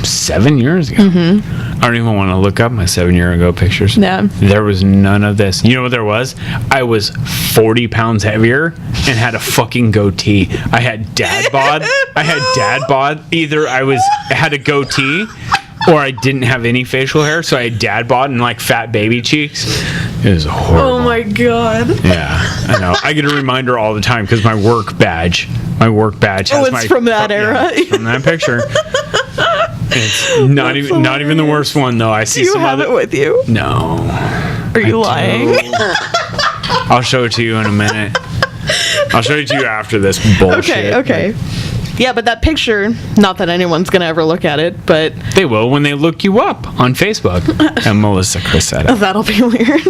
7 years ago? Mm-hmm. I don't even want to look up my 7-year ago pictures. Yeah. There was none of this. You know what there was? I was 40 pounds heavier and had a fucking goatee. I had dad bod. Either I had a goatee or I didn't have any facial hair, so I had dad bod and like fat baby cheeks. It was horrible. Oh my god. Yeah, I know. I get a reminder all the time because my work badge has it's my from that era. Yeah, it's from that picture. It's not even the worst one though. I see Do you some have other. it with you? No. Are you lying? I'll show it to you in a minute. I'll show it to you after this bullshit. Okay. Yeah, but that picture, not that anyone's going to ever look at it, but... They will when they look you up on Facebook. And Melissa Crosetto. That'll be weird.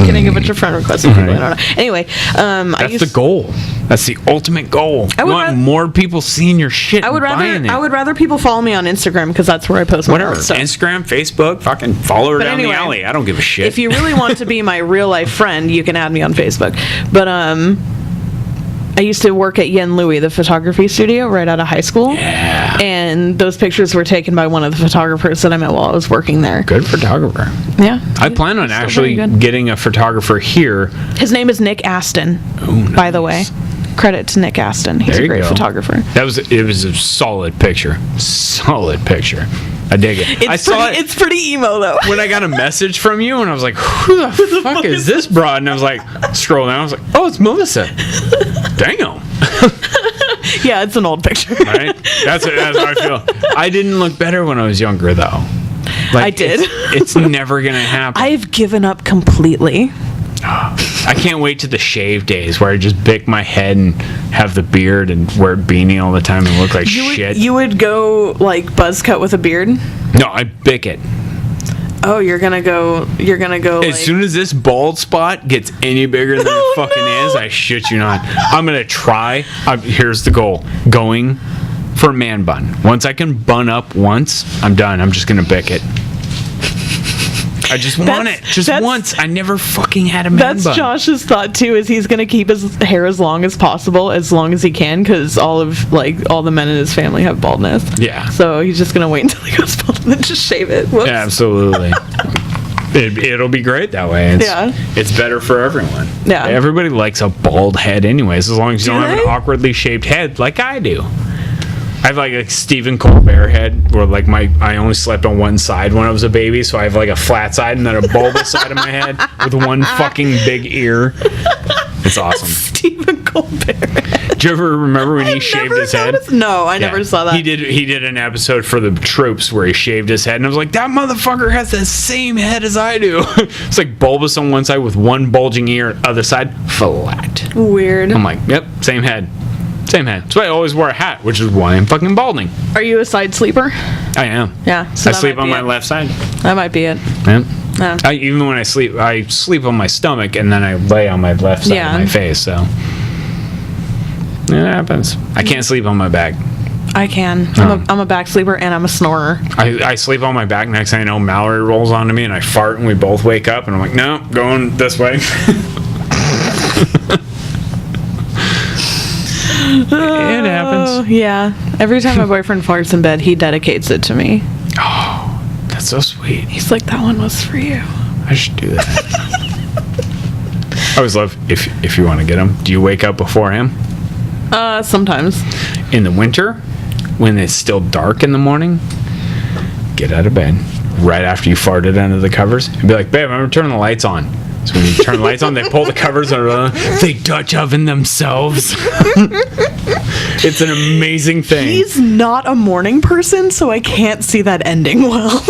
Getting a bunch of friend requests from people I don't know. Anyway, that's the goal. That's the ultimate goal. You want more people seeing your shit. I would rather people follow me on Instagram because that's where I post my whatever. stuff. Instagram, Facebook, fucking follow her down the alley. I don't give a shit. If you really want to be my real life friend, you can add me on Facebook. But I used to work at Yen Louie, the photography studio, right out of high school. Yeah. And those pictures were taken by one of the photographers that I met while I was working there. Good photographer. Yeah. I plan on actually getting a photographer here. His name is Nick Aston, by the way. Credit to Nick Aston. He's a great photographer. It was a solid picture. Solid picture. I dig it. It's pretty emo though. When I got a message from you and I was like, who the fuck is this broad? And I was like, scroll down. I was like, oh, it's Melissa. Damn. Yeah, it's an old picture. Right? That's how I feel. I didn't look better when I was younger though. I did. It's never going to happen. I've given up completely. I can't wait to the shave days where I just bick my head and have the beard and wear a beanie all the time and look like shit. You would go like buzz cut with a beard? No, I bick it. Oh, you're gonna go as soon as this bald spot gets any bigger than it fucking is, I shit you not. I'm gonna try. Here's the goal. Going for a man bun. Once I can bun up once, I'm done. I'm just gonna bick it. I just want it. Just once. I never fucking had a man bun. That's Josh's thought too, is he's going to keep his hair as long as possible, as long as he can, because all the men in his family have baldness. Yeah. So he's just going to wait until he goes bald and then just shave it. Whoops. Yeah, absolutely. It'll be great that way. It's better for everyone. Yeah. Everybody likes a bald head anyways, as long as you don't have an awkwardly shaped head like I do. I have like a Stephen Colbert head where like I only slept on one side when I was a baby, so I have like a flat side and then a bulbous side of my head with one fucking big ear. It's awesome. Stephen Colbert. Do you ever remember when he shaved his head? No, I never saw that. He did an episode for the troops where he shaved his head, and I was like, that motherfucker has the same head as I do. It's like bulbous on one side with one bulging ear, other side flat. Weird. I'm like, yep, same head. Same head. That's why I always wear a hat, which is why I'm fucking balding. Are you a side sleeper? I am. Yeah. So I sleep on my left side. That might be it. Yeah. Yeah. Even when I sleep on my stomach and then I lay on my left side of my face. So it happens. I can't sleep on my back. I can. I'm a back sleeper and I'm a snorer. I sleep on my back. Next thing I know, Mallory rolls onto me and I fart and we both wake up and I'm like, no, going this way. It happens. Yeah. Every time my boyfriend farts in bed, he dedicates it to me. Oh, that's so sweet. He's like, that one was for you. I should do that. I always love if you want to get him. Do you wake up before him? Sometimes. In the winter, when it's still dark in the morning, get out of bed right after you farted under the covers and be like, babe, I'm gonna turn the lights on. So when you turn the lights on, they pull the covers and they Dutch oven themselves. It's an amazing thing. He's not a morning person, so I can't see that ending well.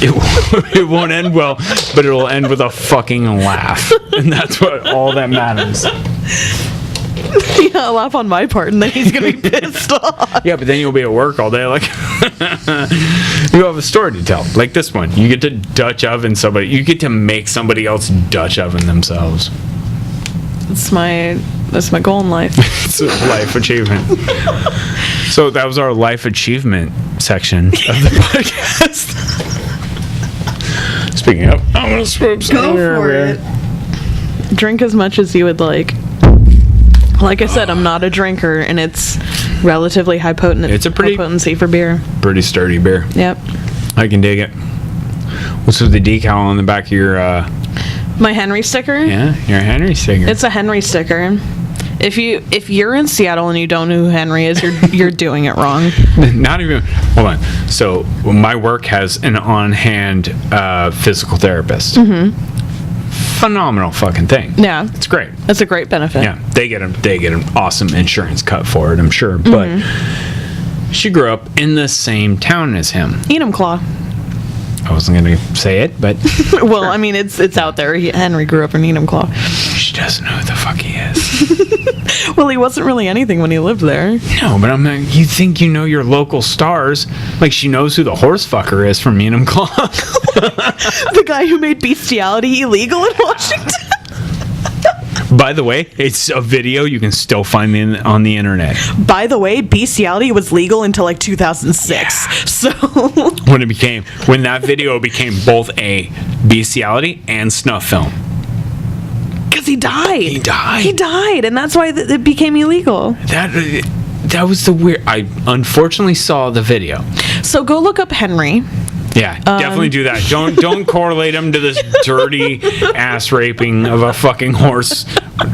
It won't end well, but it'll end with a fucking laugh. And that's all that matters. Yeah, I'll laugh on my part, and then he's going to be pissed off. Yeah, but then you'll be at work all day like, you have a story to tell. Like this one. You get to Dutch oven somebody. You get to make somebody else Dutch oven themselves. That's my goal in life. It's a life achievement. So that was our life achievement section of the podcast. Speaking of, I'm going to swoop some Go for it. Drink as much as you would like. Like I said, I'm not a drinker, and it's relatively high potency for beer. Pretty sturdy beer. Yep. I can dig it. What's with the decal on the back of your? My Henry sticker? Yeah, your Henry sticker. It's a Henry sticker. If you're in Seattle and you don't know who Henry is, you're doing it wrong. Not even. Hold on. So my work has an on-hand physical therapist. Phenomenal fucking thing. Yeah, It's great. that's a great benefit. Yeah, they get an awesome insurance cut for it, I'm sure. But she grew up in the same town as him. Enumclaw. I wasn't going to say it, but Well, I mean, it's out there. Henry grew up in Enumclaw. she doesn't know who the fuck he is. Well, he wasn't really anything when he lived there. No, but I'm like, you think you know your local stars? Like she knows who the horse fucker is from Enumclaw. The guy who made bestiality illegal in Washington. By the way, it's a video you can still find on the internet. By the way, bestiality was legal until like 2006. So When that video became both a bestiality and snuff film. because he died. He died. He died, and that's why it became illegal. That was the weird. I unfortunately saw the video. So go look up Henry. Yeah, definitely do that. Don't correlate him to this dirty ass raping of a fucking horse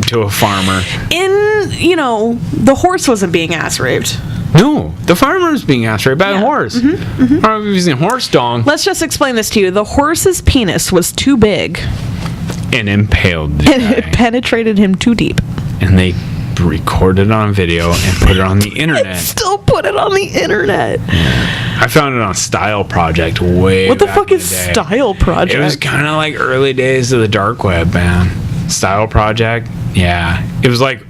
to a farmer. The horse wasn't being ass raped. No, the farmer was being ass raped by a horse. Or using horse dong Let's just explain this to you. The horse's penis was too big. and impaled the It guy. penetrated him too deep. And they recorded it on video and put it on the internet. Still put it on the internet. I found it on Style Project way What the back fuck in is the day. Style Project? It was kind of like early days of the dark web, man. Style Project, yeah. It was like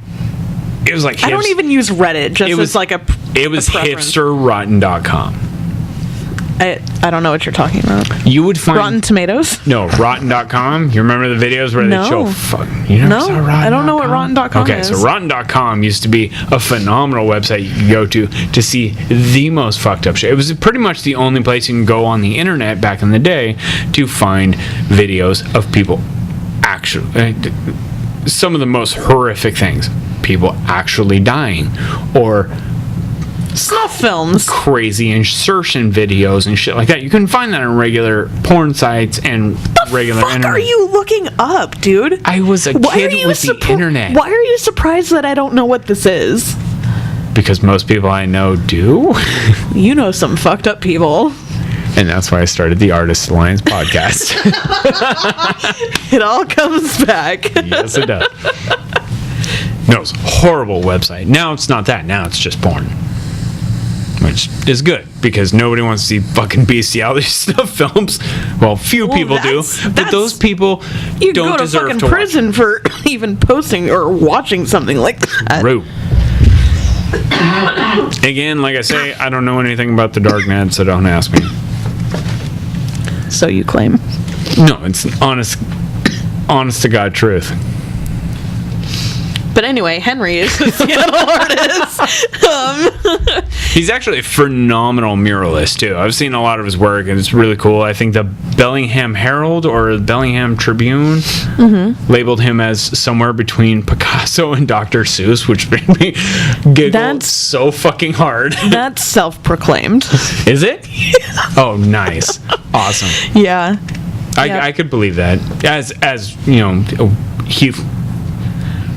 I don't even use Reddit. Just as like a it was preference. hipsterrotten.com. I don't know what you're talking about. You would find Rotten Tomatoes? No, rotten.com. You remember the videos where No. they show you never No, saw rotten.com? I don't know what rotten.com Okay, is. so rotten.com used to be a phenomenal website you could go to see the most fucked up shit. It was pretty much the only place you can go on the internet back in the day to find videos of people actually some of the most horrific things. People actually dying or Snuff films. crazy insertion videos and shit like that. You can find that on regular porn sites and regular What internet. are you looking up, dude? I was a kid with the internet. Why are you surprised that I don't know what this is? Because most people I know do. You know some fucked up people. And that's why I started the Artist Alliance podcast. It all comes back. Yes, it does. No, it's a horrible website. Now it's not that. Now it's just porn. Which is good, because nobody wants to see fucking bestiality stuff films. Well, few people do, but those people You don't go to deserve fucking to watch prison for even posting or watching something like that. Rude. Again, like I say, I don't know anything about the dark net, so don't ask me. So you claim. No, it's honest to God truth. But anyway, Henry is a Seattle artist. He's actually a phenomenal muralist too. I've seen a lot of his work, and it's really cool. I think the Bellingham Herald or the Bellingham Tribune labeled him as somewhere between Picasso and Dr. Seuss, which made me giggle That's- so fucking hard. That's self-proclaimed. Is it? Oh, nice, awesome. Yeah. I could believe that. As you know,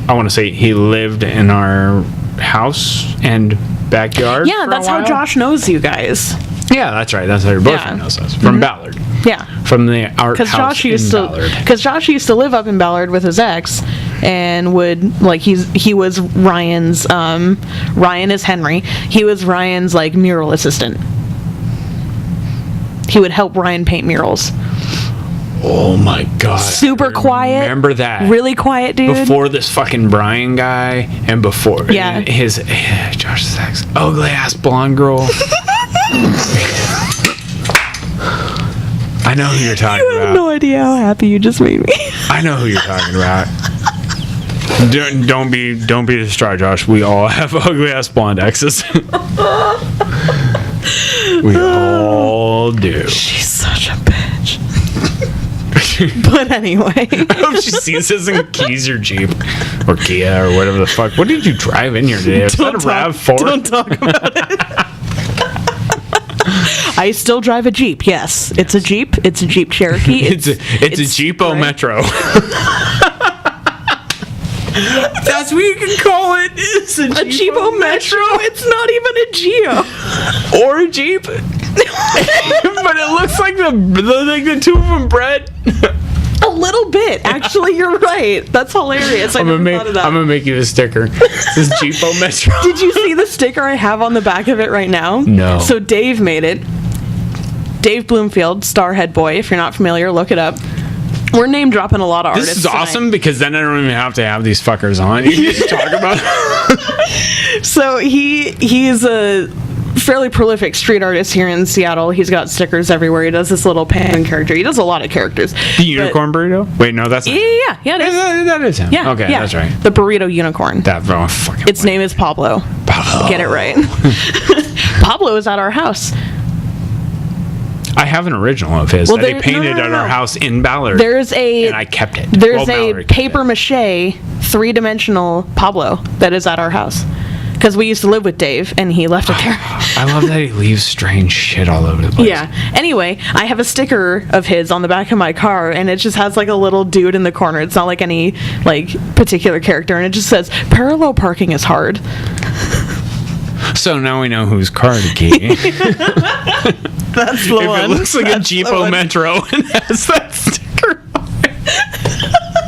I want to say he lived in our house and backyard. Yeah, for that's a how while. Josh knows you guys. Yeah, that's right. That's how your boyfriend knows us from Ballard. Yeah. From the art house Ballard. Because Josh used to live up in Ballard with his ex, and would like he was Ryan's Ryan is Henry. He was Ryan's like mural assistant. He would help Ryan paint murals. Oh my god. Super quiet. Remember that? Really quiet, dude. Before this fucking Brian guy, and before Yeah. Josh's ex, ugly ass blonde girl. I know who you're talking I about. have no idea how happy you just made me. I know who you're talking about. Don't be distraught, Josh. We all have ugly ass blonde exes. We all do. She's such a bitch. But anyway. I hope she sees this and keys your Jeep or Kia or whatever the fuck. What did you drive in here today? Was that a RAV4? Don't talk about it. I still drive a Jeep. Yes, it's a Jeep. It's a Jeep Cherokee. It's a Jeepo right. Metro. That's what you can call it. It's a Jeepo Metro. It's not even a Geo. Or a Jeep. But it looks like the two of them bred. A little bit. Actually, you're right. That's hilarious. I never thought of that. I'm gonna make you a sticker. This is Jeepo Metro. Did you see the sticker I have on the back of it right now? No. So Dave made it. Dave Bloomfield, Starhead Boy. If you're not familiar, look it up. We're name dropping a lot of artists. This is tonight. awesome because then I don't even have to have these fuckers on. You can just talk about. So he's a fairly prolific street artist here in Seattle. He's got stickers everywhere. He does this little penguin character. He does a lot of characters. The unicorn burrito? Wait, no, that's not. Yeah, it is. That is him. Yeah, Okay, yeah. that's right. The burrito unicorn. That fucking. Its name is Pablo. Pablo. Get it right. Pablo is at our house. I have an original of his Well, that he there- painted no. at our house in Ballard. And I kept it. There's Well, a Mallory kept paper it. mache 3-dimensional Pablo that is at our house. Because we used to live with Dave, and he left it there. I love that he leaves strange shit all over the place. Yeah. Anyway, I have a sticker of his on the back of my car, and it just has like a little dude in the corner. It's not like any like particular character, and it just says parallel parking is hard. So now we know who's car to key. That's the If one. it looks like That's a the Jeepo one. Metro and has that sticker on it.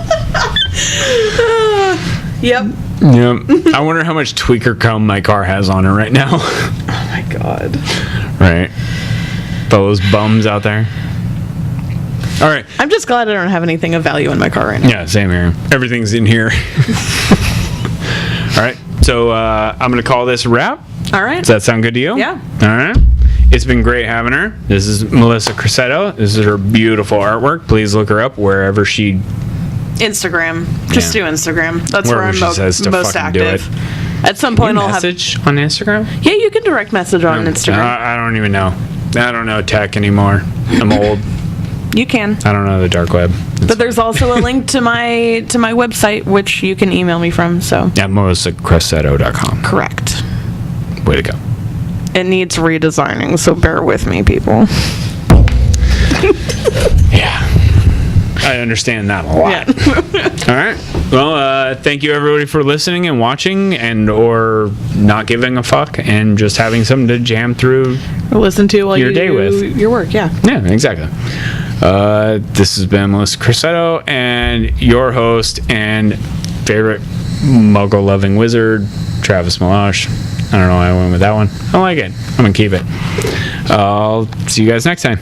Yep. Yep. I wonder how much tweaker cum my car has on it right now. Oh my god. Right. Those bums out there. All right. I'm just glad I don't have anything of value in my car right now. Yeah, same here. Everything's in here. All right. So I'm going to call this a wrap. All right. Does that sound good to you? Yeah. All right. It's been great having her. This is Melissa Crosetto. This is her beautiful artwork. Please look her up wherever she... Instagram. Just Yeah. do Instagram. That's Wherever where I'm she says to most fucking do active. it. At some point, I'll have. message on Instagram? Yeah, you can direct message on Instagram. I don't even know. I don't know tech anymore. I'm old. You can. I don't know the dark web. But there's also a link to my website, which you can email me from. So Yeah, melissacrosetto.com. correct. Way to go. It needs redesigning, so bear with me, people. Yeah. I understand that a lot. Yeah. All right. Well, thank you everybody for listening and watching and or not giving a fuck and just having something to jam through. Listen to while Your you day do with. your work. Yeah. Yeah, exactly. This has been Melissa Crosetto and your host and favorite muggle-loving wizard, Travis Malash. I don't know why I went with that one. I like it. I'm going to keep it. I'll see you guys next time.